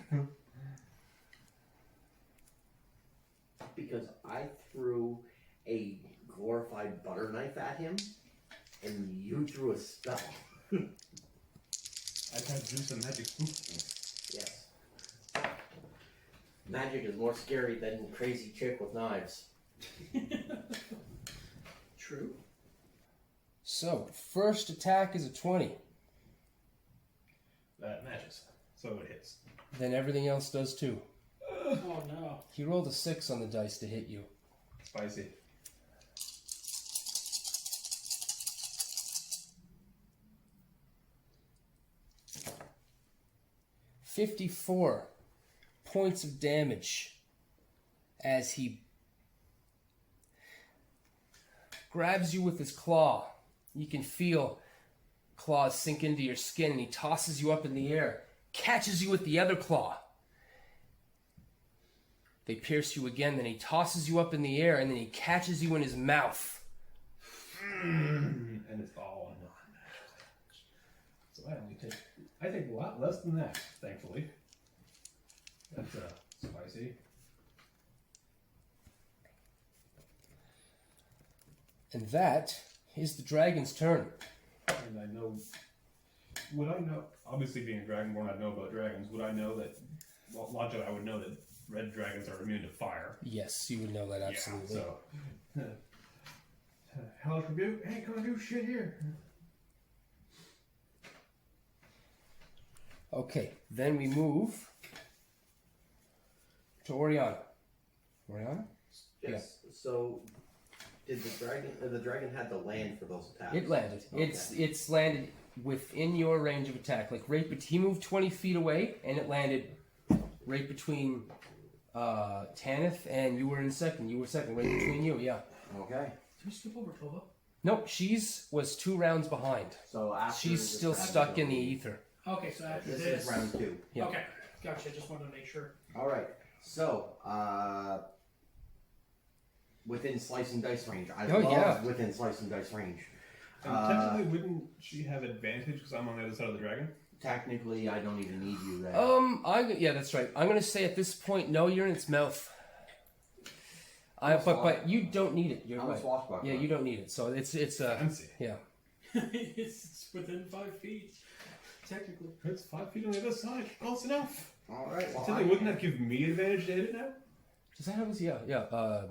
Because I threw a glorified butter knife at him, and you threw a spell. I've had to do some magic spook. Yes. Magic is more scary than crazy chick with knives. True. So, first attack is a 20. That matches. So it hits. Then everything else does too. Oh no. He rolled a 6 on the dice to hit you. Spicy. $54 points of damage as he grabs you with his claw. You can feel claws sink into your skin, and he tosses you up in the air, catches you with the other claw. They pierce you again, then he tosses you up in the air, and then he catches you in his mouth. And it's all non-magical damage. So I take a lot less than that, thankfully. That's spicy. And that is the dragon's turn. And I know... Would I know... Obviously being a dragonborn, I know about dragons. Would I know that... Well, logically, I would know that red dragons are immune to fire. Yes, you would know that, absolutely. Yeah, so... Hellish Rebuke ain't gonna do shit here. Okay, then we move to Orianna. Orianna? Yes. So, did the dragon had to land for those attacks? It landed. Okay. It's landed within your range of attack. Like he moved 20 feet away, and it landed right between Tanith and you were in second. You were second, right between you. Yeah. Okay. Did we skip over Tova? Nope. Was 2 rounds behind. So after She's this still round, stuck in the ether. Okay, so after This this. is round 2. Yeah. Okay, gotcha. Just wanted to make sure. All right. So, within slice and dice range. I love within slice and dice range. And technically, wouldn't she have advantage because I'm on the other side of the dragon? Technically, I don't even need you there. Yeah, that's right. I'm gonna say at this point, no, you're in its mouth. But you don't need it. You're I'm a right. swashbuckler. Yeah, you don't need it. So it's Fancy. yeah. It's within 5 feet, technically. It's 5 feet on the other side. Close enough. All right. Well, Technically, wouldn't that give me advantage to hit it now? Does that have yeah.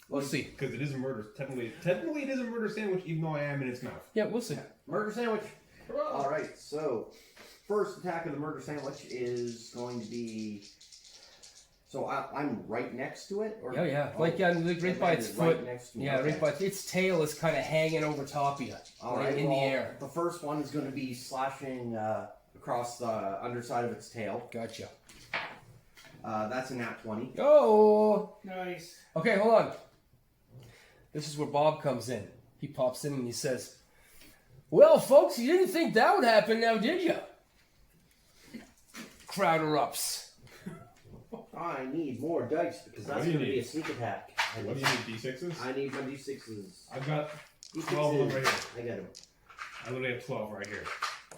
We'll see. Because it is a murder. Technically, it is a murder sandwich, even though I am in its mouth. Yeah, we'll see. Murder sandwich. All right. So, first attack of the murder sandwich is going to be. So I'm right next to it, or Like right by its foot. Right next to me. Yeah, okay. right by its tail is kind of hanging over top of you, All right right, in the air. The first one is going to be slashing across the underside of its tail. Gotcha. That's a nat 20. Oh. Nice. Okay, hold on. This is where Bob comes in. He pops in and he says, "Well, folks, you didn't think that would happen, now did you?" Crowd erupts. I need more dice because that's What do you going to be need? a sneak attack. What do you need, D6s? I need my d6s. I've got D6s. 12 of them right here. I got them. I literally have 12 right here.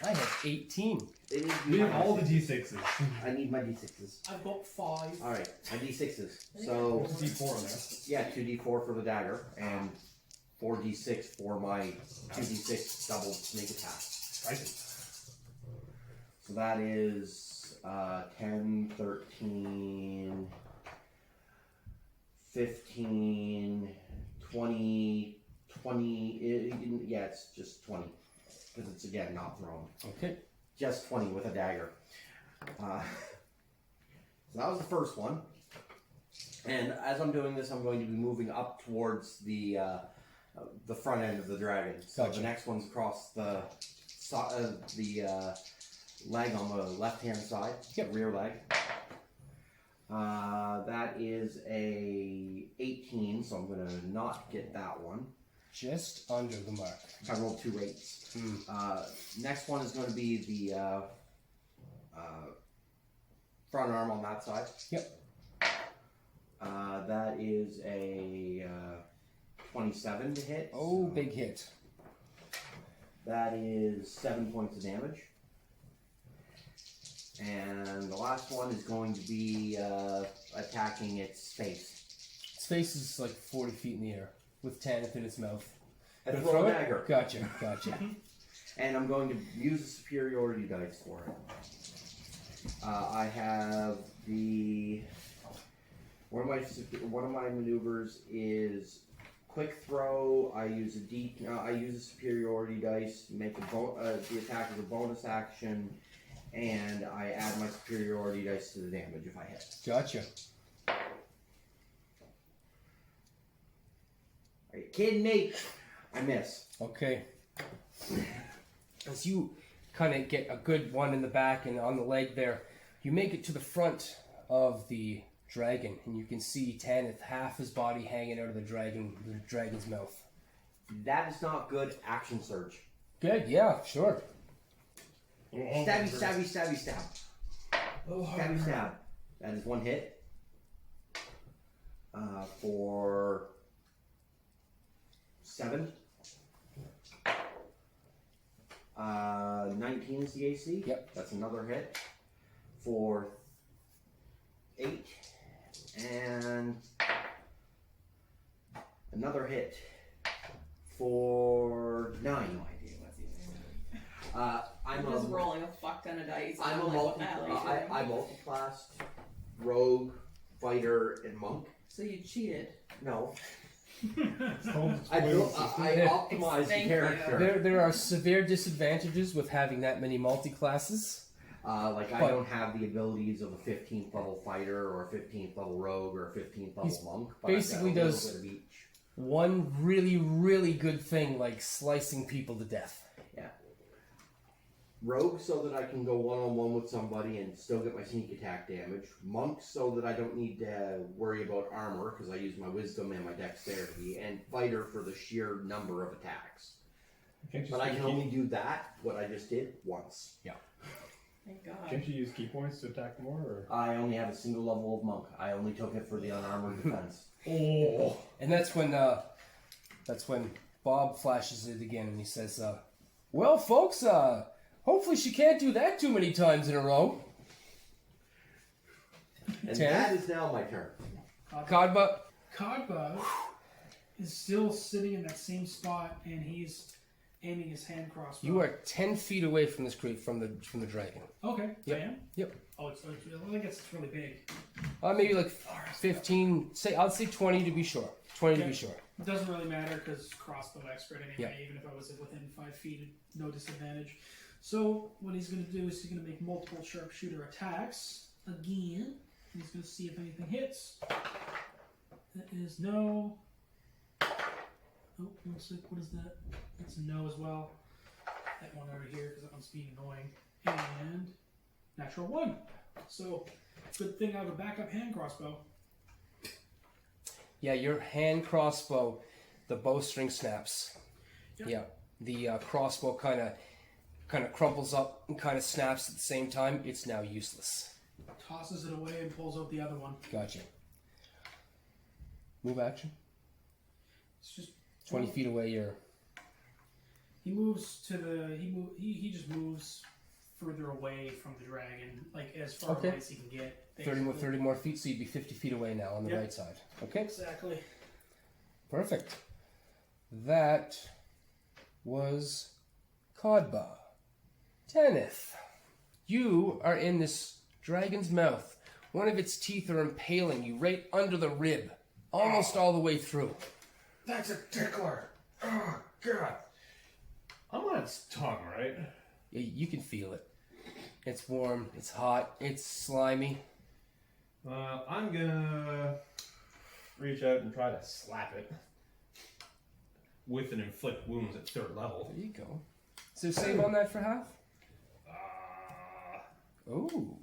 I have 18. They need We my have all the D6s. D6s. I need my d6s. I've got 5. All right, my d6s. So There's a D4 in there. yeah, 2d4 for the dagger and 4d6 for my 2d6 double sneak attack. Spicy. So that is 10, 13, 15, 20, 20. Yeah, it's just 20 because it's again not thrown. Okay. Just 20 with a dagger. So that was the first one. And as I'm doing this, I'm going to be moving up towards the front end of the dragon. So Gotcha. the next one's across the leg on the left-hand side, rear leg. That is a 18, so I'm going to not get that one. Just under the mark. I rolled 2 8s. Next one is going to be the front arm on that side. Yep. That is a 27 to hit. Oh, big hit. That is 7 points of damage. And the last one is going to be attacking its face. Its face is like 40 feet in the air with Tanith in its mouth. And Gonna throw a it? dagger. Gotcha. And I'm going to use a superiority dice for it. I have the one of my maneuvers is quick throw. I use a superiority dice. Make the attack as a bonus action, and I add my superiority dice to the damage if I hit. Gotcha. Are you kidding me? I miss. Okay. As you kind of get a good one in the back and on the leg there, you make it to the front of the dragon, and you can see Tanith, half his body hanging out of the dragon's mouth. That is not good. Action surge. Good, yeah, sure. Stabby, stabby, stabby, stab. Stabby, stab. That is one hit. For 7. 19 is the AC. Yep. That's another hit. For 8. And another hit. For 9. I'm just rolling a fuck ton of dice. I'm a like, what the hell are you doing? I multiclassed rogue, fighter, and monk. So you cheated. No. I optimized the Thank character. There are severe disadvantages with having that many multi-classes. I don't have the abilities of a 15th level fighter or a 15th level rogue or a 15th level monk. But basically I've got a does little bit of each. one really, really good thing, like slicing people to death. Yeah. Rogue so that I can go one-on-one with somebody and still get my sneak attack damage. Monk so that I don't need to worry about armor because I use my wisdom and my dexterity. And fighter for the sheer number of attacks. But I can only do that, what I just did, once. Yeah. Thank God. Can't you use key points to attack more? Or? I only have a single level of monk. I only took it for the unarmored defense. Oh. And that's when Bob flashes it again and he says, well, folks, hopefully she can't do that too many times in a row. And 10. that is now my turn. Khadba, Khadba is still sitting in that same spot, and he's aiming his hand crossbow. you are 10 feet away from this from the dragon. Okay. Yep. I am? Yep. Oh, I guess it's really big. Maybe like 15. I'll say 20 to be sure. 20 to be sure. It doesn't really matter because crossbow expert anyway. Yeah. Even if I was within 5 feet, no disadvantage. So what he's going to do is he's going to make multiple sharpshooter attacks again. He's going to see if anything hits. That is no. Oh, looks like, what is that? That's a no as well. That one over here because that one's being annoying. And natural 1. So good thing I have a backup hand crossbow. Yeah, your hand crossbow, the bowstring snaps. Yep. Yeah, the crossbow kind of crumples up and kind of snaps at the same time. It's now useless. Tosses it away and pulls out the other one. Gotcha. Move action. It's just 20 feet away. He moves to the. He just moves further away from the dragon, like as far Okay. away as he can get. 30 more feet, so you'd be 50 feet away now on the Yep. right side. Okay, Exactly. perfect. That was Khadba. Tanith, you are in this dragon's mouth. One of its teeth are impaling you right under the rib, almost all the way through. That's a tickler. Oh, God. I'm on its tongue, right? You can feel it. It's warm, it's hot, it's slimy. I'm gonna reach out and try to slap it with an inflict wounds at 3rd level. There you go. Is there a save on that for half? Oh.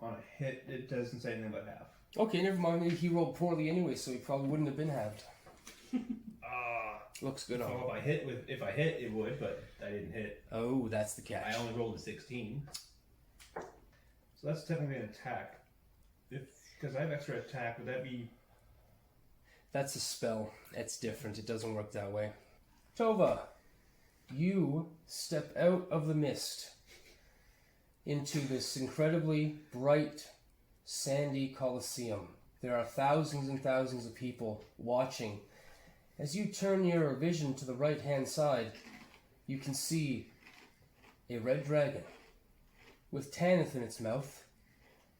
On a hit, it doesn't say anything about half. Okay, never mind. Maybe he rolled poorly anyway, so he probably wouldn't have been halved. Looks good on him. So if I hit, it would, but I didn't hit. Oh, that's the catch. I only rolled a 16. So that's technically an attack. Because I have extra attack, would that be? That's a spell. It's different. It doesn't work that way. Tova, you step out of the mist into this incredibly bright, sandy coliseum. There are thousands and thousands of people watching As you turn your vision to the right-hand side, you can see a red dragon with Tanith in its mouth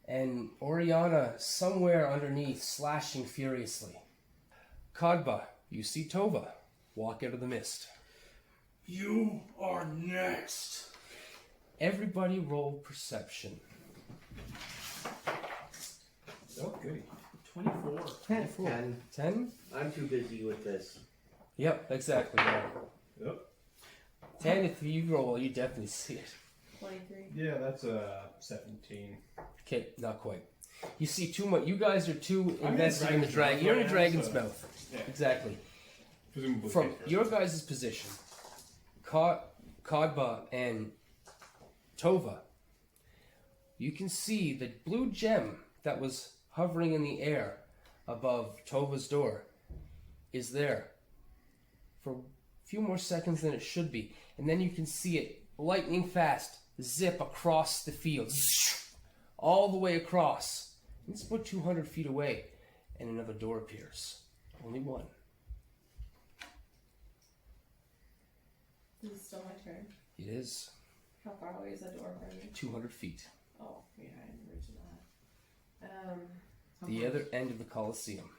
and Orianna somewhere underneath slashing furiously. Khadba, you see Tova walk out of the mist. You are next. Everybody roll perception. Okay. 24. 10. 10? I'm too busy with this. Yep, exactly. Yeah. Yep. 10, if you roll, you definitely see it. 23. Yeah, that's 17. Okay, not quite. You see too much. You guys are too I'm in invested in the dragon's dragon. mouth You're in a right now, dragon's so- mouth. Yeah. Exactly. Presumably. From take your guys' position, Khadba and Tova, you can see the blue gem that was hovering in the air above Tova's door is there for a few more seconds than it should be. And then you can see it lightning fast zip across the field, all the way across. It's about 200 feet away, and another door appears. Only one. This is still my turn. It is How far away is that door from me? 200 feet. Oh, yeah, I didn't reach that. How The far- other end of the Coliseum.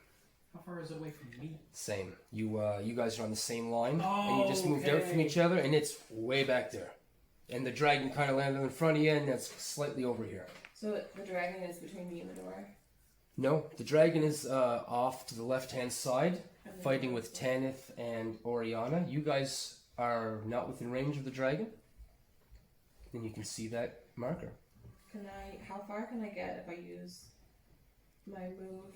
How far is it away from me? Same. You guys are on the same line, and you just moved out from Okay. each other, and it's way back there. And the dragon kind of landed in front of you, and that's slightly over here. So the dragon is between me and the door? No, the dragon is off to the left-hand side, And then- fighting with Tanith and Orianna. You guys are not within range of the dragon. And you can see that marker. How far can I get if I use my move,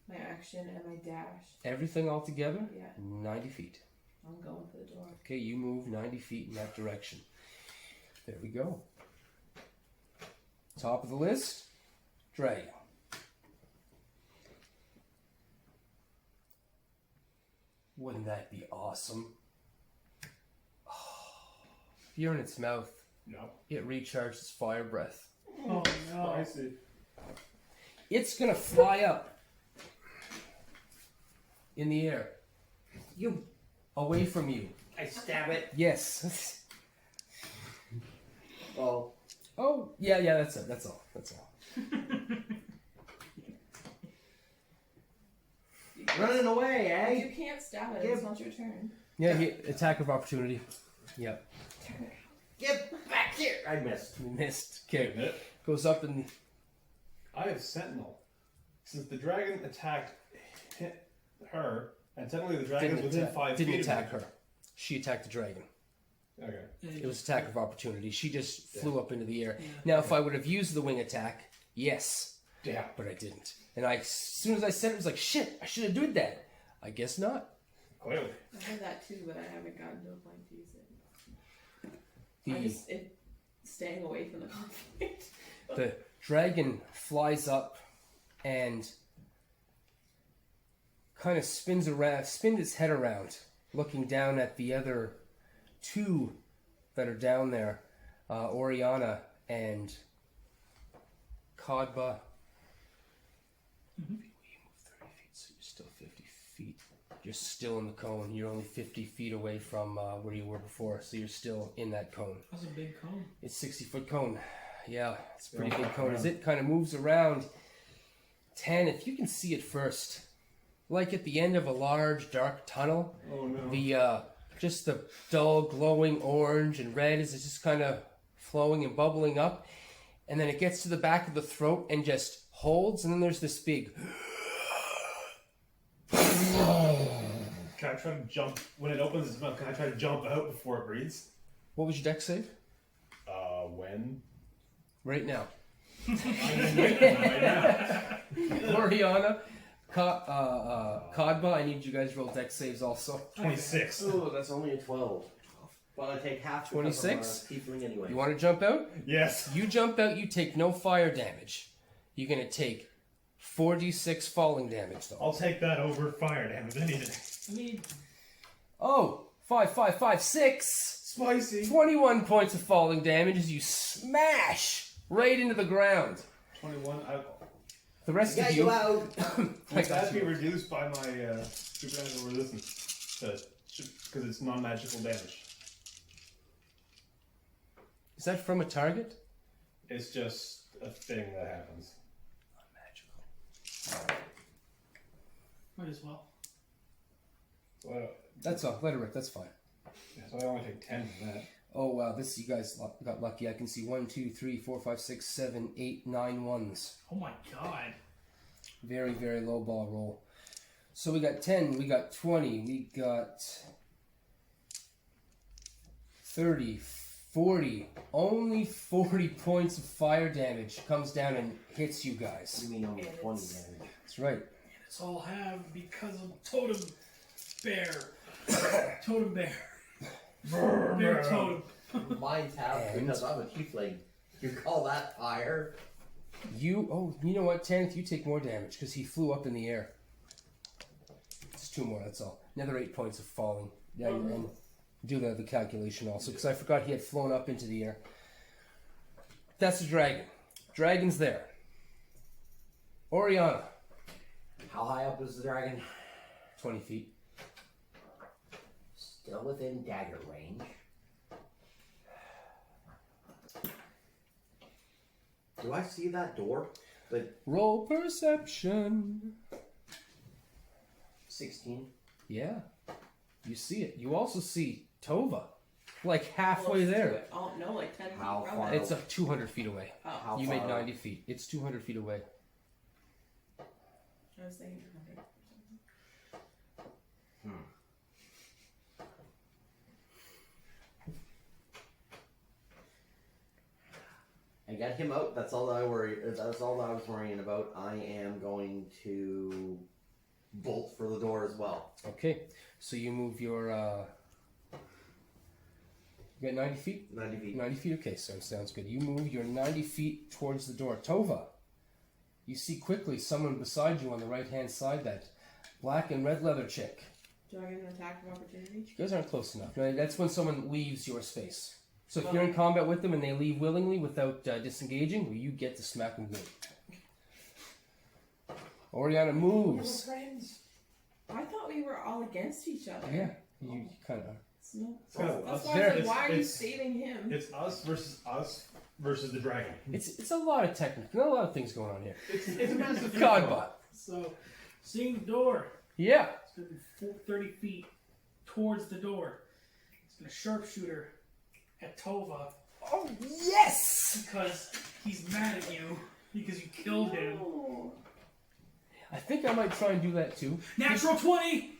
my action, and my dash? Everything all together, Yeah, 90 feet. I'm going for the door. Okay, you move 90 feet in that direction. There we go. Top of the list, dragon. Wouldn't that be awesome? If you're in its mouth, No. it recharges fire breath. Oh no. I see. It's gonna fly up in the air, You. away from you. I stab it. Yes. Oh. Oh, yeah, that's it. That's all. That's all. Running away, eh? You can't stab it, it's not your turn. Yeah, attack of opportunity. Yep. Get back here! I missed. You missed. Wait a Okay. minute. Goes up and I have Sentinel. Since the dragon attacked her, and technically the dragon's within 5 feet. didn't of attack her. She attacked the dragon. Okay. It was attack of opportunity. She just flew up into the air. Now, if I would have used the wing attack, yes, Yeah. but I didn't. And as soon as I said it, it was like, shit, I should have done that. I guess not. Clearly. I had that too, but I haven't gotten to a point to use it. Staying away from the conflict. The dragon flies up and kind of spins its head around, looking down at the other two that are down there, Orianna and Khadba. You move 30 feet, so you're still 50 feet. You're still in the cone. You're only 50 feet away from where you were before, so you're still in that cone. That's a big cone. It's 60-foot cone. Yeah, it's a pretty big cone. As it kind of moves around, 10, if you can see it first, like at the end of a large dark tunnel, Oh no. the just the dull glowing orange and red is just kind of flowing and bubbling up, and then it gets to the back of the throat and just holds, and then there's this big. Can I try to jump when it opens its mouth? Can I try to jump out before it breathes? What was your dex save? When? Right now. Right now. Orianna, Khadba, I need you guys to roll dex saves also. 26. Oh, that's only a 12. Well, I take half. 26? Tiefling anyway. You want to jump out? Yes. You jump out, you take no fire damage. You're going to take 4d6 falling damage, though. I'll take that over fire damage any day. I mean, Oh, 5, 5, 5, 6. Spicy. 21 points of falling damage as you smash right into the ground. 21. The rest Get of you. you out. I Would got that be you. reduced by my supernatural resistance? Because it's non-magical damage. Is that from a target? It's just a thing that happens. Magical. Might as well. Well, That's all. Let it rip. That's fine. so I only take 10 from that. Oh wow, this you guys got lucky. I can see 1, 2, 3, 4, 5, 6, 7, 8, 9 ones. Oh my god. Very, very low ball roll. So we got 10, we got 20, we got 30, 40. Only 40 points of fire damage comes down and hits you guys. You mean only 20 damage? That's right. And it's all have because of Totem Bear. Totem Bear. Bear Totem. Mine's half And- because I'm a tiefling. You call that fire? You know what, Tanith, you take more damage because he flew up in the air. It's 2 more, that's all. Another 8 points of falling. Yeah, and do the calculation also because I forgot he had flown up into the air. That's the dragon. Dragon's there. Orianna, How high up is the dragon? 20 feet. Still within dagger range. Do I see that door? But Roll perception. 16. Yeah, you see it. You also see Tova, like halfway Close to there. it. Oh, no, like 10 feet How from far? it. It's 200 feet away. Oh, How You far made away? 90 feet. It's 200 feet away. I was thinking 100. I got him out. That's all I worry. That's all I was worrying about. I am going to bolt for the door as well. Okay, so you move your. You got 90 feet? 90 feet. 90 feet, okay, so sounds good. You move your 90 feet towards the door. Tova, you see quickly someone beside you on the right hand side, that black and red leather chick. Do I get an attack of opportunity? You guys aren't close enough. No, that's when someone leaves your space. So if you're in combat with them and they leave willingly without disengaging, well, you get to smack them good. Orianna moves. Friends. I thought we were all against each other. Yeah, you kind of are. No. It's kind of That's us. why I was like, It's- why are you it's- saving him? It's us versus the dragon. It's a lot of technical, a lot of things going on here. It's a massive Khadba. So, seeing the door, Yeah. it's going to be 30 feet towards the door. It's going to sharpshooter at Tova Oh yes! because he's mad at you because you killed him. No. I think I might try and do that too. Natural 20!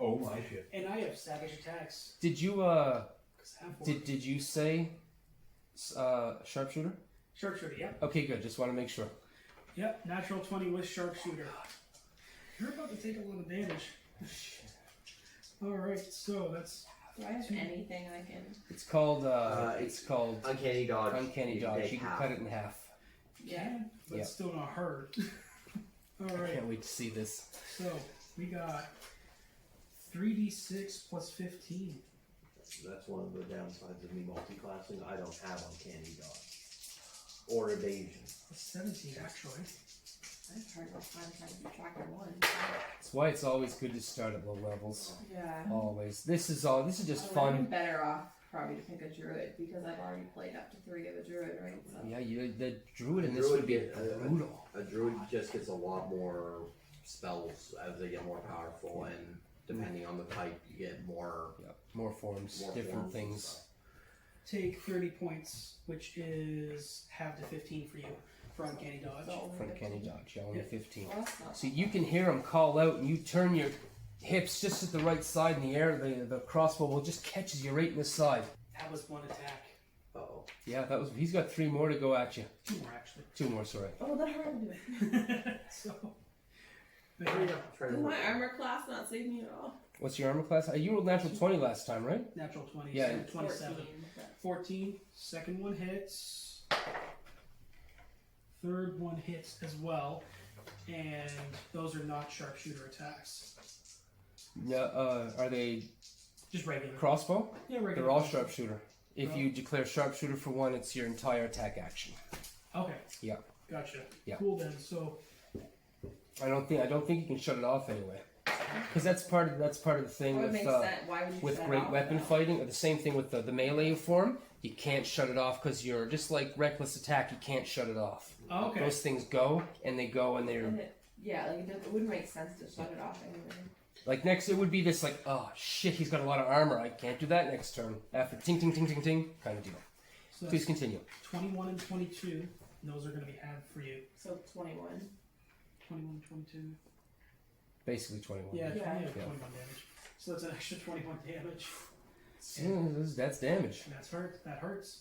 Oh my shit. And I have savage attacks. Did you 'Cause I have four. did you say sharpshooter? Sharpshooter, yep. Okay, good. Just want to make sure. Yep, natural 20 with sharpshooter. You're about to take a lot of damage. Alright, so that's Do I have anything I can? It's called it's it's called Uncanny dodge. uncanny You dodge. take You can half. cut it in half. Yeah. but Yeah. still not hurt. I Alright, can't wait to see this. so we got 3d6 plus 15. That's one of the downsides of me multi-classing. I don't have uncanny dodge or evasion. Plus 17 actually. I've heard about time trying to be tracker one. That's why it's always good to start at low levels. Yeah. Always. This is just I would've been fun. better off probably to pick a druid because I've already played up to 3 of a druid, right? So. Yeah, the druid in A this druid would be get- brutal. A druid just gets a lot more spells as they get more powerful, and depending on the type, you get more. Yeah, more forms, More different forms and things. stuff. Take 30 points, which is half to 15 for you for uncanny dodge. So, For uncanny dodge, yeah, only Yeah. 15. well, that's not So you can hear him call out, and you turn your hips just at the right side in the air. The crossbow will just catches you right in the side. That was one attack. Uh-oh. Yeah, that was. He's got 3 more to go at you. 2 more actually. 2 more, sorry. Oh, that hurt to do it. So there you go. Try to Does work my it. armor class not save me at all? What's your armor class? You rolled natural 20 last time, right? Natural 20, Yeah. so 27. 14. 14. Second one hits. Third one hits as well. And those are not sharpshooter attacks. Yeah. Are they Just regular. crossbow? Yeah, regular. They're all sharpshooter. If you declare sharpshooter for one, it's your entire attack action. Okay. Yeah. Gotcha. Yeah. Cool then. So I don't think you can shut it off anyway. Because that's part of the thing That would with make sense. Why would you with shut it great off, weapon though? fighting, or the same thing with the melee form. You can't shut it off because you're just like reckless attack. You can't shut it off. Oh, okay. Those things go and they're And it wouldn't make sense to shut it off anyway. like next. It would be this like, oh shit, he's got a lot of armor. I can't do that next turn. After ting ting ting ting ting kind of deal. So Please that's continue. 21 and 22. Those are going to be halved for you. So 21. 21 and 22. Basically 21. Yeah, Yeah. 21 damage. So that's an extra 21 damage. That's damage. That's hurt. That hurts.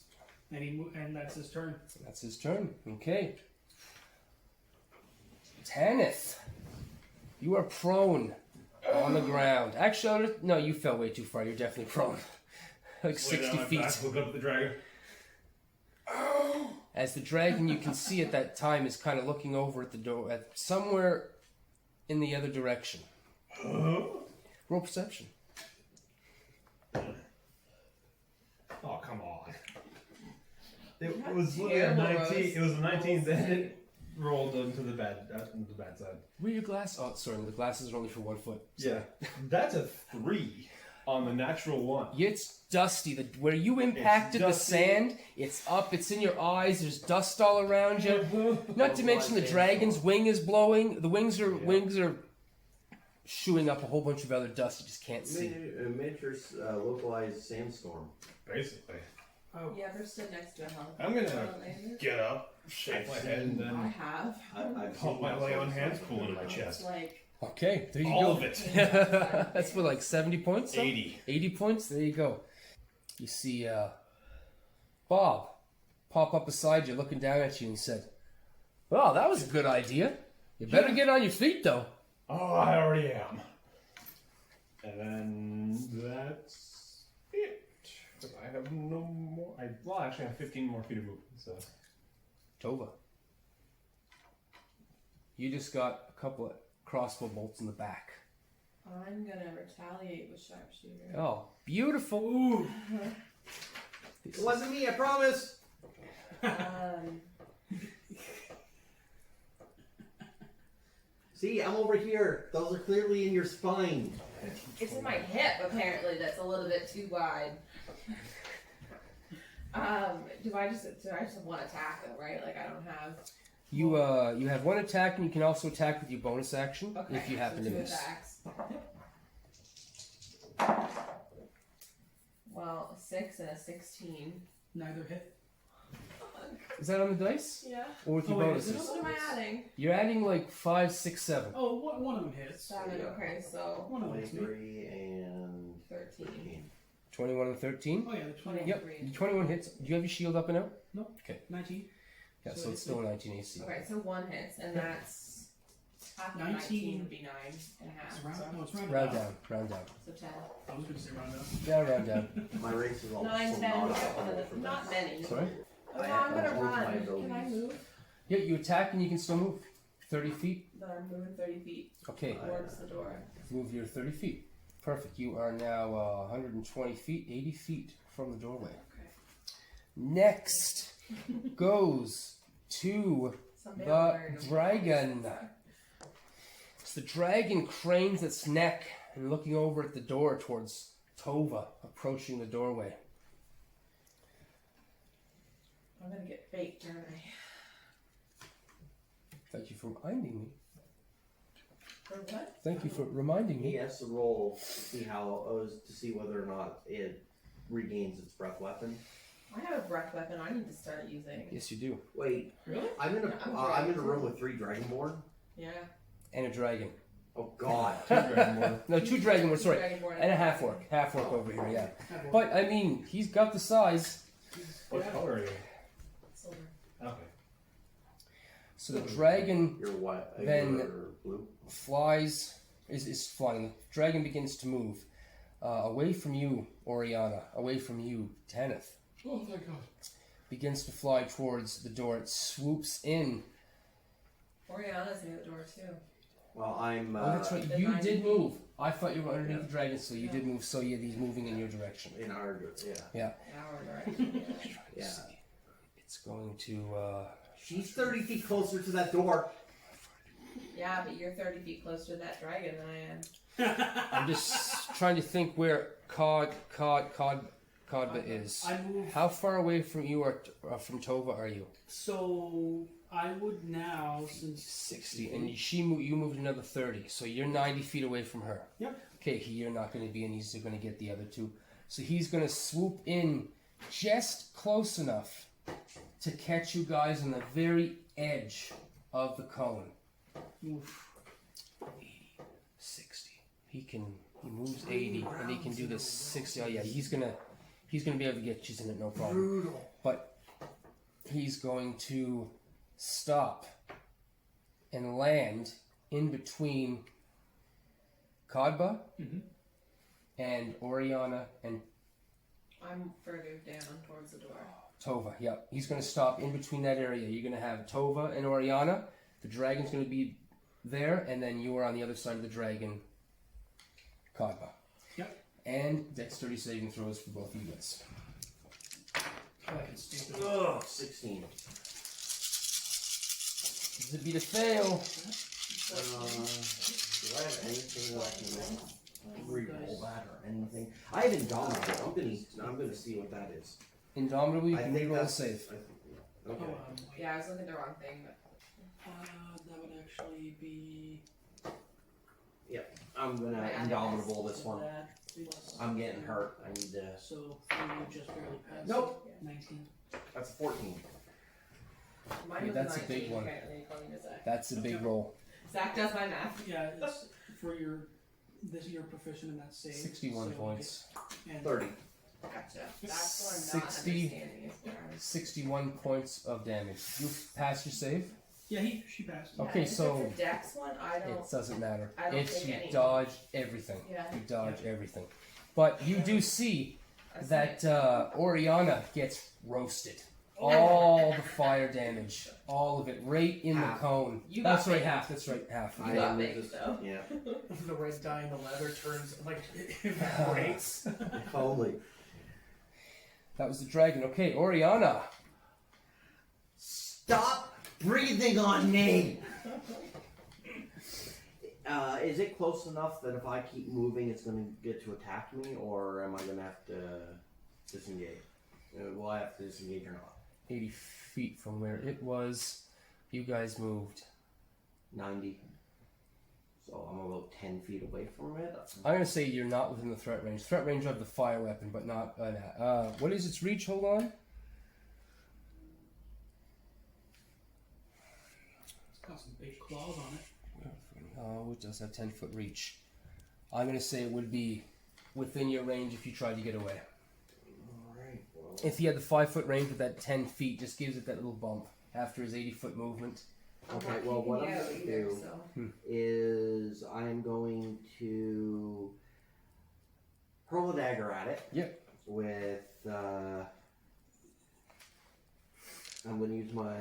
And that's his turn. That's his turn. Okay. Tanith, you are prone on the ground. Actually, no, you fell way too far. You're definitely prone. Like 60 feet. Look up at the dragon. As the dragon, you can see at that time, is kind of looking over at the door, at somewhere in the other direction. Roll perception. Oh, come on. It was literally a 19. It was a 19, then it rolled into the bad side. Read your glass. Oh, sorry, the glasses are only for 1 foot. Yeah. That's a 3 on the natural one. It's dusty. Where you impacted the dusty. sand, it's up. It's in your eyes. There's dust all around you. Not to mention the dragon's wing is blowing. The wings are shooing up a whole bunch of other dust you just can't see. Miniature localized sandstorm. Basically. Oh. Yeah, they're stood next to a hell. I'm gonna get up, shake my head, and I then have. I've pump seen my that lay sort on of hands stuff. pulling in my It's chest. like Okay, there you All go. of it. That's for like 70 points? Though? 80. 80 points? There you go. You see Bob pop up beside you looking down at you and said, "Well, that was a good idea. You better get on your feet, though." Oh, I already am. And then that's it. I have no more. Well, actually, I have 15 more feet of movement. So Tova. You just got a couple of crossbow bolts in the back. I'm gonna retaliate with sharpshooter. Oh, beautiful. Ooh. It wasn't me, I promise. See, I'm over here. Those are clearly in your spine. It's in my hip apparently. That's a little bit too wide. Do I just have one attack though, right? Like I don't have. You have one attack, and you can also attack with your bonus action Okay. if you happen so to two miss. attacks. Well, a 6 and a 16. Neither hit. Is that on the dice? Yeah. Or with your Oh, wait, is bonuses? What am I adding? You're adding like 5, 6, 7. Oh, one of them hits. 7. Okay, so One of them hits me. 23 and 13. 21 and 13? Oh, yeah, the 20. Yep. 21 hits. Do you have your shield up and out? 19. Yeah, so So it's still a 19 AC. Okay, so 1 hits, and that's half of 19 would be 9 and a half. It's round, So, no, it's round Round down, round down. so 10. I was going to say round down. Yeah, round down. my race is all 9, so 10. not We got one of optimal for the, not this. many. Sorry? Oh, I no, have I'm gonna to hold my run. Can I abilities. move? Yeah, you attack and you can still move. 30 feet. Then I'm moving 30 feet Okay, towards the door. move your 30 feet. Perfect. You are now 120 feet, 80 feet from the doorway. Okay. Next goes to Someday the I'll learn. dragon. So the dragon cranes its neck and looking over at the door towards Tova, approaching the doorway. I'm gonna get baked, aren't I? Thank you for reminding me. For what? Thank you for reminding He me. has to roll to see to see whether or not it regains its breath weapon. I have a breath weapon I need to start using. Yes, you do. Wait, Really? I'm in a room with 3 dragonborn. Yeah. And a dragon. Oh God. No, 2 dragon. Sorry, Dragonborn and a half orc. Half orc over here. Yeah. But I mean, he's got the size. what color are you? Silver. Okay. So the dragon You're what? Then- You're blue. flies. Is flying. The dragon begins to move away from you, Orianna. Away from you, Tanith. Oh, thank God. Begins to fly towards the door. It swoops in. Oriana's near the door too. Well, I'm. Oh, that's right. the You 90 did feet. move. I thought you were underneath Yeah. the dragon, so you Yeah. did move. So yeah, he's moving in your direction. In our yeah. Our direction. Yeah. Yeah. It's going to. She's 30 feet closer to that door. Yeah, but you're 30 feet closer to that dragon than I am. I'm just trying to think where Khadba is. I move. How far away from you or from Tova are you? So I would now, since 60, and you moved another 30, so you're 90 feet away from her. Yep. Okay, you're not going to be, and he's going to get the other two. So he's going to swoop in just close enough to catch you guys on the very edge of the cone. Oof. 80, 60. He moves 80, and he can do this 60. Oh yeah, he's gonna be able to get you in it, no problem. Brutal. But he's going to stop and land in between Khadba and Orianna and I'm further down towards the door. Tova. Yep, he's going to stop in between that area. You're going to have Tova and Orianna. The dragon's going to be there, and then you are on the other side of the dragon, Khadba. Yep. And dexterity saving throws for both of you guys. Fucking stupid. Ugh, 16. This would be the fail. Do I have anything that I can re-roll that or anything? I have Indomitable. I'm gonna see what that is. Indomitable, you I can think reroll a that's save. Okay. Yeah, I was looking at the wrong thing, but That would actually be. I'm gonna Right, Indomitable this one. That plus I'm getting hurt. I need to. So you just barely passed. Nope. 19. That's a 14. mine Yeah, was that's a 19, big one. apparently, according to Zach. That's a big roll. Zach does my math. Yeah, it's for your. You're proficient in that save. 61 so points. And 30. Gotcha. That's what I'm not 60. understanding. Is where I was. 61 points of damage. You pass your save? Yeah, she passed. Yeah, Okay, if so it's a dex one, I don't. it doesn't matter. I don't It's think you any- dodge everything. Yeah. You dodge everything. But you do see That's that Orianna gets roasted. Oh. All the fire damage. All of it. Right in Half. the cone. You That's got right, baked. half. That's right, half. You got baked, though. Yeah. The red dye in the leather turns like evaporates. If only. That was the dragon. Okay, Orianna. Stop breathing on me! Is it close enough that if I keep moving, it's going to get to attack me, or am I going to have to disengage? Will I have to disengage or not? 80 feet from where it was. You guys moved. 90. So I'm about 10 feet away from it. I'm going to say you're not within the threat range. Threat range of the fire weapon, but not... what is its reach? Hold on. It's got some big claws on it. Oh, it does have 10-foot reach. I'm going to say it would be within your range if you tried to get away. Alright, well. If he had the 5-foot range with that 10 feet, just gives it that little bump after his 80-foot movement. Okay, well, what I'm Yeah, going to either, do so. is I'm going to hurl a dagger at it. Yep. With, I'm going to use my,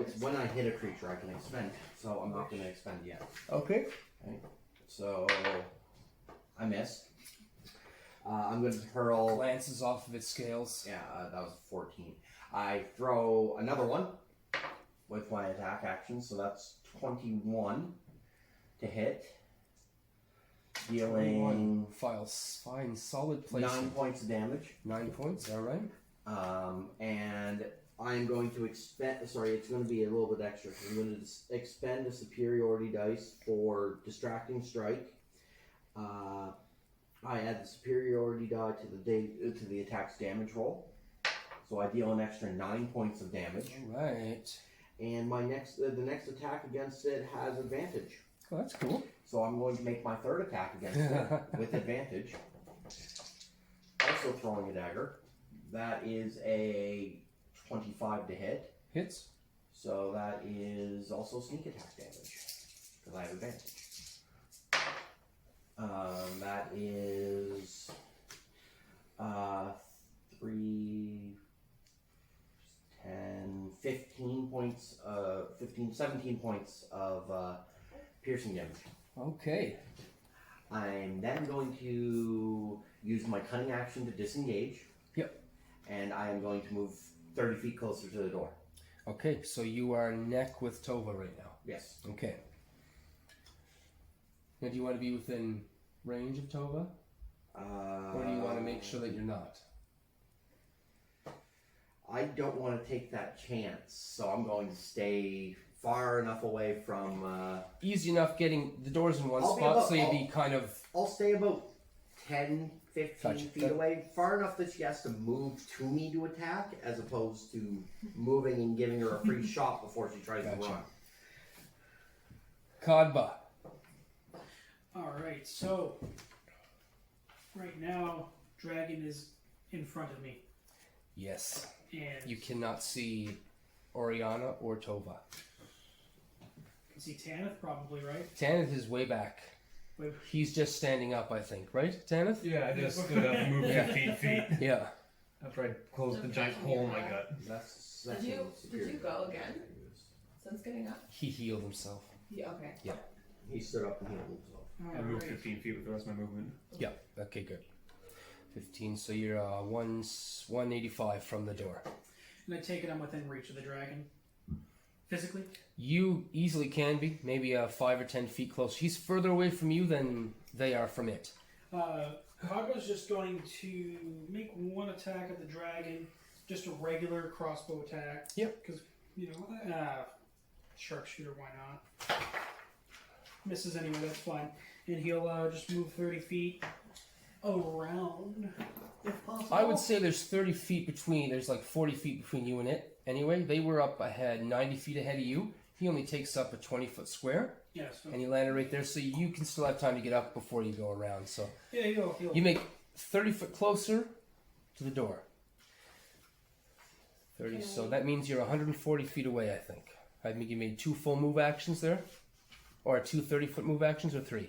it's when I hit a creature I can expend it, so I'm not going to expend it yet. Okay. So, I miss. I'm going to hurl, Glances off of its scales. yeah, that was 14. I throw another one with my attack action, so that's 21 to hit. Dealing Fine, solid placement. 9 points of damage. 9 points, alright. And I'm going to expend, sorry, it's going to be a little bit extra. I'm going to expend a superiority dice for distracting strike. I add the superiority die to the attack's damage roll. So I deal an extra 9 points of damage. Alright. And my the next attack against it has advantage. Oh, that's cool. So I'm going to make my third attack against it with advantage. Also throwing a dagger. That is a 25 to hit. Hits. So that is also sneak attack damage. Because I have advantage. That is 3, 10, 15 points, 17 points of piercing damage. Okay. I'm then going to use my cunning action to disengage. Yep. And I am going to move 30 feet closer to the door. Okay, so you are neck with Tova right now. Yes. Okay. Now, do you want to be within range of Tova? Or do you want to make sure that you're not? I don't want to take that chance, so I'm going to stay far enough away from. Easy enough getting the doors in one I'll be spot, about- so you'd be kind of. I'll stay about 10, 15 Gotcha. feet away, far enough that she has to move to me to attack, as opposed to moving and giving her a free shot before she tries Gotcha. to run. Khadba. Alright, so right now, dragon is in front of me. Yes. And You cannot see Orianna or Tova. can see Tanith probably, right? Tanith is way back. Wait. He's just standing up, I think. Right, Tanith? Yeah, I just stood up and moved Yeah. 15 feet Yeah. after I closed the giant hole in my gut. That's Did you go again? Since getting up? He healed himself. Yeah, okay. He stood up and healed himself. I moved Alright. 15 feet with the rest of my movement. Yeah. Okay, good. 15, so you're 185 from the door. And I take it I'm within reach of the dragon. Physically? You easily can be, maybe 5 or 10 feet close. He's further away from you than they are from it. Khadba's just going to make one attack at the dragon. Just a regular crossbow attack. Yep. Because, sharpshooter, why not? Misses anyway, that's fine. And he'll just move 30 feet around, if possible. I would say there's 30 feet between, there's like 40 feet between you and it. Anyway, they were up ahead, 90 feet ahead of you. He only takes up a 20-foot square, Yeah, so, and he landed right there, so you can still have time to get up before you go around. So yeah, he'll you make 30 foot closer to the door. 30, so that means you're 140 feet away, I think. I think you made 2 full move actions there, or 2 30-foot move actions, or 3.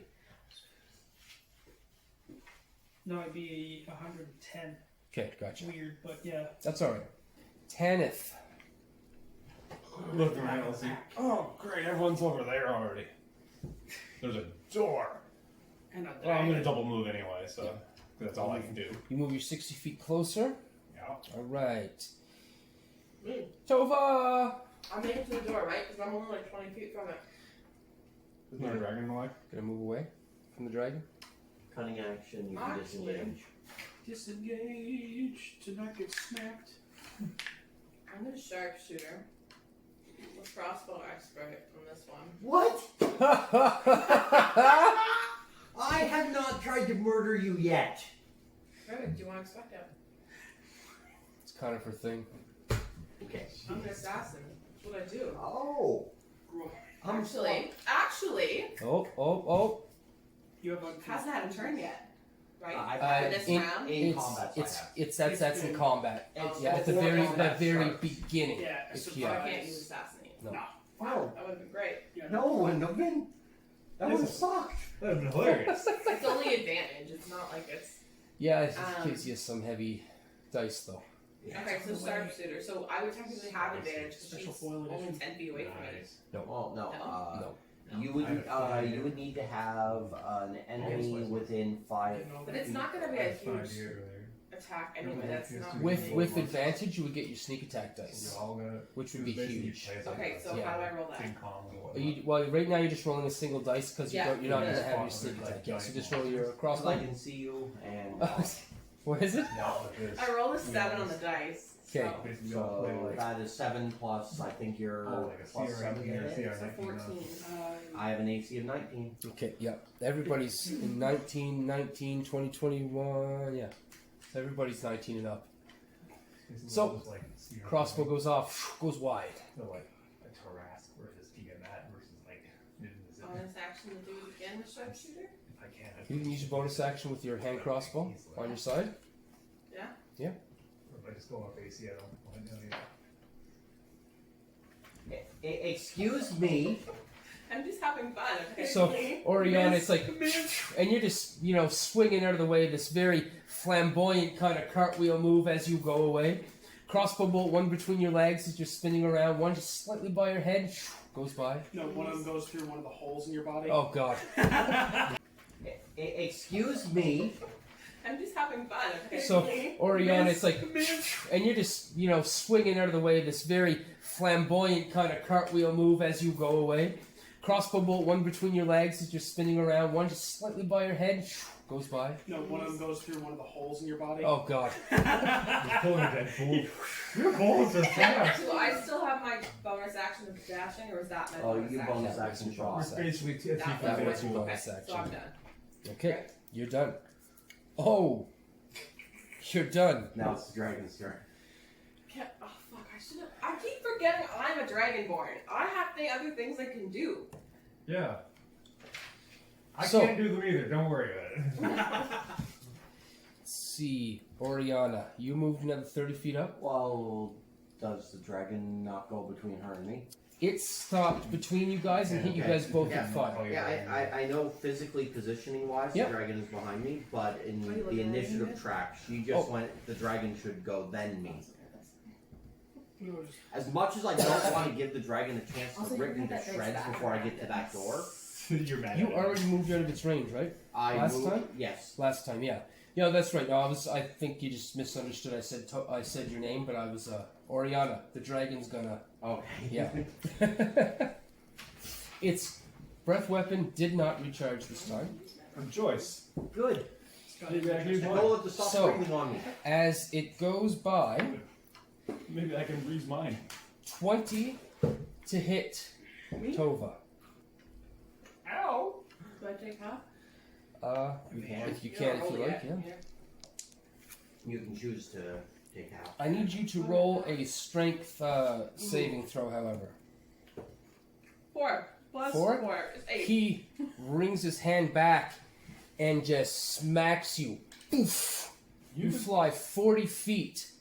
No, it'd be 110. Okay, gotcha. Weird, but yeah. That's all right. Tanith. Look around and see. Oh, great, everyone's over there already. There's a door. And a Well, I'm dragon. gonna double move anyway, so that's all I can do. You move your 60 feet closer. Yeah. All right. Me. Tova! I'm aiming to the door, right? Because I'm only like 20 feet from it. Is there a dragon in the way? Gonna move away from the dragon. Cunning action, you can Actually- disengage. Disengage to not get snapped. I'm gonna sharpshooter. With crossbow expert on this one. What? I have not tried to murder you yet. Perfect. Do you want to expect it? It's kind of her thing. Okay. I'm an assassin. That's what I do. Oh. Actually, Oh. You have a hasn't had a turn yet. Right? I've Uh, had this in- round? in It's combat. that's in combat. Oh, Yeah, at the before very combat very starts. beginning. Yeah, If surprise. you- So I can't use assassinate. No. No. Wow. That would have been great. Yeah, No, it wouldn't have been. That would have Yes. sucked. That would have been hilarious. It's only advantage. It's not like it's. Yeah, it Um, gives you some heavy dice though. Okay, so sharpshooter. So I would technically have advantage because Special she's foil only edition. 10 feet away from me. Well, no. No. You would need to have an enemy within 5. But it's not going to be a huge attack anyway. That's not. With advantage, you would get your sneak attack dice, which would be huge. Okay, so Yeah. how do I roll that? Well, right now you're just rolling a single dice because Yeah. you're not going to Yeah. have your sneak attack yet. So just roll your Because I crossbow. can see you, and What is it? I rolled a 7 on the dice. Okay. so that is 7 plus. I think you're plus 7 here. So 14. I have an AC of 19. Okay, yeah. Everybody's in 19, 20, 21, yeah. So everybody's 19 and up. So, crossbow goes off, goes wide. Bonus action to do it again with sharpshooter? You can use your bonus action with your hand crossbow on your side. Yeah? Yeah. If I just go off AC, I don't Excuse me. I'm just having fun, okay? So, Orianna, it's like, and you're just, swinging out of the way, this very flamboyant kind of cartwheel move as you go away. Crossbow bolt, one between your legs as you're spinning around, one just slightly by your head, goes by. No, one of them goes through one of the holes in your body. Oh, God. Excuse me. I'm just having fun, okay? So, Orianna, it's like, and you're just, swinging out of the way, this very flamboyant kind of cartwheel move as you go away. crossbow bolt, one between your legs as you're spinning around, one just slightly by your head, goes by. No, one of them goes through one of the holes in your body. Oh god. You're pulling a dead fool. Your balls are fast. Do I still have my bonus action of dashing, or is that my Oh, bonus you action? bonus action shot. Bonus action. Basically, That was your Okay, bonus so action. I'm done. Okay, you're done. Oh, you're done. Now it's the dragon's turn. Oh fuck! I keep forgetting I'm a dragonborn. I have other things I can do. Yeah. I So- can't do them either. Don't worry about it. Let's see, Orianna, you moved another 30 feet up. Well, does the dragon not go between her and me? It stopped between you guys and hit you Okay. guys both Yeah. with fire. Oh, Yeah, I know physically positioning wise Yep. the dragon is behind me, but in Are you the looking at initiative it? track, she just Oh. went, the dragon should go then me. No, just- As much as I don't want to give the dragon a chance Also, to you rip can into put that shreds back before I around get to it. that door, You're mad You at me. already moved out of its range, right? I Last moved. time? Yes. Last time, yeah. Yeah, that's right. No, I think you just misunderstood. I said your name, but I was Orianna. The dragon's gonna. Okay. Yeah. Its breath weapon did not recharge this time. I'm Joyce. Good. it's got Maybe I can use I mine. told it to stop So- breathing on me. As it goes by, Maybe I can use mine. 20 to hit Tova. Ow! Do I take half? You can. If you can, if you like, yeah. You can choose to take half. I need you to roll a strength saving throw, however. 4 plus 4? 4 is 8. He wrings his hand back and just smacks you. Poof! You fly 40 feet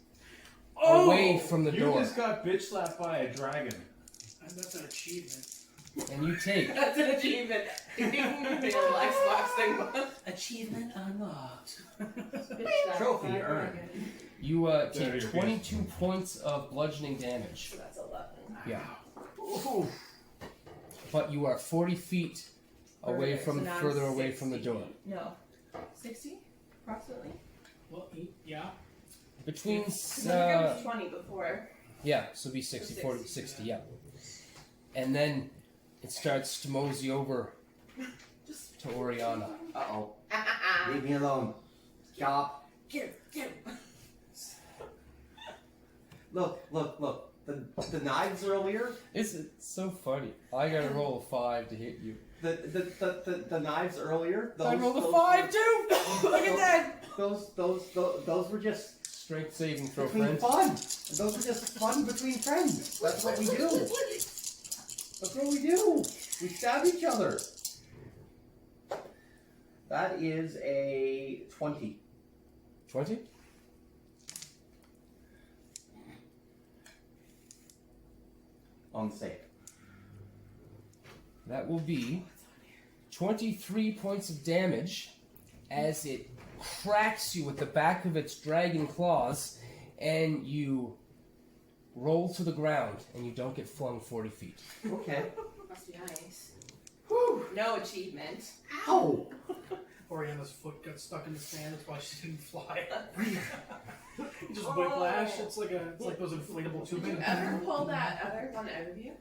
away from the You door. just got bitch slapped by a dragon. That's an achievement. And you take That's an achievement. Real life slaps thing. Achievement unlocked. Trophy earned. you There take you go. 22 points of bludgeoning damage. So that's 11. Yeah. But you are 40 feet away Okay, from so now I'm further away 60. from the door. No. 60? Approximately? Well, yeah. Between Because I think it was 20 before. yeah, so be 60, 40, 60, yeah. And then it starts to mosey over to Orianna. Uh-oh. Leave me alone. Stop. Get him. Look. The knives earlier, It's so funny. I gotta roll a 5 to hit you. the knives earlier, I rolled a 5 too! Look at that! Those were just Strength saving throw, between friend. fun. Those were just fun between friends. That's what we do. That's what we do. We stab each other. That is a 20. 20? On the save. That will be 23 points of damage as it cracks you with the back of its dragon claws and you roll to the ground and you don't get flung 40 feet. Okay. Must be nice. Whew. No achievement. Ow! Oriana's foot got stuck in the sand. That's why she didn't fly. Just whiplash. It's like those inflatable Did you tubing. ever pull that other one out of you?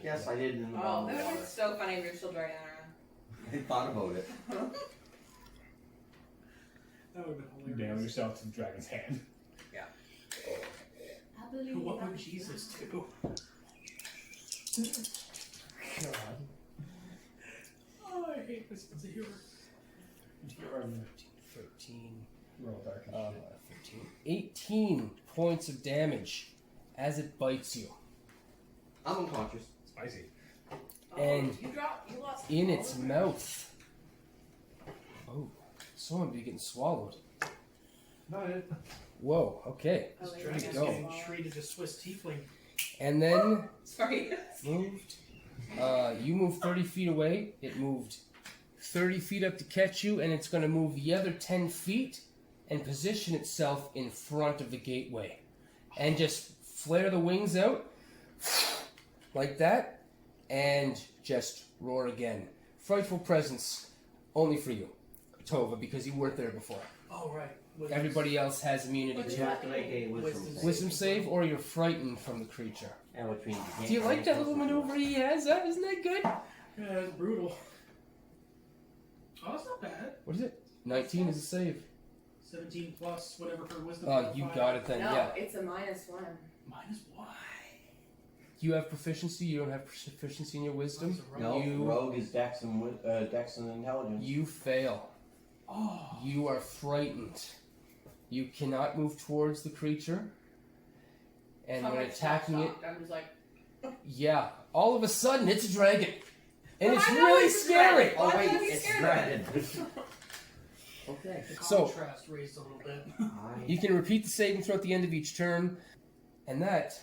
Yes, I did in the Oh, bottom that of would the have water. been so funny if you're still dragging that I thought about it. around. That would have You been nail hilarious. yourself to the dragon's hand. I believe What I'm would Jesus do? God. Oh, I hate this sense of humor. 13, Roll dark. 13, 18 points of damage as it bites you. I'm unconscious. Spicy. And you lost in all its of it. mouth. Oh, someone be getting swallowed. Not it. Whoa, okay. Oh, This wait, dragon's I go. getting guess- treated as Swiss Teifling. And then Sorry. moved. You moved 30 feet away. It moved 30 feet up to catch you, and it's going to move the other 10 feet and position itself in front of the gateway. And just flare the wings out like that, and just roar again. Frightful presence, only for you. Tova, because you weren't there before. Oh, right. Everybody else has immunity What's to You it. have to make a wisdom save. Wisdom save, or you're frightened from the creature. And which means you can't Do you like that close little the door. maneuver he has? Isn't that good? Yeah, it's brutal. Oh, that's not bad. What is it? 19 is a save. 17 plus whatever for wisdom. Oh, you got it then, No, yeah. it's a -1. Minus why? You have proficiency, you don't have proficiency in your wisdom. No, You- rogue is dex and intelligence. You fail. Oh. You are frightened. You cannot move towards the creature. And I'm when like attacking it, shocked. I'm just like, yeah, all of a sudden it's a dragon. And But it's I know really it's a scary. dragon. Oh Why wait, would I be it's scared of dreaded. Okay. The So- contrast raised a little bit. You can repeat the saving throw at the end of each turn. And that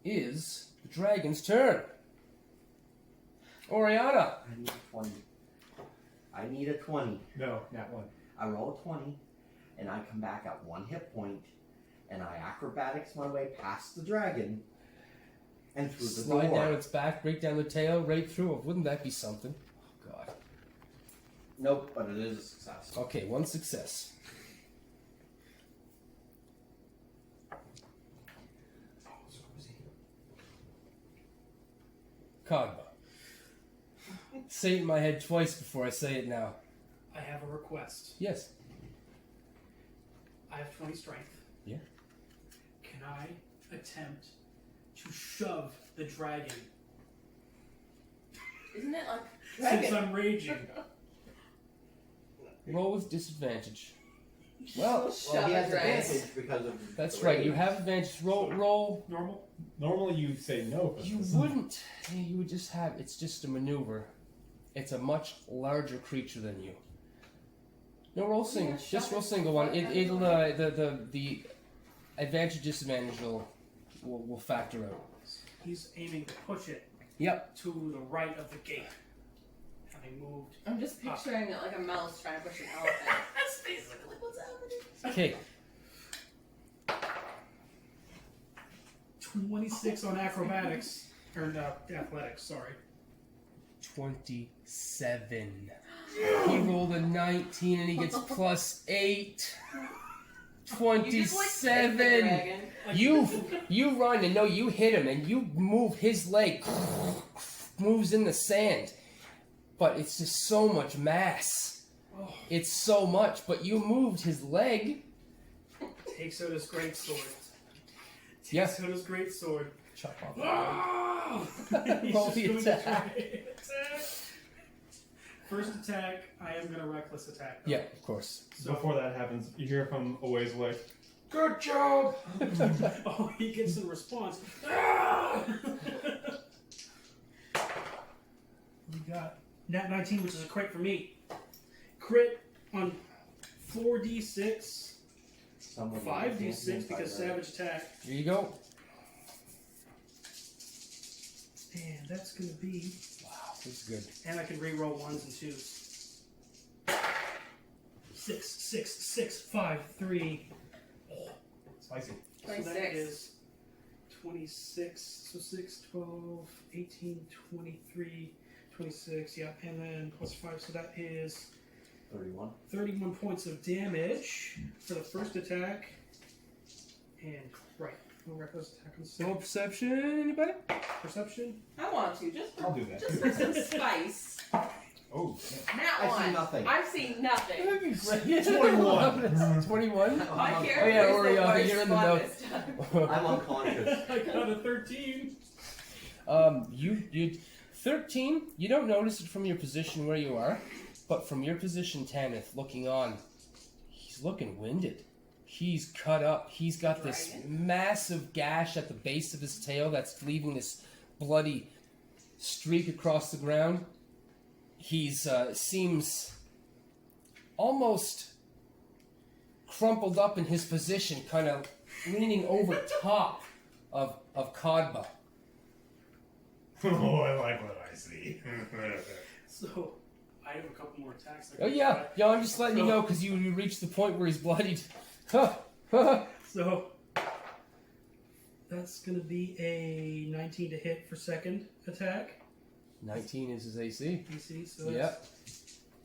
is the dragon's turn. Orianna. I need a 20. I need a 20. No, not one. I roll a 20, and I come back at 1 hit point, and I acrobatics my way past the dragon and through the Slide door. down its back, break down the tail, right through it. Wouldn't that be something? Oh, God. Nope, but it is a success. Okay, one success. Khadba. Say it in my head twice before I say it now. I have a request. Yes. I have 20 strength. Yeah. Can I attempt to shove the dragon? isn't it like Since dragon? I'm raging. Roll with disadvantage. Well, Well, Shove he a has dragon. advantage because of. that's the right. You rage. have advantage. Roll. Normal? Normally you say no, but You this- wouldn't. You would just have. It's just a maneuver. It's a much larger creature than you. No, roll single. Yeah, Just shove roll it. single one. Yeah, It'll that's the advantage disadvantage will factor out. He's aiming to push it Yep. to the right of the gate. Having moved. I'm just picturing it like a mouse trying to push an elephant. That's basically what's happening. Okay. 26 on acrobatics. Or athletics, sorry. 27. He rolled a 19 and he gets +8. You just like hit the 27. dragon. You run and no, you hit him and you move his leg moves in the sand, but it's just so much mass. Oh. It's so much, but you moved his leg. Takes out his great sword. Yes. Takes out his great sword. Chop off. Oh! He's Roll just the going to attack. try and attack. First attack, I am going to reckless attack. though. Yeah, of course. So Before that happens, you hear from a ways away. Good job! oh, he gets a response. Ah! We got nat 19, which is a crit for me. Crit on 4d6, Someone 5d6 because savage attack. Here you go. And that's going to be. Wow, this is good. And I can re-roll 1s and 2s. 6, 6, 6, 5, 3. Spicy. So that 26. is 26. So 6, 12, 18, 23, 26. Yeah, and then plus 5. So that is 31. 31 points of damage for the first attack. And, right. No reckless attack on Roll 6. perception, anybody? Perception. I want to just I'll do that. just for some spice. Oh, Not I see one. nothing. I've seen nothing. 21. 21? My I'm character yeah, is Orianna, the worst you're in the one know. this time. I'm unconscious. I got a 13. You 13. You don't notice it from your position where you are, but from your position, Tanith, looking on, he's looking winded. He's cut up. He's got this massive gash at the base of his tail that's leaving this bloody streak across the ground. He's seems almost crumpled up in his position, kind of leaning over top of Khadba. oh, I like what I see. So, I have a couple more attacks. I Oh can yeah, try. yeah. I'm just letting you know because you reached the point where he's bloodied. So, that's going to be a 19 to hit for second attack. 19 is his AC. DC, so Yep.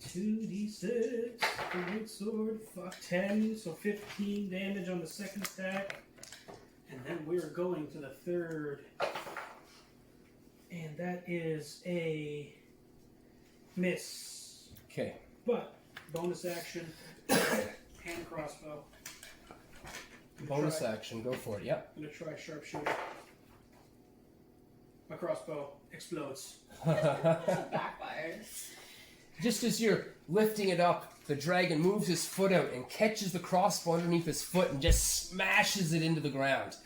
that's 2d6 for great sword. Fuck 10, so 15 damage on the second attack. And then we're going to the third. And that is a miss. Okay. But bonus action, hand crossbow. Bonus action. Go for it. Yep. I'm gonna try sharpshooter. My crossbow explodes. Backfired. Just as you're lifting it up, the dragon moves his foot out and catches the crossbow underneath his foot and just smashes it into the ground.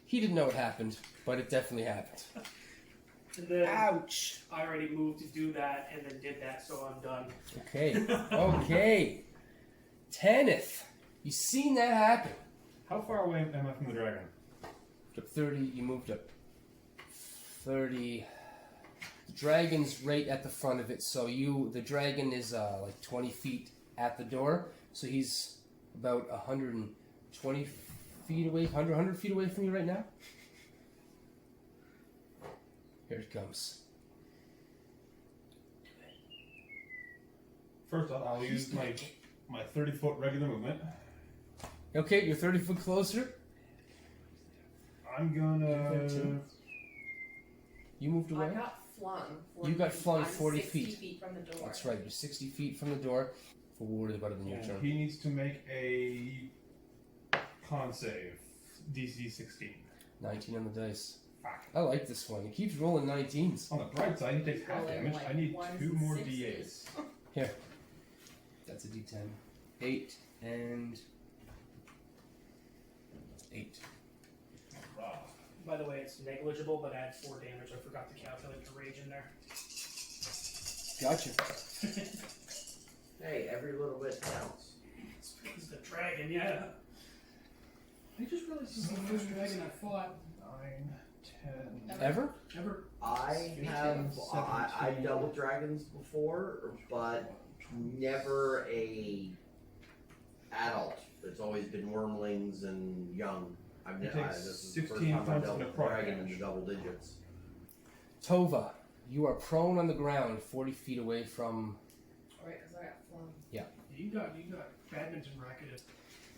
He didn't know what happened, but it definitely happened. And then Ouch. I already moved to do that and then did that, so I'm done. Okay. Okay. Tanith, you seen that happen? How far away am I from the dragon? Up 30, you moved up 30. The dragon's right at the front of it, so the dragon is like 20 feet at the door, so he's about 120 feet away, 100 feet away from you right now. Here it comes. First off, I'll use my 30-foot regular movement. Okay, you're 30 foot closer. I'm gonna. You moved away? I got flung. 40 You got flung I'm 40 60 feet. from the door. That's right, you're 60 feet from the door. For Ward is better than your And turn. he needs to make a con save. DC 16. 19 on the dice. Fuck. I like this one. It keeps rolling 19s. On the bright side, he takes half Rolling damage. like I need ones 2 and more sixes. D8s. Here. That's a d10. 8 and 8. Ah. By the way, it's negligible, but add 4 damage. I forgot to calculate the rage in there. Gotcha. Hey, every little bit counts. It's because the dragon, yeah. I just realized this is the first dragon I fought 9, 10. Ever? ever. I dealt dragons before, but never a adult. It's always been wormlings and young. It takes This is the first 16 time I points dealt of with a necrotic dragon in the damage. double digits. Tova, you are prone on the ground 40 feet away from... Right, because I got flung. You got badminton racketed.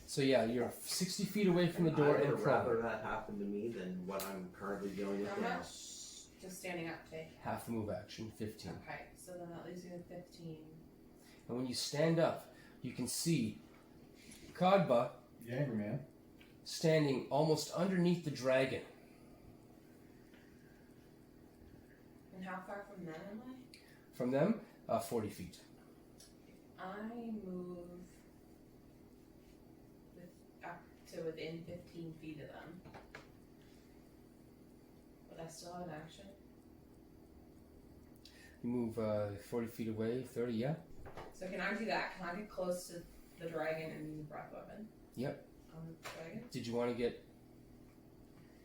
So yeah, you're 60 feet away from the door I and would prone. rather that happen to me than what I'm currently dealing with How now. much does standing up take? Half move action, 15. Okay, so then that leaves you with 15. And when you stand up, you can see Khadba The angry man. standing almost underneath the dragon. And how far from them am I? From them, 40 feet. I move up to within 15 feet of them. But I still have an action. You move 40 feet away, 30, yeah? So can I do that? Can I get close to the dragon and use a breath weapon? Yep. On the dragon? Did you want to get...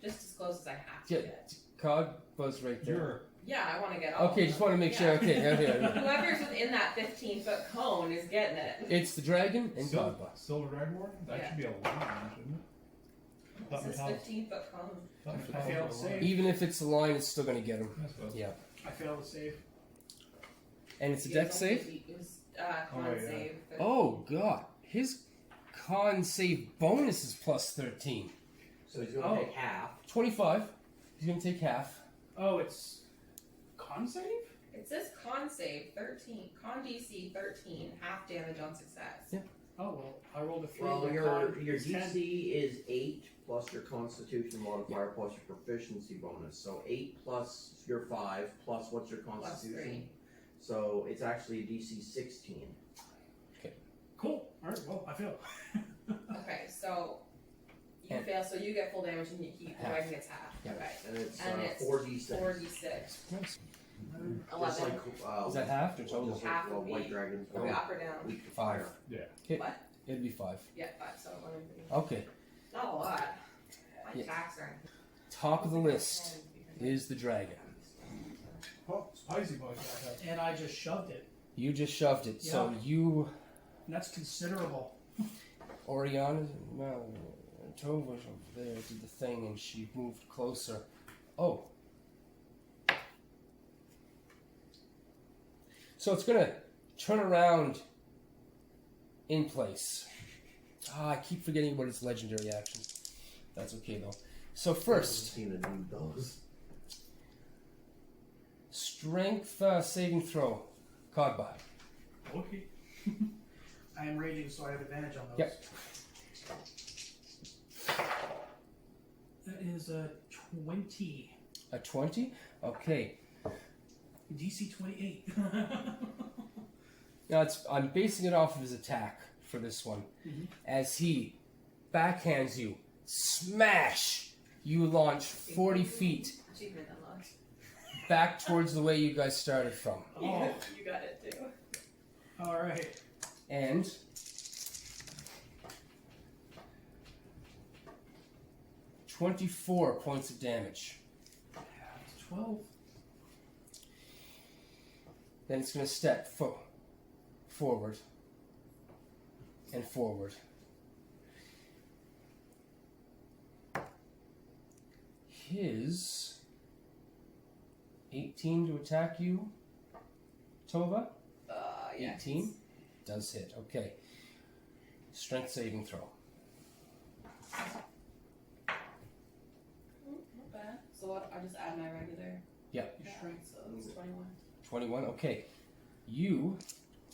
Just as close as I have to Yeah, get. Khadba's right there. You're Yeah, I want to get all Okay, of just them. want to make sure. Yeah. Okay. Whoever's within that 15-foot cone is getting it. It's the dragon and Khadba. Silver Dragonborn? That Yeah. should be a line, shouldn't it? This is 15-foot cone. I failed to save. Even if it's a line, it's still going to get him. I suppose. Yeah. I failed to save. And it's a It deck was save? only- It was con Oh, yeah. save. Oh, God. His con save bonus is plus 13. So he's going to Oh. take half. 25. He's going to take half. Oh, it's con save? It says con save 13. Con DC 13. Half damage on success. Yeah. Oh well, I rolled a 3. Well, my your con is DC 10. is 8 plus your Constitution modifier plus your proficiency bonus. So 8 plus your 5 plus what's your Plus Constitution? 3. So it's actually a DC 16. Cool. Alright, well, I failed. Okay, so you And- fail, so you get full damage and the Half. dragon gets half. Yeah. Okay. And it's, And it's 4d6. 4d6. Nice. 11. Just like, Is that half or total? Just Half like would be- white dragons. Are we up or down? Weak to 5. fire. What? It'd be 5. Yeah, 5, so 11. Okay. Not a lot. My Yeah. attacks are. Top of the list is the dragon. Oh, spicy boy. Got And I just shoved it. You just shoved it. So Yeah. you, And that's considerable. Orianna, well, Tova's over there, did the thing, and she moved closer. Oh. So it's gonna turn around in place. I keep forgetting about its legendary action. That's okay though. So first, Seen it need those. strength saving throw. Khadba. Okay. I am raging, so I have advantage on those. Yep. That is a 20. A 20? Okay. DC 28. Now I'm basing it off of his attack for this one. Mhm. As he backhands you, smash! You launch 40 feet Cheaper than lunch. back towards the way you guys started from. Oh, You got it too. alright. And 24 points of damage. 12. Then it's going to step forward and forward. His 18 to attack you, Tova? Yes. 18 does hit. Okay. Strength saving throw. Not bad. So what? I just add my regular. Yep. Strength, so it's 21. 21. Okay. You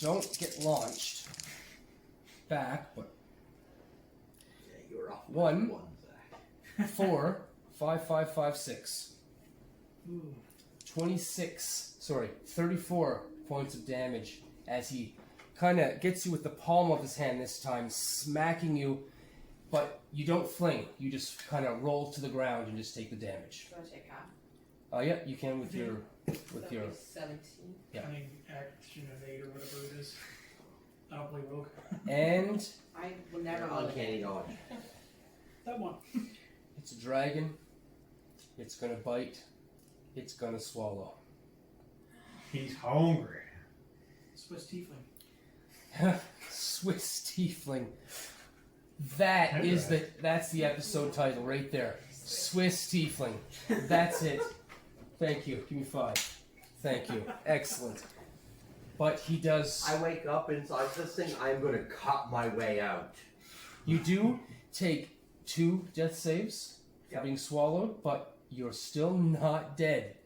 don't get launched back, but Yeah, you were off. One. One, Zach. 4, 5, 5, 5, 6. Ooh. 34 points of damage as he kind of gets you with the palm of his hand this time, smacking you, but you don't fling. You just kind of roll to the ground and just take the damage. Should I take half? Yeah, you can with your with your. 17. Yeah. Cunning action evade or whatever it is. I don't play rogue. And I would never roll Uncanny it. dodge. That one. it's a dragon. It's gonna bite. It's gonna swallow. He's hungry. Swiss Tiefling. Swiss Tiefling. That's the episode title right there. Swiss Tiefling. That's it. Thank you. Give me 5. Thank you. Excellent. But he does. I wake up inside this thing. I'm going to cut my way out. You do take 2 death saves for Yep. being swallowed, but you're still not dead.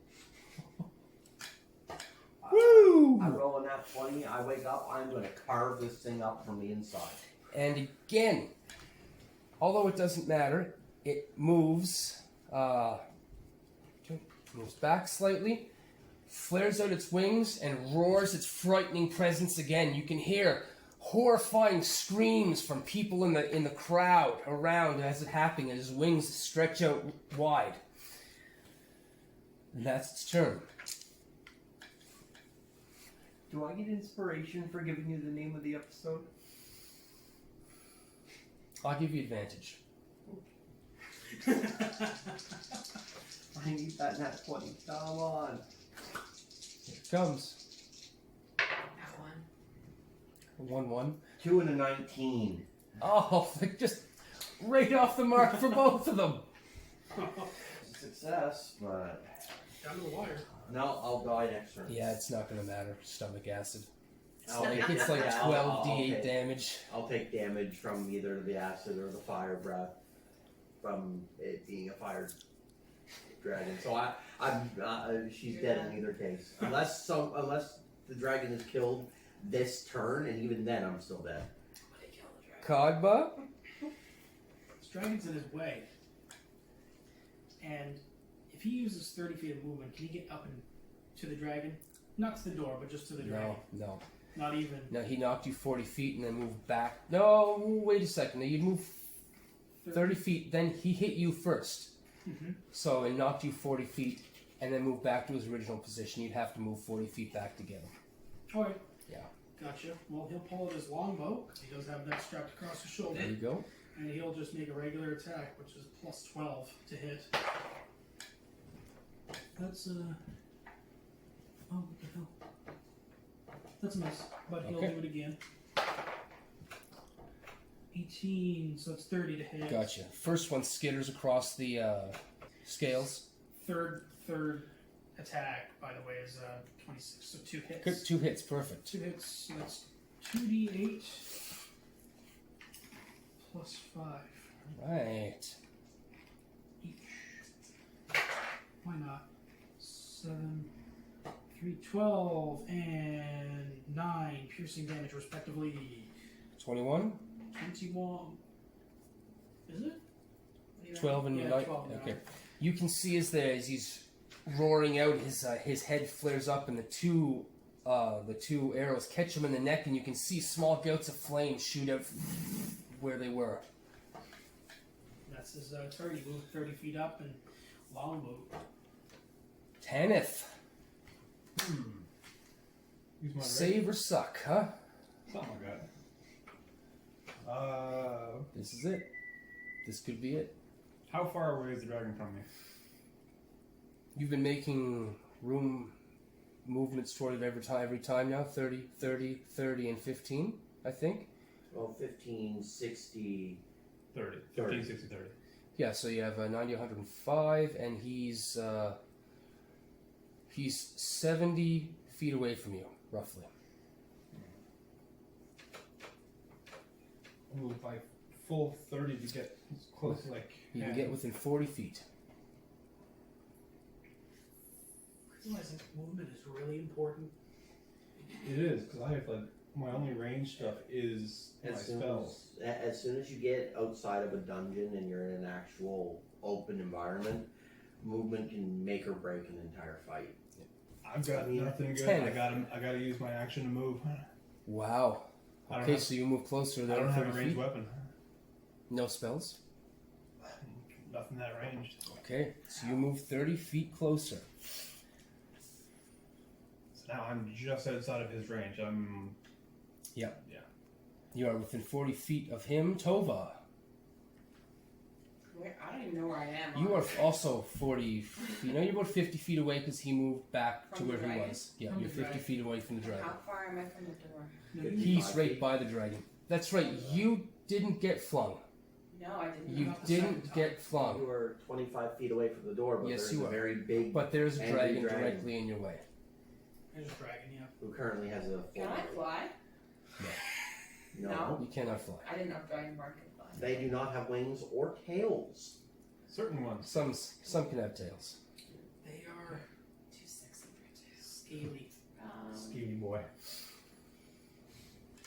Woo! I roll a nat 20. I wake up. I'm going to carve this thing up from the inside. And again, although it doesn't matter, it moves. Moves back slightly, flares out its wings, and roars its frightening presence again. You can hear horrifying screams from people in the crowd around as it happening, as his wings stretch out wide. And that's its turn. Do I get inspiration for giving you the name of the episode? I'll give you advantage. I need that nat 20. Come on. Here it comes. That one. 1-1. 2 and a 19. Oh, just right off the mark for both of them. Success, but Down to the wire. no, I'll die next turn. Yeah, it's not gonna matter. Stomach acid. It's like yeah, 12 I'll d8 take- damage. I'll take damage from either the acid or the fire breath from it being a fire dragon. So she's dead in either case, unless the dragon is killed this turn, and even then I'm still dead. Somebody kill the dragon. Khadba? This dragon's in his way. And if he uses 30 feet of movement, can he get up and to the dragon? Not to the door, but just to the dragon. No. Not even. No, he knocked you 40 feet and then moved back. No, wait a second. You'd move 30 feet, then he hit you first. Mhm. So it knocked you 40 feet and then moved back to his original position. You'd have to move 40 feet back to get him. Alright. Yeah. Gotcha. Well, he'll pull out his longbow, because he does have that strapped across his shoulder. There you go. And he'll just make a regular attack, which is plus 12 to hit. That's oh, what the hell? That's a miss, but he'll Okay. do it again. 18, so it's 30 to hit. Gotcha. First one skitters across the scales. Third attack, by the way, is 26, so 2 hits. Good, 2 hits, perfect. 2 hits, so that's 2d8 plus 5 Right. each. Why not? 7, 3, 12, and 9 piercing damage, respectively. 21? 21. Is it? 12 and Yeah, light. 12 and Okay. nine. You can see as he's roaring out, his head flares up, and the two arrows catch him in the neck, and you can see small gouts of flame shoot out where they were. That's his turn. He moved 30 feet up and longbow. Tanith, Use my save or suck, huh? Something like that. This is it. This could be it. How far away is the dragon from me? You've been making room movements toward it every time now. 30, 30, 30, and 15, I think. Well, 15, 60. 30. 30. 15, 60, 30. Yeah, so you have 90, 105, and he's 70 feet away from you, roughly. I'll move by full 30 to get as close, like... You can get within 40 feet. Realizing movement is really important. It is, because I have, like, my only range stuff is my spells. As soon as you get outside of a dungeon and you're in an actual open environment, movement can make or break an entire fight. I've got nothing good. 10. I gotta use my action to move. Wow. I don't Okay, have- so you move closer I than don't have 30 a ranged feet. weapon. No spells? Nothing that ranged. Okay, so you move 30 feet closer. So now I'm just outside of his range. I'm... Yep. Yeah. You are within 40 feet of him, Tova. I don't even know where I am. You are also 40 feet. No, you're about 50 feet away because he moved back to From the where he dragon? was. Yeah, From you're the 50 dragon. feet away from the dragon. How far am I from the door? He's right by the dragon. That's right, you didn't get flung. No, I didn't. You Not the second didn't time. get You flung. were 25 feet away from the door, but Yes, there's you a are. very big But there's a angry dragon dragon directly in your way. There's a dragon, yeah. who currently has a Can I fly? No. No. You cannot fly. I didn't know Dragonborn could fly. They do not have wings or tails. Certain ones. Some can have tails. They are Too sexy for scaly. Skinny boy.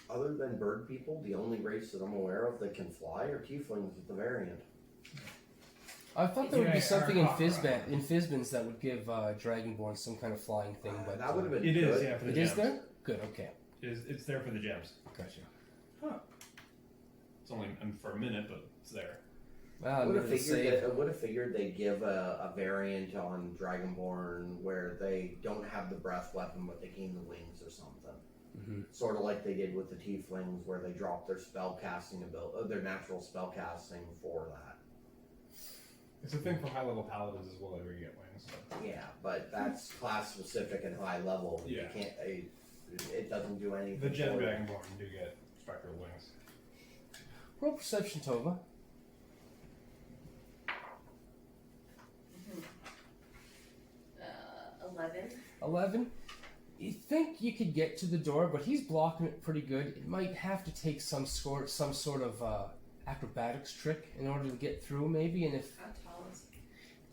Other than bird people, the only race that I'm aware of that can fly are tieflings with the variant. I thought there would be Yeah, something in Arkara. Fizbins that would give Dragonborn some kind of flying thing, but that would have been It good. is, yeah, for the it gems. is there? Good, okay. It's there for the gems. Gotcha. It's only for a minute, but it's there. Well, I would have I'm gonna figured save. that. I would have figured they'd give a variant on Dragonborn where they don't have the breath weapon, but they gain the wings or something. Mhm. Sort of like they did with the tieflings, where they dropped their spell casting ability, their natural spell casting for that. It's a thing for high level paladins as well, where you get wings. So. Yeah, but that's class specific and high level. Yeah. You can't. It doesn't do anything. The Gen for you. Dragonborn do get spectral wings. Roll perception, Tova. 11. 11. You think you could get to the door, but he's blocking it pretty good. It might have to take some sort of acrobatics trick in order to get through, maybe. And if How tall is he?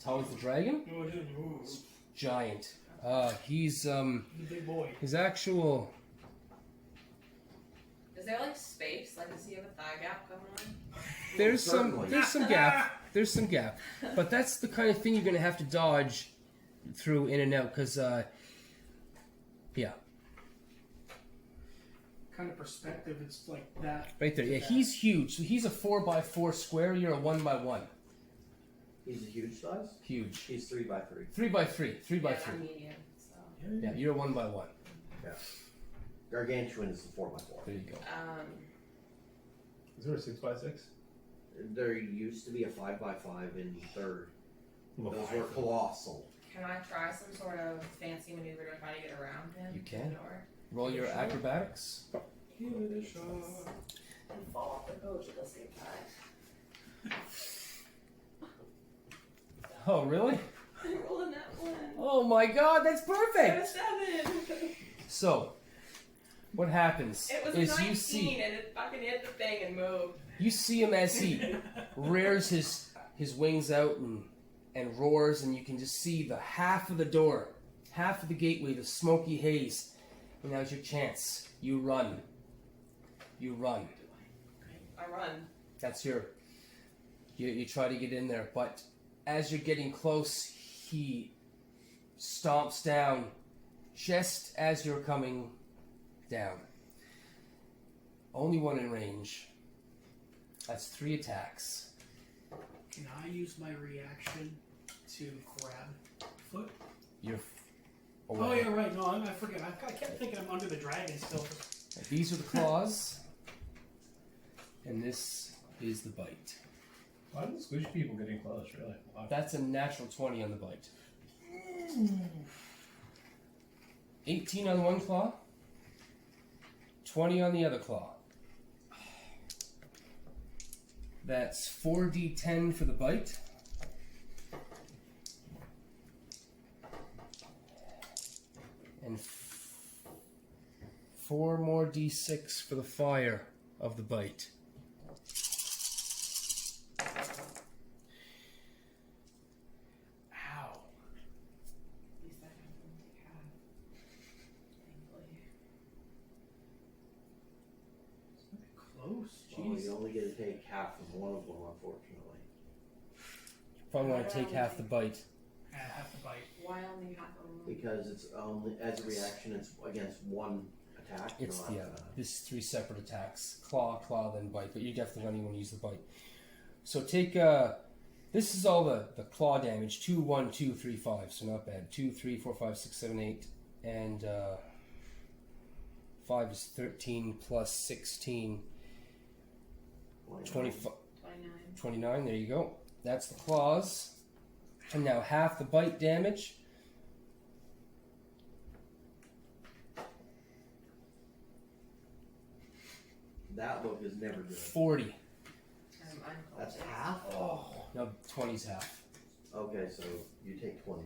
tall as the dragon, No, I didn't move. giant. He's The big boy. his actual. Is there like space? Like, does he have a thigh gap going on? There's Certainly. some gap. There's some gap, but that's the kind of thing you're gonna have to dodge through in and out, because yeah, Kind of perspective, it's like that. right there. Yeah, he's huge. So he's a 4x4 square. You're a 1x1. He's a huge size. Huge. He's 3x3. 3x3. 3x3. Yeah, I'm medium, so. Yeah, you're a 1x1. Gargantuan is the 4x4. There you go. Is there a 6x6? There used to be a 5x5 in third. Well, Those were colossal. Can I try some sort of fancy maneuver to try to get around him? You to can. the door? Roll your acrobatics. Give it a shot. And fall off the coach at the same time. Oh, really? I rolled a net one. Oh, Oh my god, that's perfect! 7. So, what happens It was is 19 you see and it fucking hit the thing and moved. you see him as he rears his wings out and roars, and you can just see the half of the door, half of the gateway, the smoky haze. And now's your chance. You run. You run. I run. That's you try to get in there, but as you're getting close, he stomps down just as you're coming down. Only one in range. That's 3 attacks. Can I use my reaction to grab foot? You're Oh, away. yeah, right. No, I forget. I kept thinking I'm under the dragon still. These are the claws, and this is the bite. Why do the squish people getting close, really? Wow. That's a natural 20 on the bite. 18 on one claw, 20 on the other claw. That's 4d10 for the bite. And 4 more d6 for the fire of the bite. Ow. At least I have them take half. Thankfully. Close. Oh, Jeez. you only get to take half of one of them, unfortunately. Probably want to take half the bite. Half the bite. Why only half of them? Because it's only, as a reaction, it's against one attack. It's not, this is 3 separate attacks. Claw, then bite, but you definitely don't even want to use the bite. So take this is all the claw damage. 2, 1, 2, 3, 5, so not bad. 2, 3, 4, 5, 6, 7, 8, and 5 is 13 plus 16. 25, 29, there you go. That's the claws. And now half the bite damage. That look is never good. 40. That's half? No, 20's half. Okay, so you take 20.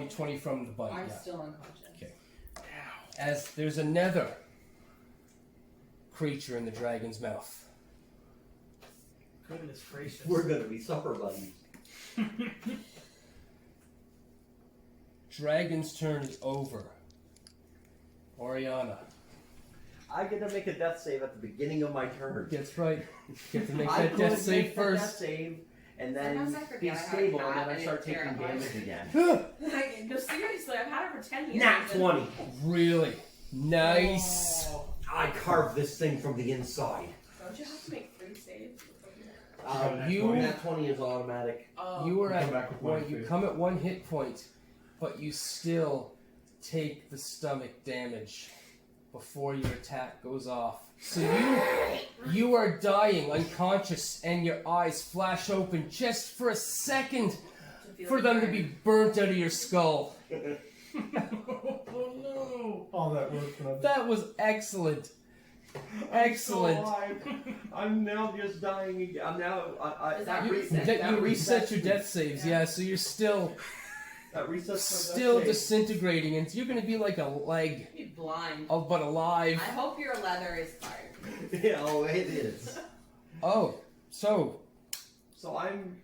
20 from the bite, I'm yeah. still unconscious. Okay. As there's another creature in the dragon's mouth. Goodness gracious. We're gonna be supper buddies. Dragon's turn is over. Orianna. I get to make a death save at the beginning of my turn. That's right. You have to make I that death could save make the death first. save, and Sometimes then I forget be I have a stable, and cat then I and start it's taking terrifying. damage again. Like, no, seriously, I've had it for 10 years. Nat 20! Really? Nice. Oh. I carved this thing from the inside. Don't you have to make 3 saves? You- Nat 20 is automatic. Oh. You are You come at back with well, one you too. come at 1 hit point, but you still take the stomach damage before your attack goes off. So you are dying unconscious, and your eyes flash open just for a second for them to be burnt out of your skull. Oh no. All that work for nothing. That was excellent. Excellent. I'm, so alive. I'm now just dying again. I'm now. Is that You, reset? you reset your resets death saves, yeah. So you're still That resets my death still save. disintegrating, and you're gonna be like a leg, Be blind. but alive. I hope your leather is fired. Yeah, oh, it is. Oh, so So I'm.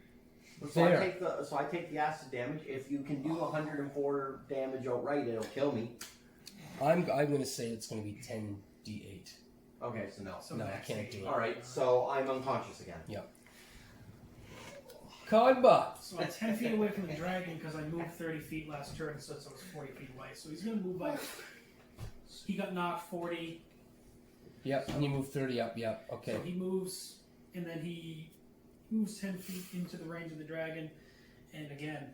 So There. I take the acid damage. If you can do 104 damage outright, it'll kill me. I'm gonna say it's gonna be 10d8. Okay, so no. So No, I max can't 8. do it. All right, so I'm unconscious again. Khadba. So I'm 10 feet away from the dragon because I moved 30 feet last turn, so it's 40 feet away. So he's gonna move by. He got knocked 40. Yep, and you move 30 up. Yep, okay. So he moves, and then he moves 10 feet into the range of the dragon, and again,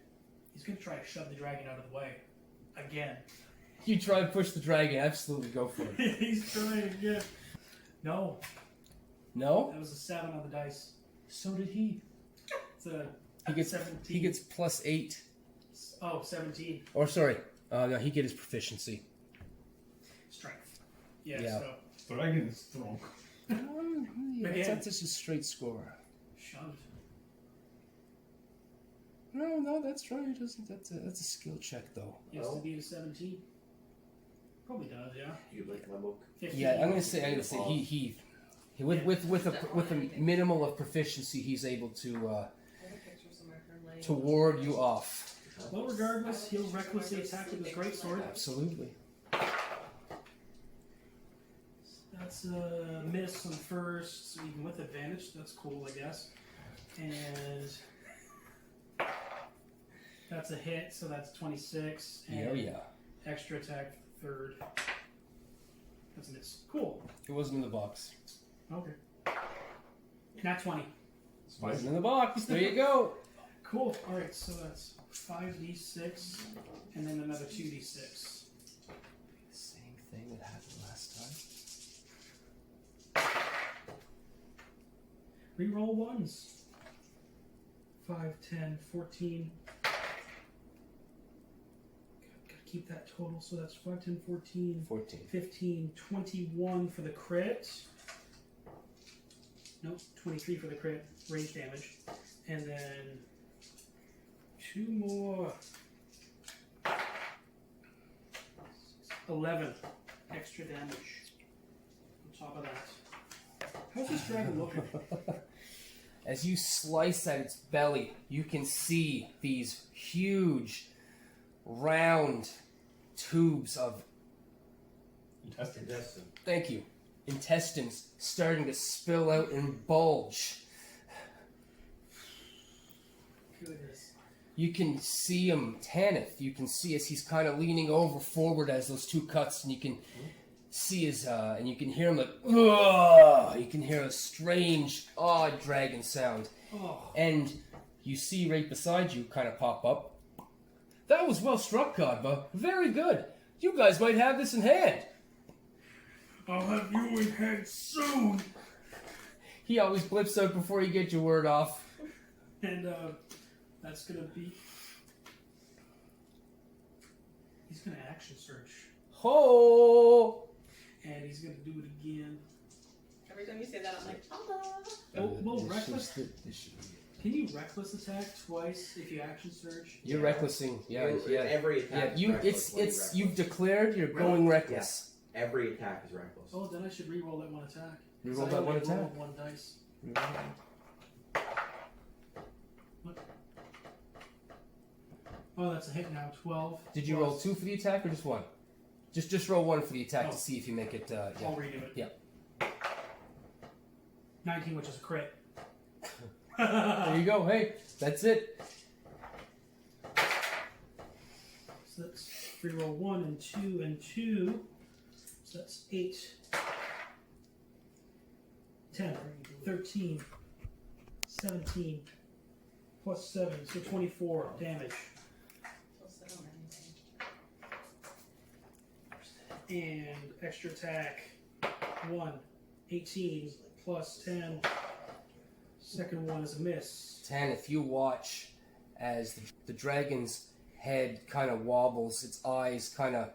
he's gonna try to shove the dragon out of the way. Again. You try to push the dragon. Absolutely, go for it. He's trying again. No, No? that was a 7 on the dice. So did he. It's a He gets 17. he gets +8. Oh, 17. Or sorry, no, he get his proficiency. Strength. Yeah, Yeah. so Dragon is strong. Yeah, Again. that's just a straight score. shoved. No, that's right. It doesn't. That's a skill check though. He has to be a 17. Probably does, yeah. You like my book? 15. Yeah, I'm gonna say he with a minimal of proficiency, he's able to I have a picture somewhere from Legends. to ward you off. Well, regardless, he'll recklessly attack with his greatsword. Absolutely. That's a miss on first, so even with advantage. That's cool, I guess. And that's a hit, so that's 26. And Oh yeah. extra attack third. That's a miss. Cool. It wasn't in the box. Okay. Nat 20. It wasn't in the box. There you go. Cool. Alright, so that's 5d6 and then another 2d6. Same thing that happened last time. Reroll ones. 5, 10, 14. Gotta keep that total, so that's 5, 10, 14, 14. 15, 21 for the crit. Nope, 23 for the crit, range damage. And then 2 more. 11 extra damage on top of that. How's this dragon looking? As you slice at its belly, you can see these huge, round tubes of, Intestine. thank you, intestines starting to spill out and bulge. Goodness. You can see him, Tanith. You can see as he's kind of leaning over forward as those two cuts, and you can see his, and you can hear him like, ugh! You can hear a strange, odd dragon sound. Oh, And you see right beside you kind of pop up. That was well struck, Khadba. Very good. You guys might have this in hand. I'll have you in hand soon. He always blips out before you get your word off. and that's gonna be. He's gonna action search, Ho! and he's gonna do it again. Every time you say that, I'm like, Tova. Oh, well, This reckless. should be it. Can you reckless attack twice if you action surge? You're recklessing. Yeah. Every attack. Yeah, you've declared you're going reckless. Every attack is reckless. Oh, then I should re-roll that one attack. You 'Cause rolled I that one only rolled attack. one dice. What? Oh, that's a hit now. 12. Did you roll 2 for the attack or just 1? Just roll 1 for the attack Oh. to see if you make it. Yeah. I'll redo it. Yeah. 19, which is a crit. There you go. Hey, that's it. So that's re-roll 1 and 2 and 2. So that's 8, 10, 13, 17, plus 7, so 24 damage. Don't sit on anything. And extra attack 1, 18, plus 10. Second one is a miss. Tanith, you watch as the dragon's head kind of wobbles, its eyes kind of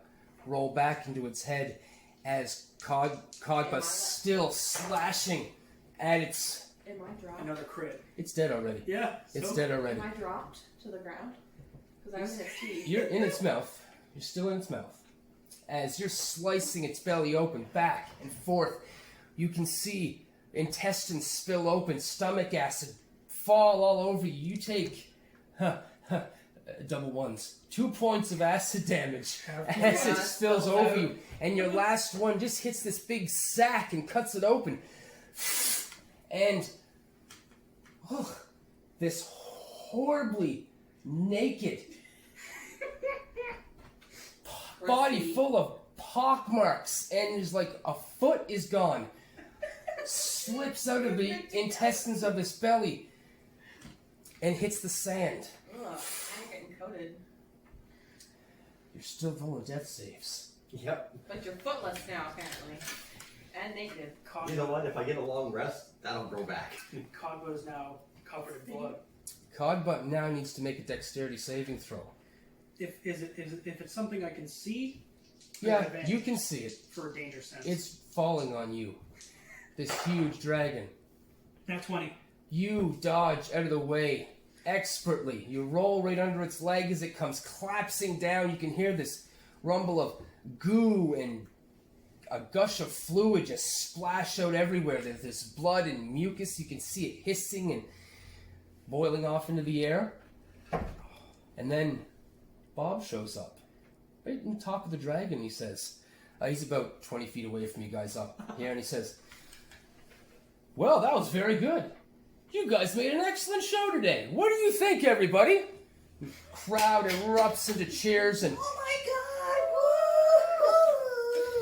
roll back into its head as Khadba's still slashing at its... Am I dropped? Another crit. It's dead already. Yeah. It's so- dead already. Am I dropped to the ground? Because I was in its teeth. You're in its mouth. You're still in its mouth. As you're slicing its belly open, back and forth, you can see intestines spill open, stomach acid fall all over you. You take double ones. 2 points of acid damage as it spills over you. And your last one just hits this big sack and cuts it open. And this horribly naked body full of pockmarks, and there's like a foot is gone, slips out of the intestines of his belly and hits the sand. Ugh, I'm getting coated. You're still rolling death saves. Yep. But you're footless now, apparently. And naked. You know what? If I get a long rest, that'll grow back. Khadba is now covered in blood. Khadba now needs to make a dexterity saving throw. If it's something I can see, I Yeah, have advantage you can see it. for a danger sense. It's falling on you. This huge dragon. Nat 20. You dodge out of the way expertly. You roll right under its leg as it comes collapsing down. You can hear this rumble of goo and a gush of fluid just splash out everywhere. There's this blood and mucus. You can see it hissing and boiling off into the air. And then Bob shows up. Right on top of the dragon, he says. He's about 20 feet away from you guys up here, and he says, well, that was very good. You guys made an excellent show today. What do you think, everybody? The crowd erupts into cheers, and Oh my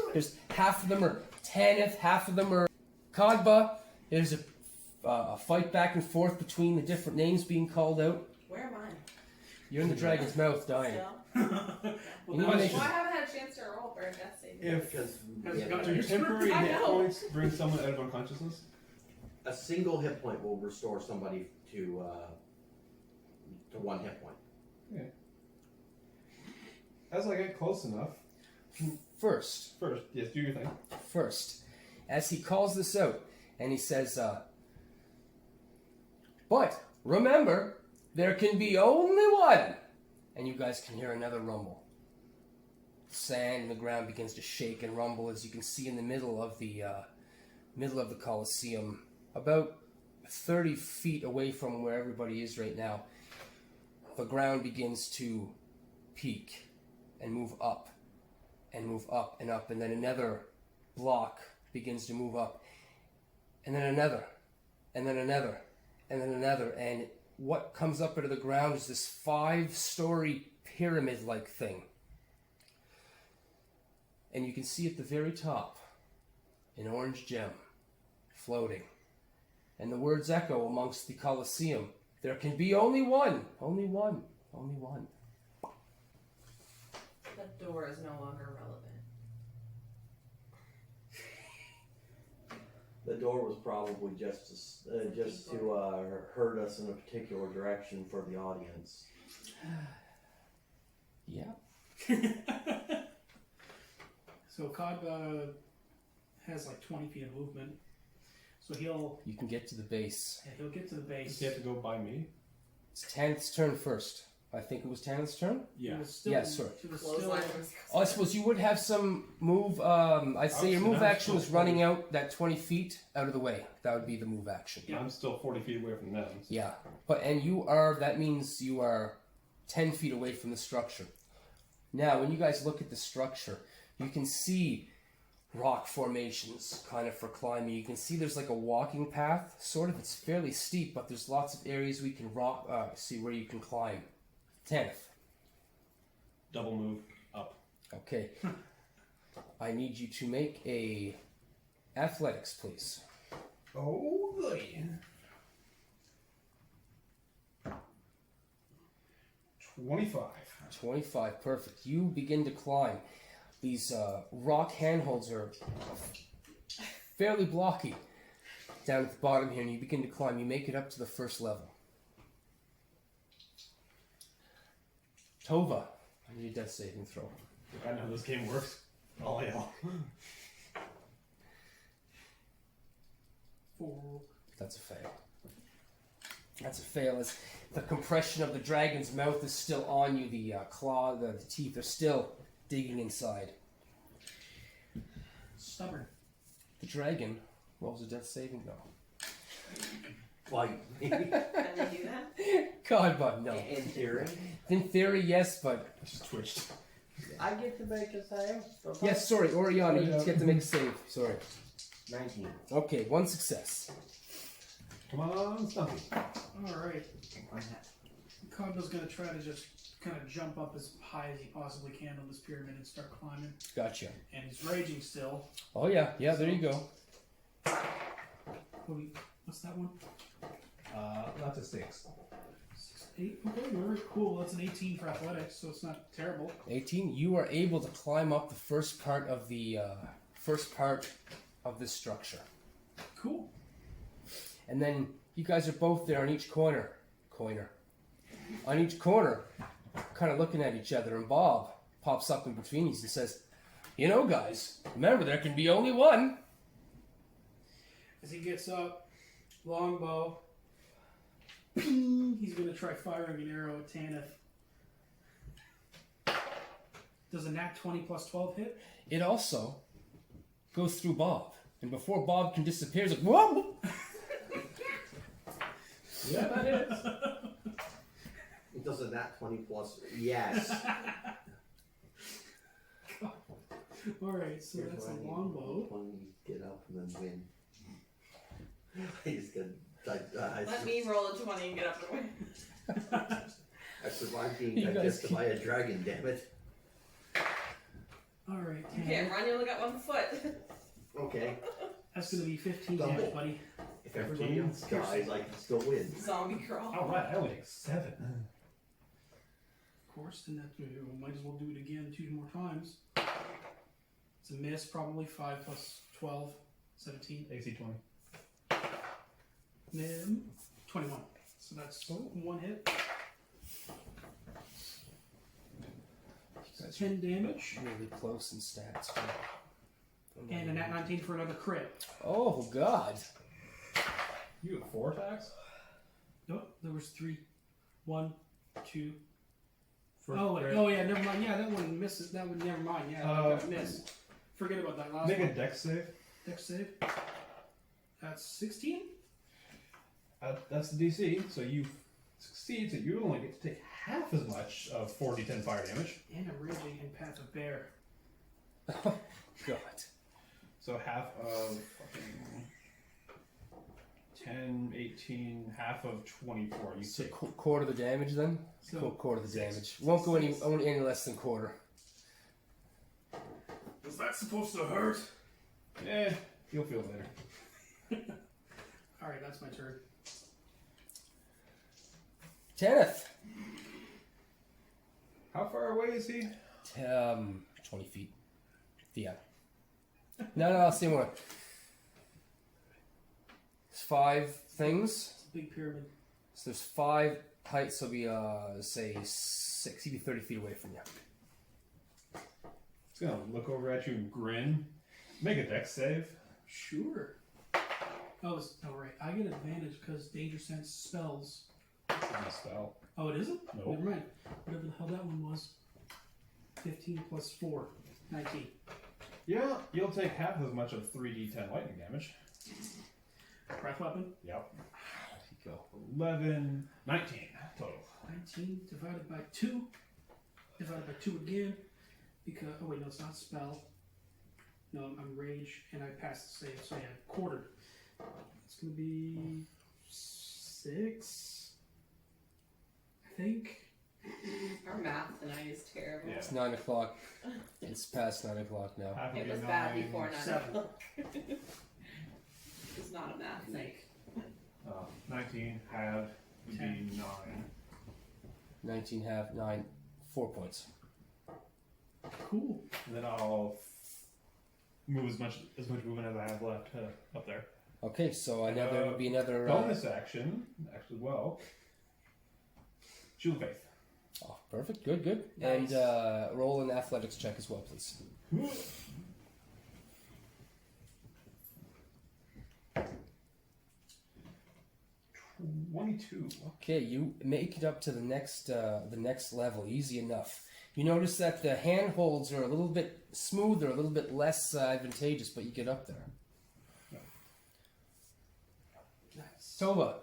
god! there's half of them are Tanith, half of them are Khadba. There's a fight back and forth between the different names being called out. Where am I? You're in the dragon's mouth, dying. Still? You need to make Well, I sure- haven't had a chance to roll for a death saving. If Because do temporary I hit know. points bring someone out of unconsciousness? a single hit point will restore somebody to 1 hit point. As I get close enough, First, yes, do your thing. as he calls this out, and he says, but remember, there can be only one. And you guys can hear another rumble. Sand in the ground begins to shake and rumble, as you can see in the middle of the Colosseum, about 30 feet away from where everybody is right now. The ground begins to peak and move up and move up and up, and then another block begins to move up, and then another, and then another, and then another, and what comes up out of the ground is this 5-story pyramid-like thing. And you can see at the very top an orange gem floating. And the words echo amongst the Colosseum. There can be only one. Only one. Only one. The door is no longer relevant. The door was probably just to herd us in a particular direction for the audience. Yeah. So Khadba has like 20 feet of movement. So You can get to the base. he'll get to the base. Does he have to go by me? It's Tanith's turn first. I think it was Tanith's turn? He was still, Yeah, sorry. He was Clothesline still, was- Oh, I suppose you would have some move. I'd say your Oh, so move now action it's was still running out that 20 feet out of the way. That would be the move action. Yeah. I'm still 40 feet away from them. So. Yeah. That means you are 10 feet away from the structure. Now, when you guys look at the structure, you can see rock formations kind of for climbing. You can see there's like a walking path, sort of. It's fairly steep, but there's lots of areas we can see where you can climb. 10th. Double move up. Okay. I need you to make a athletics, please. Oh, goody. 25. 25, perfect. You begin to climb. These rock handholds are fairly blocky down at the bottom here, and you begin to climb. You make it up to the first level. Tova, I need a death saving throw. I know how this game works. Oh, yeah. 4. That's a fail. That's a fail. As the compression of the dragon's mouth is still on you, the claw, the teeth are still digging inside. Stubborn. The dragon rolls a death saving throw. Like, Can they do that? God, but no. in theory, In theory, yes, but I just twitched. I get to make a save. yes. Sorry, Orianna, you get to make a save. Sorry. 19. Okay, one success. Come on, Stumpy. Alright. Khadba's gonna try to just kind of jump up as high as he possibly can on this pyramid and start climbing. Gotcha. And he's raging still. Oh yeah, yeah. There you go. What's that one? That's a 6. 6, 8. Okay, very cool. That's an 18 for athletics, so it's not terrible. 18. You are able to climb up the first part of this structure, Cool. and then you guys are both there on each corner. On each corner, kind of looking at each other, and Bob pops up in between you and says, "You know, guys, remember there can be only one." As he gets up, longbow, Ping! He's gonna try firing an arrow at Tanith. Does a nat 20 plus 12 hit? It also goes through Bob, and before Bob can disappear, it's like whoa. Yeah, that is. It does a nat 20 plus. Yes. Alright, so Here's that's a what I need. longbow. 20, get up and then win. I just got. Let me roll a 20 and get up and win. I survived being You guys digested by a dragon, damn it. Alright, You can't run, you only got 1 foot. Okay. that's gonna be 15 Double. damage, buddy. If everybody 15? else dies, I can still win. Zombie crawl. Alright, I only take 7. Of course, and that we might as well do it again 2 more times. It's a miss, probably 5 plus 12, 17. AC 20. Then 21. So that's 1 hit. That's 10 damage. really close in stats. And a nat 19 for another crit. Oh God! You have 4 attacks? Nope, there was 3. 1, 2. First Oh, wait. crit. Oh, yeah, never mind. Yeah, that one misses. That would never mind. Yeah, that miss. Forget about that last Make one. a dex save. Dex save. That's 16. That's the DC, so you succeed, so you only get to take half as much of 4d10 fire damage. And I'm raging in Path of Bear. Oh God! So half of fucking 10, 18, half of 24. You So take. quarter the damage then. So Quarter the damage. Won't go any less than quarter. Was that supposed to hurt? You'll feel it later. Alright, that's my turn. Tanith. How far away is he? 20 feet. Yeah. No, I'll see more. There's 5 things. It's a big pyramid. So there's 5 heights, so be say 6. He'd be 30 feet away from you. He's gonna look over at you and grin. Make a dex save. Sure. Oh, right. I get advantage because danger sense spells. On a spell. Oh, it isn't? Nope. Never mind. Whatever the hell that one was. 15 plus 4. 19. Yeah, you'll take half as much of 3d10 lightning damage. Breath weapon. Yep. There you go. 11, 19 total. 19 divided by 2. Divided by 2 again. Because, oh wait, no, it's not spell. No, I'm rage, and I passed the save, so yeah, quartered. It's gonna be 6, I think. Our math tonight is terrible. Yeah. It's 9 o'clock. It's past 9 o'clock now. Half It of was the bad 9, before 9 7. o'clock. It's not a math thing. 19 half would be 9. 19 half 9. 4 points. Cool. And then I'll move as much movement as I have left up there. Okay, so another would be another. Bonus action, actually, well. Shield of Faith. Oh, perfect. Good. Nice. And roll an athletics check as well, please. 22. Okay, you make it up to the next level, easy enough. You notice that the handholds are a little bit smoother, a little bit less advantageous, but you get up there. Nice. Tova,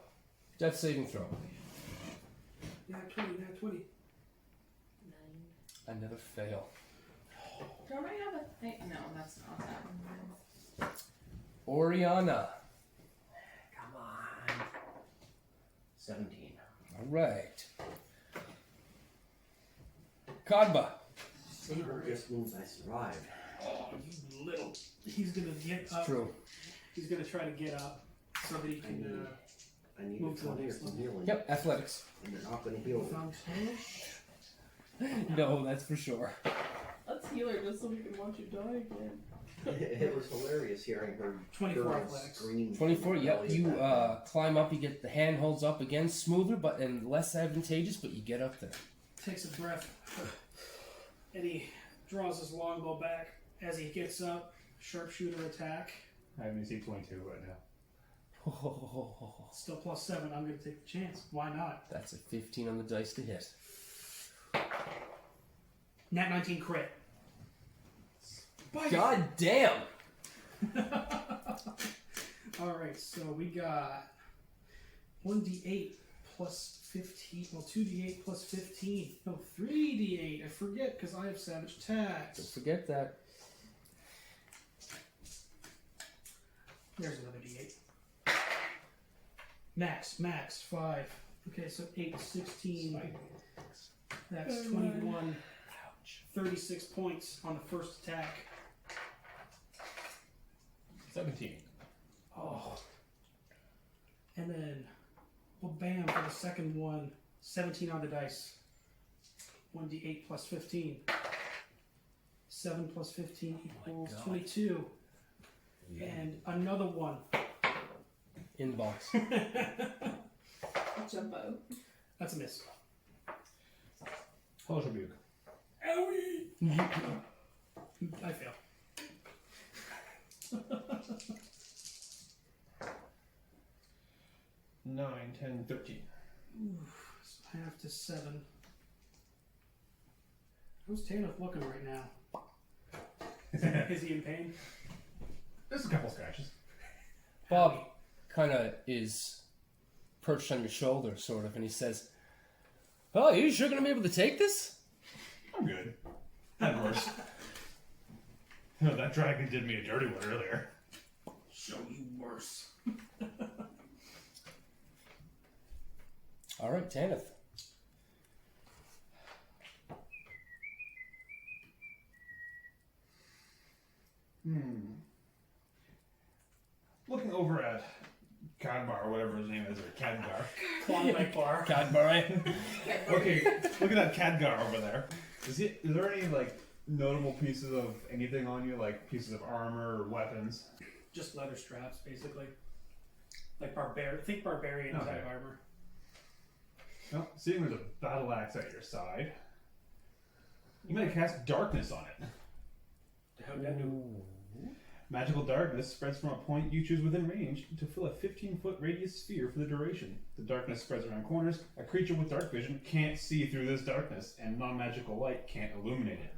death saving throw. Nat 20, nat 20. 9. Another fail. Don't I have a thing? No, that's not that one. Orianna. Come on. 17. All right. Khadba. Saber just means I survived. Oh, you little. He's gonna get up. True. He's gonna try to get up so that he can. I need Move a to the 20 or next some level. healing. Yep, athletics. And they're not going to heal me. Found No, that's for sure. Let's heal her just so we can watch you die again. It was hilarious hearing her 24 girl athletics. scream. 24, yep. Really You bad. climb up, you get the handholds up again, smoother but and less advantageous, but you get up there. takes a breath, and he draws his longbow back as he gets up. Sharpshooter attack. I have an AC 22 right now. Still +7. I'm going to take the chance. Why not? That's a 15 on the dice to hit. Nat 19 crit. God damn! Alright, so we got 1d8 plus 15. Well, 2d8 plus 15. No, 3d8. I forget because I have savage Don't tax. forget that. There's another d8. Max, 5. Okay, so 8, 16. That's 21. 36 points on the first attack. 17. Oh. And then, well, bam, for the second one. 17 on the dice. 1d8 plus 15. 7 plus 15 equals God. 22. And another one. Inbox. Jump out. That's a miss. Hellish Rebuke. I fail. 9, 10, 13. So half to 7. How's Tanith looking right now? Is he in pain? There's a couple scratches. Bob kind of is perched on your shoulder, sort of, and he says, "Oh, are you sure going to be able to take this?" I'm good. Had worse. No, that dragon did me a dirty one earlier. Show you worse. All right, Tanith. Looking over at Khadba, or whatever his name is, or Khadgar. Klondike bar. Cadbury. Okay, looking at Khadgar over there. Is there any like notable pieces of anything on you, like pieces of armor or weapons? Just leather straps, basically. Like think barbarian Okay. type armor. Well, seeing there's a battle axe at your side, you might cast darkness on it. How'd that do? Magical darkness spreads from a point you choose within range to fill a 15-foot radius sphere for the duration. The darkness spreads around corners. A creature with dark vision can't see through this darkness, and non-magical light can't illuminate it.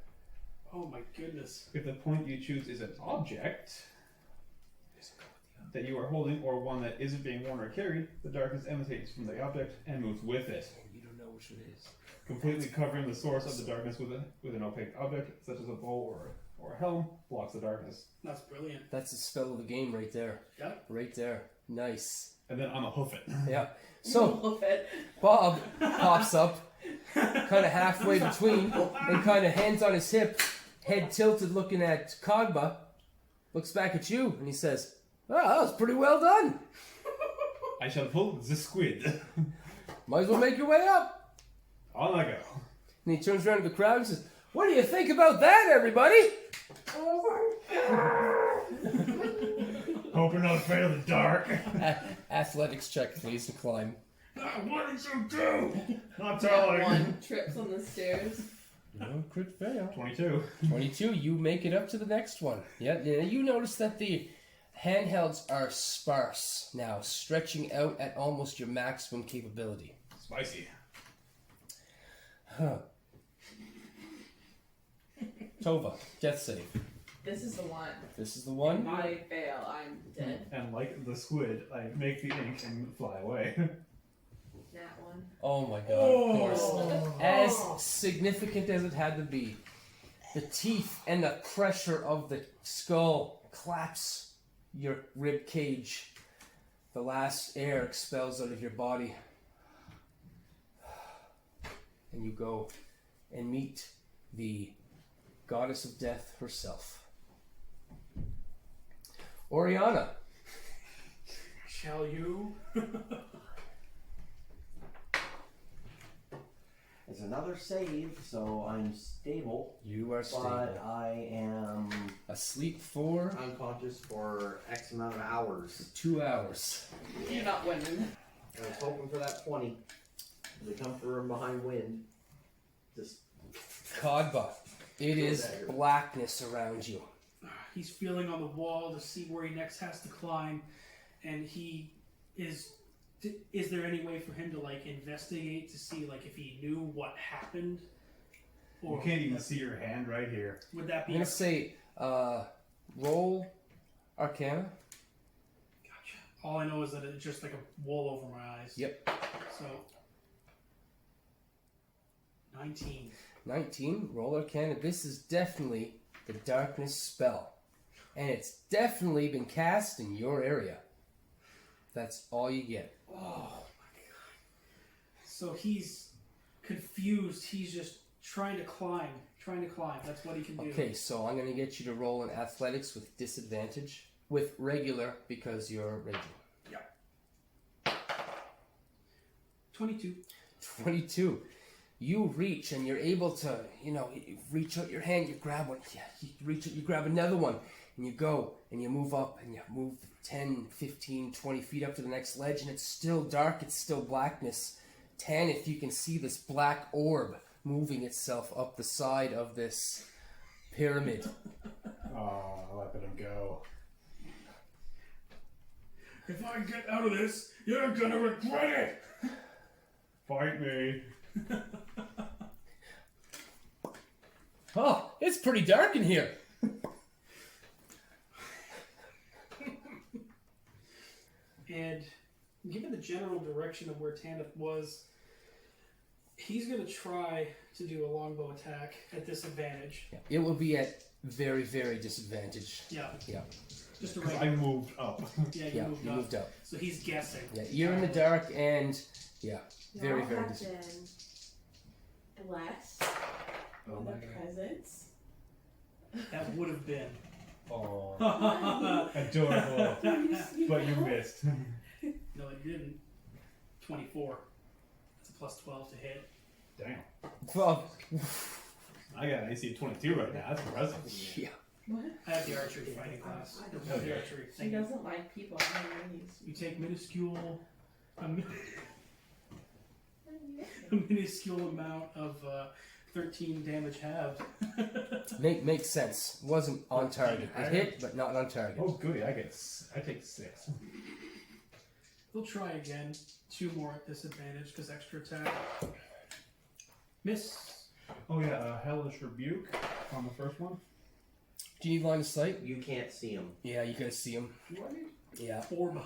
Oh my goodness. If the point you choose is an object that you are holding, or one that isn't being worn or carried, the darkness emanates from the object and moves with it, You don't know which it is. completely covering the source of the darkness with an opaque object, such as a bow or a helm, blocks the darkness. That's brilliant. That's the spell of the game right there. Yep. Right there. Nice. And then I'm a hoof it. Yeah. So, Bob pops up, kind of halfway between, and kind of hands on his hip, head tilted looking at Khadba, looks back at you, and he says, "Oh, that was pretty well done. I shall pull the squid. Might as well make your way up." On I go. And he turns around to the crowd and says, "What do you think about that, everybody?" Hope you're not afraid of the dark. Athletics check, please, to climb. What did you do? Not That telling. one trips on the stairs. No crit fail. 22. 22, you make it up to the next one. Yeah, you notice that the handhelds are sparse now, stretching out at almost your maximum capability. Spicy. Huh. Tova, death save. This is the one. This is the one. If I fail, I'm dead. And like the squid, I make the ink and fly away. That one. Oh my god, of course. As significant as it had to be, the teeth and the pressure of the skull claps your rib cage. The last air expels out of your body. And you go and meet the goddess of death herself. Orianna. Shall you? It's another save, so I'm stable. You are But stable. I am Asleep for unconscious for X amount of hours. 2 hours. You're not winning. I was hoping for that 20. They come from behind wind. Just Khadba. It is blackness around you. He's feeling on the wall to see where he next has to climb, and he Is there any way for him to like investigate to see like if he knew what happened? You can't even see your hand right here. Would that I'm be? gonna say, roll Arcana. Gotcha. All I know is that it's just like a wool over my eyes. Yep. So 19. 19. Roll Arcana. This is definitely the darkness spell, and it's definitely been cast in your area. That's all you get. Oh my god. So he's confused. He's just trying to climb. That's what he can do. Okay, so I'm gonna get you to roll in athletics with disadvantage. With regular, because you're raging. Yeah. 22. 22. You reach and you're able to, you reach out your hand, you grab one. Yeah, you reach out, you grab another one. And you go and you move up and you move 10, 15, 20 feet up to the next ledge, and it's still dark, it's still blackness. Tanith, you can see this black orb moving itself up the side of this pyramid. Oh, let him go. If I get out of this, you're gonna regret it! Fight me. Oh, it's pretty dark in here. And given the general direction of where Tanith was, he's going to try to do a longbow attack at disadvantage. Yeah, it will be at very, very disadvantage. Yeah. Yeah. Just a 'Cause I regular. moved up. Yeah, you Yeah, moved you up. moved up. So he's guessing. Yeah, you're in the dark and Y'all very, very have disadvantage. been blessed Oh with my a god. presence. That would have been. Oh, No, adorable. But you missed. it didn't. 24. That's a plus 12 to hit. Damn. Well, I got an AC of 22 right now. That's impressive. yeah. What? I have the archery fighting class. I don't I have the know. archery She thing. doesn't like people. You take a minuscule amount of 13 damage halved. Makes sense. Wasn't on target. It hit, but not on target. Oh, goody. I take 6. We'll try again. 2 more at disadvantage because extra attack. Miss. Oh, yeah. Hellish Rebuke on the first one. Do you need line of sight? You can't see him. Yeah, you gotta see him. What? Yeah. Orb.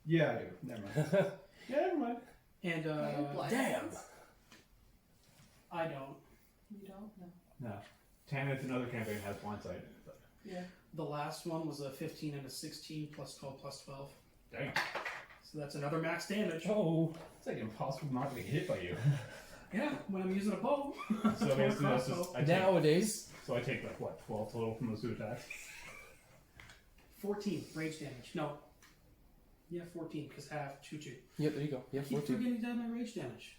Yeah, I do. Never mind. Yeah, never mind. And Damn. I don't. You don't know. No. Tanith, another campaign, has blindside. But Yeah. The last one was a 15 and a 16 plus 12 plus 12. damn. So that's another max damage. Oh. It's like impossible not to get hit by you. Yeah, when I'm using a bow. So basically, that's just, Nowadays, so I take like what, 12 total from those 2 attacks? 14 rage damage. No. Yeah, 14 because half 2-2. yeah, there you go. Yeah, I keep 14. forgetting down my rage damage.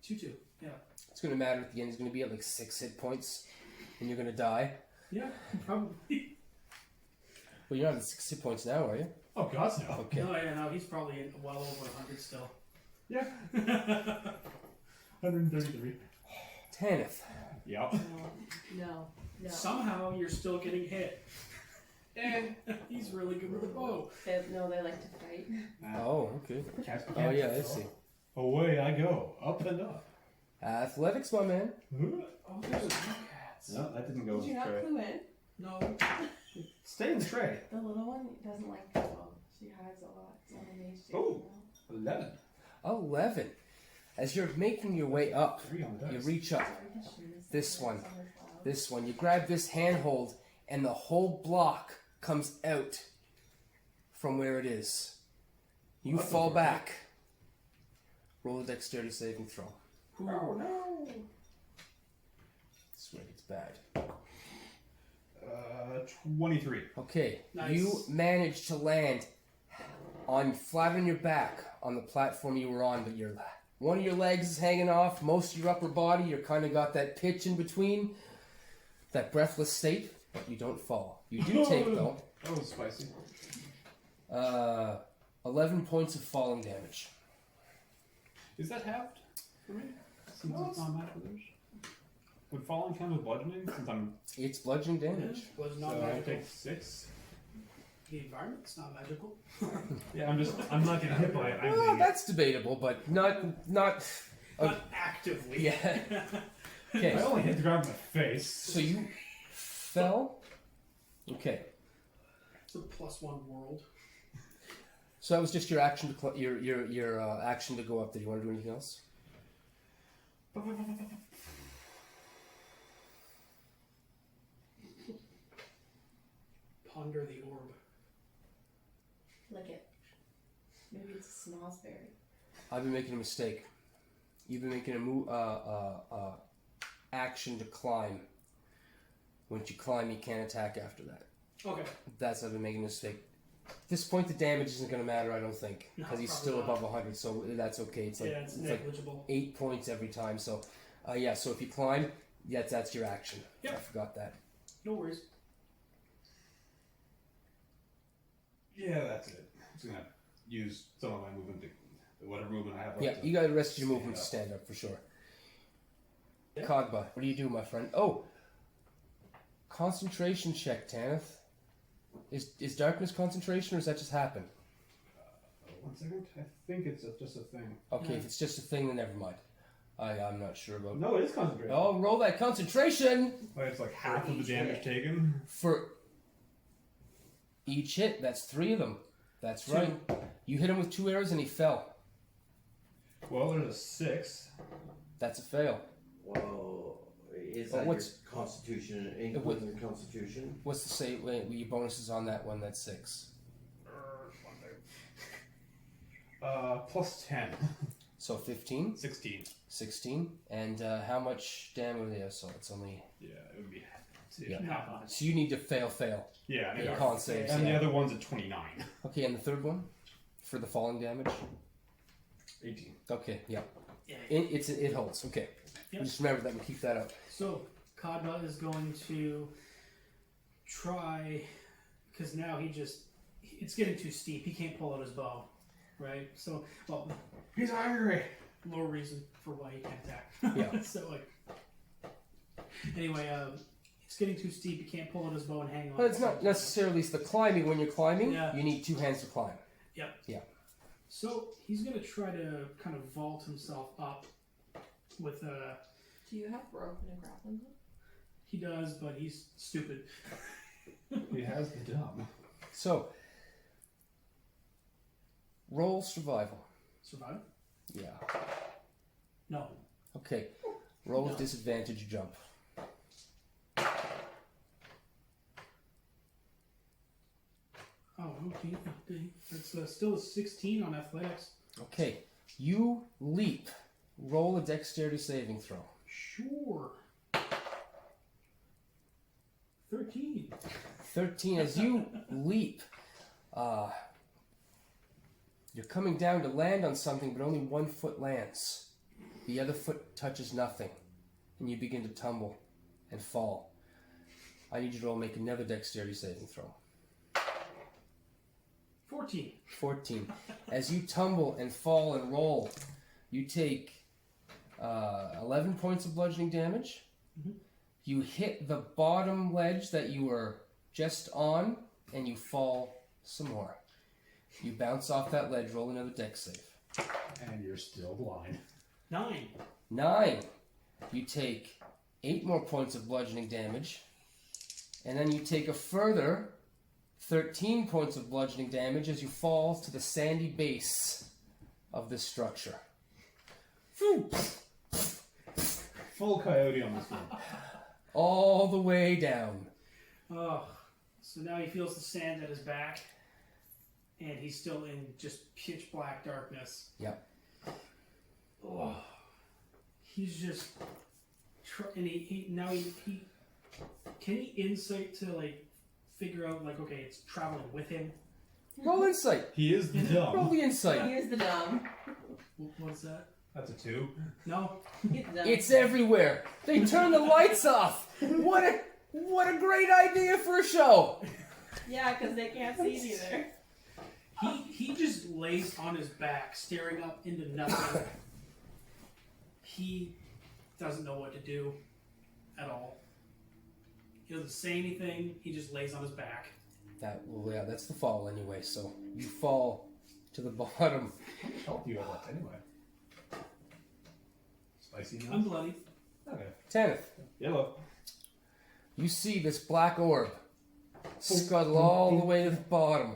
2-2. Yeah. It's gonna matter at the end. He's gonna be at like 6 hit points, and you're gonna die. Yeah, probably. Well, you're not at 6 hit points now, are you? Oh, God, no. Okay. No, yeah, no, he's probably well over 100 still. Yeah. 133. Tanith. Yep. No. Somehow you're still getting hit. And he's really good with a bow. They like to fight. Oh, okay. Cast the Oh, yeah, I cantrip. see. Away I go. Up and up. Athletics, my man. Oh, there's a cats. No, that didn't go Did you in the not tray. clue in? No. Stay in the tray. The little one doesn't like people. She hides a lot. It's only mage Oh. 11. 11. As you're making your way up, 3 on the dice. you reach up. This one. This one. You grab this handhold, and the whole block comes out from where it is. You That's fall a back. Roll a dexterity saving throw. Oh, no. This way it's bad. 23. Okay, Nice. you manage to land on flat on your back on the platform you were on, but one of your legs is hanging off. Most of your upper body, you're kind of got that pitch in between, that breathless state, but you don't fall. You do take though That was spicy. 11 points of falling damage. Is that halved for me? Since it's not magical damage? Would falling count as bludgeoning? Since I'm. It's bludgeoning damage. Was So not I magical. take 6. The environment's not magical. Yeah, I'm not getting hit by it. I'm Well, being that's debatable, but not. Not actively. Yeah. Okay. I only hit the ground in the face. So you fell. Okay. It's a +1 world. So that was just your action to your action to go up. Did you want to do anything else? Ponder the orb. Lick it. Maybe it's a snozzberry. I've been making a mistake. You've been making a action to climb. Once you climb, you can't attack after that. Okay. That's I've been making a mistake. At this point, the damage isn't going to matter, I don't think, No, because he's probably still not. above 100, so that's okay. It's like, Yeah, it's like negligible. 8 points every time. So, yeah. So if you climb, that's your action. Yep. I forgot that. No worries. Yeah, that's it. I'm just gonna use some of my movement to whatever movement I have left. Yeah, to you got the rest of your stand movement to up. stand up for sure. Yeah. Khadba, what do you do, my friend? Oh, concentration check, Tanith. Is darkness concentration, or does that just happen? 1 second. I think it's just a thing. Okay, Yeah. if it's just a thing, then never mind. I'm not sure about. No, it is concentration. Oh, roll that concentration Like it's like half of the each damage hit. taken. for each hit. That's 3 of them. That's Two. right. You hit him with 2 arrows and he fell. Well, there's a 6. That's a fail. Whoa. Is Well, that what's- your constitution, including your constitution? What's the save? Your bonuses on that one? That's 6. Plus 10. So 15, 16. 16, and how much damage? Yeah, so it's only. Yeah, it would be Yeah. half of it. So you need to fail. Yeah, I The need to- con saves. and the Yeah. other one's at 29. Okay, and the third one for the falling damage. 18. Okay, yeah, Yeah. it holds. Okay, Yep. just remember that. We keep that up. So, Khadba is going to try, because now it's getting too steep. He can't pull out his bow, right? So, well, He's angry. more reason for why he can't attack. Yeah. So, like, anyway, it's getting too steep. He can't pull out his bow and hang on. But it's not necessarily the climbing. When you're climbing, Yeah. you need 2 hands to climb. So, he's going to try to kind of vault himself up with a. Do you have rope and a grappling hook? He does, but he's stupid. He has the dumb. So, roll survival. Survive? Yeah. No. Okay. Roll with No. disadvantage jump. Oh, okay. That's still a 16 on athletics. Okay. You leap. Roll a dexterity saving throw. Sure. 13. 13. As you leap, you're coming down to land on something, but only 1 foot lands. The other foot touches nothing, and you begin to tumble and fall. I need you to roll make another dexterity saving throw. 14. 14. As you tumble and fall and roll, you take 11 points of bludgeoning damage. Mhm. You hit the bottom ledge that you were just on, and you fall some more. You bounce off that ledge, roll another dex save. And you're still blind. 9. 9. You take 8 more points of bludgeoning damage, and then you take a further 13 points of bludgeoning damage as you fall to the sandy base of this structure. Phew. Full coyote on this one. All the way down. Oh. So now he feels the sand at his back, and he's still in just pitch black darkness. Yep. Oh. He's just. And he can he insight to, like, figure out, like, okay, it's traveling with him? Roll insight. He is the Roll dumb. the insight. Here's the dumb. What's that? That's a 2. No? He's the dumb. It's everywhere. They turn the lights off. What a great idea for a show. Yeah, because they can't see it either. He just lays on his back, staring up into nothing. He doesn't know what to do at all. He doesn't say anything. He just lays on his back. That's the fall anyway. So you fall to the bottom. How much health do you have left anyway? Spicy now? I'm bloody. Okay. Tanith, Yellow. you see this black orb scuttle all the way to the bottom.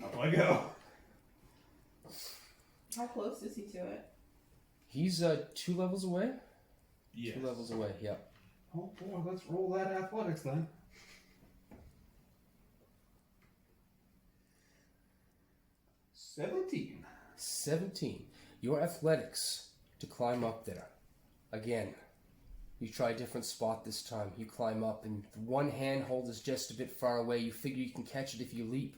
Up I go. How close is he to it? He's 2 levels away. Yes. 2 levels away. Yeah. Oh boy, let's roll that athletics then. $17. 17. Your athletics to climb up there. Again, you try a different spot this time. You climb up, and one handhold is just a bit far away. You figure you can catch it if you leap.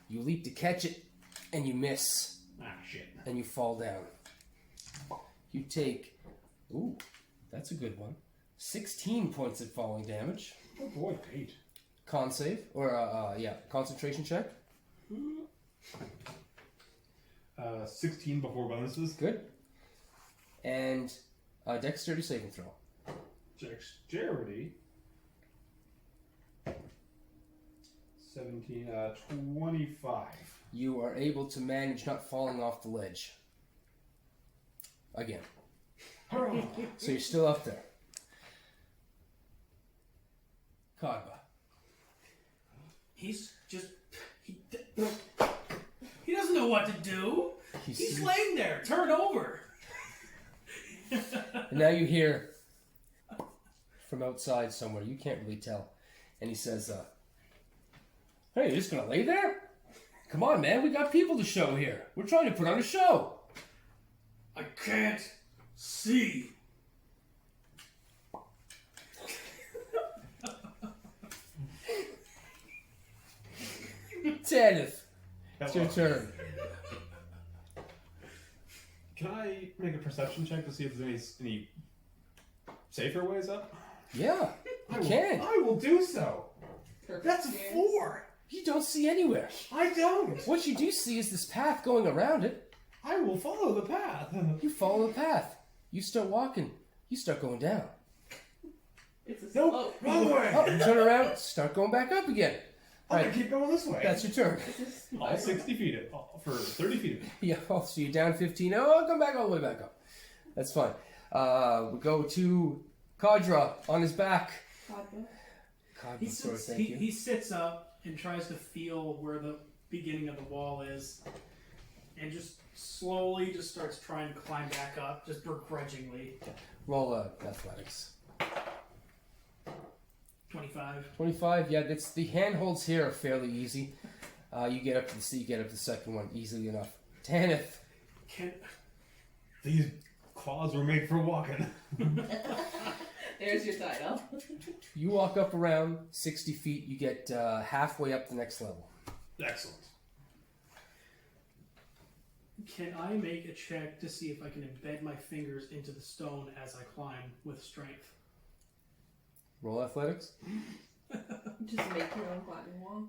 You leap to catch it, and you miss. Ah, shit. And you fall down. You take, ooh, that's a good one, 16 points of falling damage. Oh boy, 8. Con save, or concentration check. 16 before bonuses. Good. And dexterity saving throw. Dexterity. 17, 25. You are able to manage not falling off the ledge. Again. So you're still up there. Khadba. He's just he doesn't know what to do. He's laying there. Turn over. And now you hear from outside somewhere, you can't really tell, and he says, hey, you're just gonna lay there? Come on, man, we got people to show here. We're trying to put on a show. I can't see. Tanith, it's your turn. Can I make a perception check to see if there's any safer ways up? Yeah, you can. I will do so. Perfect That's a experience. 4. You don't see anywhere. I don't. What you do see is this path going around it. I will follow the path. You follow the path. You start walking. You start going down. It's a Nope, slope. wrong way. Oh, you turn around, start going back up again. I'm Right. gonna keep going this way. That's your turn. all 60 feet of, for 30 feet of it. Yeah, oh, so you're down 15. Oh, I'll come back all the way back up. That's fine. We go to Kadra on his back. Khadba. God, He sorry, sits, thank he, you. he sits up and tries to feel where the beginning of the wall is, and just slowly just starts trying to climb back up, just begrudgingly. Roll athletics. 25. 25. Yeah, that's the handholds here are fairly easy. You get up to the sea, you get up to the second one easily enough. Tanith. Can These claws were made for walking. There's your title. You walk up around 60 feet. You get halfway up the next level. Excellent. Can I make a check to see if I can embed my fingers into the stone as I climb with strength? Roll athletics. Just make your own climbing wall.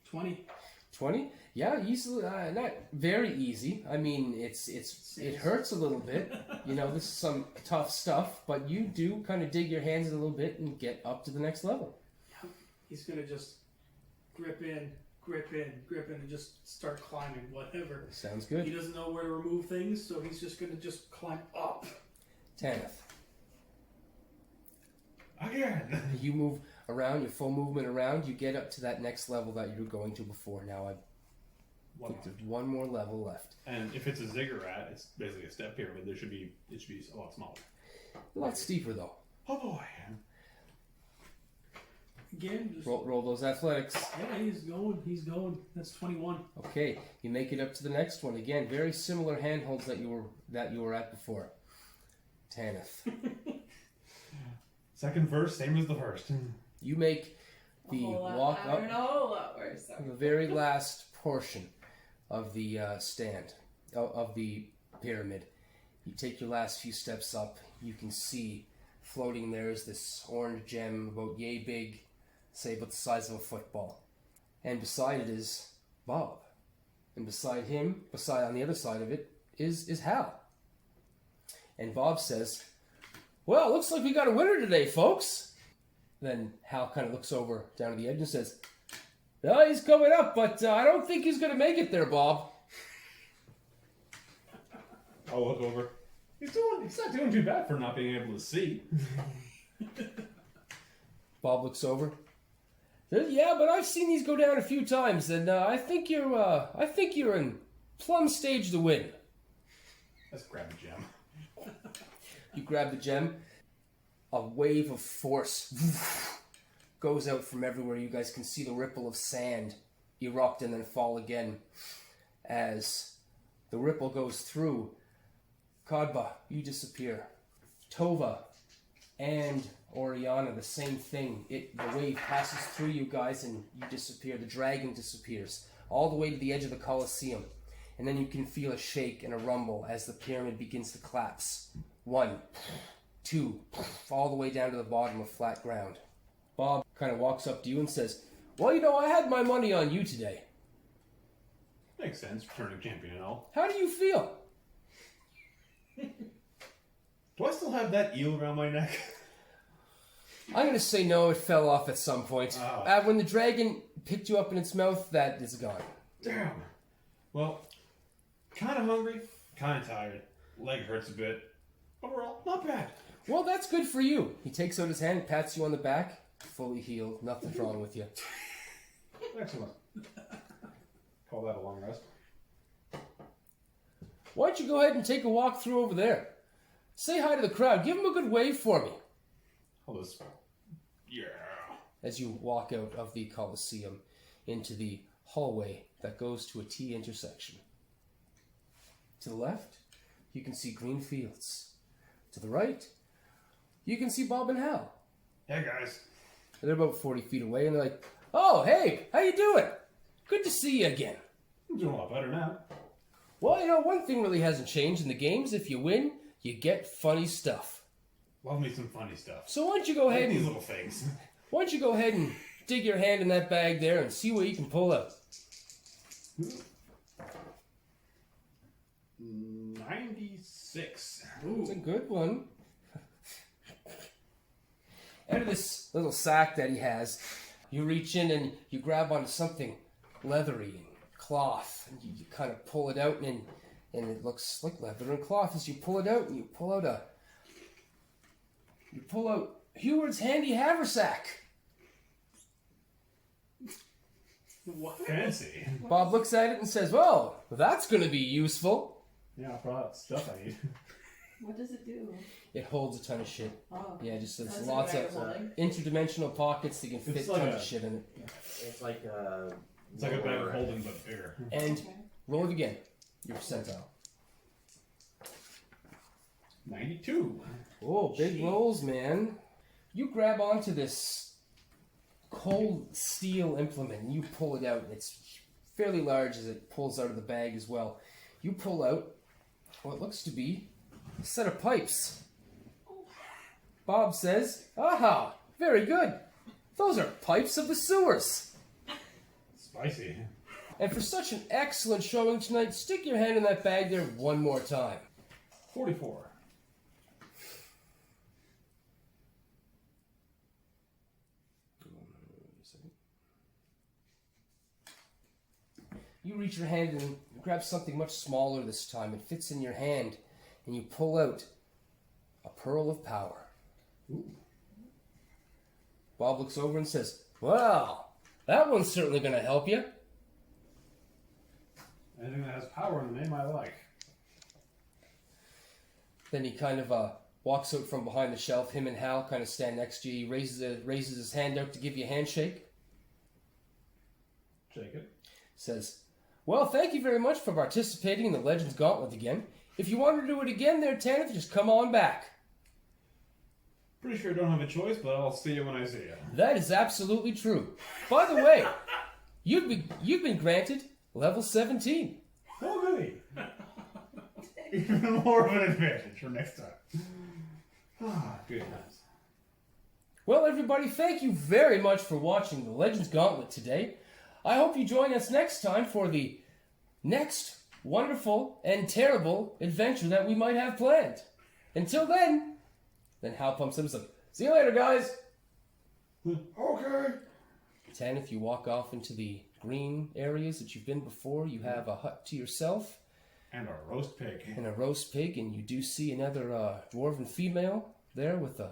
20. 20. Yeah, easily. Not very easy. I mean, it hurts a little bit. You know, this is some tough stuff, but you do kind of dig your hands in a little bit and get up to the next level. He's gonna just grip in, and just start climbing, whatever. Sounds He good. doesn't know where to remove things, so he's just gonna just climb up. Tanith. Again. You move around, your full movement around, you get up to that next level that you were going to before. Now I think there's one more level left. And if it's a ziggurat, it's basically a step pyramid. It should be a lot smaller. A lot steeper though. Oh boy. Again, just Roll those athletics. yeah, he's going. That's 21. Okay, you make it up to the next one. Again, very similar handholds that you were at before. Tanith. Second verse, same as the first. You make the A whole lot walk louder up and a whole lot worse. Sorry. the very last portion of the stand, of the pyramid. You take your last few steps up. You can see floating there is this orange gem about yay big, say about the size of a football. And beside it is Bob. And beside him, on the other side of it, is Hal. And Bob says, well, looks like we got a winner today, folks. Then Hal kind of looks over down to the edge and says, "No, he's coming up, but I don't think he's going to make it there, Bob." I'll look over. He's not doing too bad for not being able to see. Bob looks over. Says, "Yeah, but I've seen these go down a few times, and I think you're in plumb stage to win." Let's grab a gem. You grab the gem. A wave of force goes out from everywhere. You guys can see the ripple of sand erupt and then fall again. As the ripple goes through, Khadba, you disappear. Tova and Orianna, the same thing. The wave passes through you guys and you disappear. The dragon disappears all the way to the edge of the Colosseum. And then you can feel a shake and a rumble as the pyramid begins to collapse. 1, 2, all the way down to the bottom of flat ground. Bob kind of walks up to you and says, "Well, you know, I had my money on you today. Makes sense, returning champion and all. How do you feel?" Do I still have that eel around my neck? I'm going to say no, it fell off at some point. Oh. When the dragon picked you up in its mouth, that is gone. Damn. Well, kind of hungry, kind of tired. Leg hurts a bit. Overall, not bad. Well, that's good for you. He takes out his hand, pats you on the back. Fully healed. Nothing's wrong with you. Excellent. Call that a long rest. Why don't you go ahead and take a walk through over there? Say hi to the crowd. Give them a good wave for me. I'll just... Yeah. As you walk out of the Colosseum into the hallway that goes to a T intersection. To the left, you can see green fields. To the right, you can see Bob and Hal. Hey, guys. They're about 40 feet away, and they're like, "Oh, hey, how you doing? Good to see you again." I'm doing a lot better now. Well, you know, one thing really hasn't changed in the games. If you win, you get funny stuff. Love me some funny stuff. So why don't you go ahead These and little things. why don't you go ahead and dig your hand in that bag there and see what you can pull out. 96. It's a good one. Out of this little sack that he has, you reach in and you grab onto something leathery and cloth, and you kind of pull it out, and it looks like leather and cloth. As you pull it out, and you pull out Heward's handy haversack. What? Fancy. Bob looks at it and says, "Well, that's going to be useful." Yeah, I brought stuff I need. What does it do? It holds a ton of shit. Oh. Yeah, just there's That's lots what I of was holding. interdimensional pockets that can fit It's like tons a- of shit in it. It's like a... It's like a bag of holding, but bigger. And Okay. roll it again. Your percentile. 92. Oh, big rolls, man. You grab onto this cold steel implement and you pull it out. It's fairly large as it pulls out of the bag as well. You pull out what looks to be a set of pipes. Bob says, "Aha, very good. Those are pipes of the sewers." Spicy. And for such an excellent showing tonight, stick your hand in that bag there one more time. 44. You reach your hand and grab something much smaller this time. It fits in your hand, and you pull out a pearl of power. Ooh. Bob looks over and says, "Well, that one's certainly going to help you." Anything that has power in the name I like. Then he kind of walks out from behind the shelf. Him and Hal kind of stand next to you. He raises his hand out to give you a handshake. Shake it. Says, "Well, thank you very much for participating in the Legends Gauntlet again. If you want to do it again there, Tanith, just come on back." Pretty sure I don't have a choice, but I'll see you when I see you. That is absolutely true. By the way, you've been granted level 17. Oh, goody. Even more of an advantage for next time. Ah, good times. Well, everybody, thank you very much for watching the Legends Gauntlet today. I hope you join us next time for the next wonderful and terrible adventure that we might have planned. Until then Hal pumps him up. "See you later, guys." Okay. Tanith, you walk off into the green areas that you've been before. You have a hut to yourself. And a roast pig. And a roast pig, and you do see another dwarven female there with a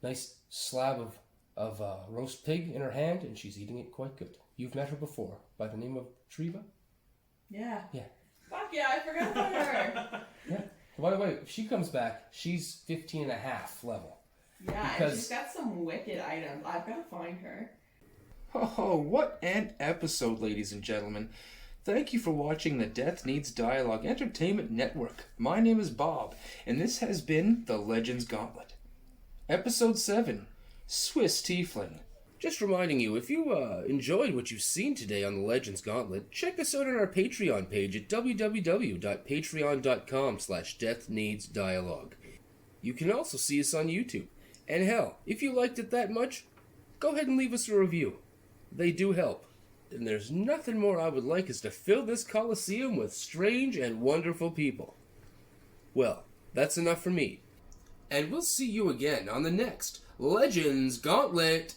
nice slab of roast pig in her hand, and she's eating it quite good. You've met her before, by the name of Treva? Yeah. Yeah. Fuck yeah, I forgot about her. Yeah. By the way, if she comes back, she's 15 and a half level. Yeah, Because- and she's got some wicked items. I've got to find her. Oh, what an episode, ladies and gentlemen. Thank you for watching the Death Needs Dialogue Entertainment Network. My name is Bob, and this has been the Legends Gauntlet. Episode 7, Swiss Teifling. Just reminding you, if you enjoyed what you've seen today on the Legends Gauntlet, check us out on our Patreon page at www.patreon.com/deathneedsdialogue. You can also see us on YouTube. And hell, if you liked it that much, go ahead and leave us a review. They do help. And there's nothing more I would like is to fill this Coliseum with strange and wonderful people. Well, that's enough for me. And we'll see you again on the next Legends Gauntlet.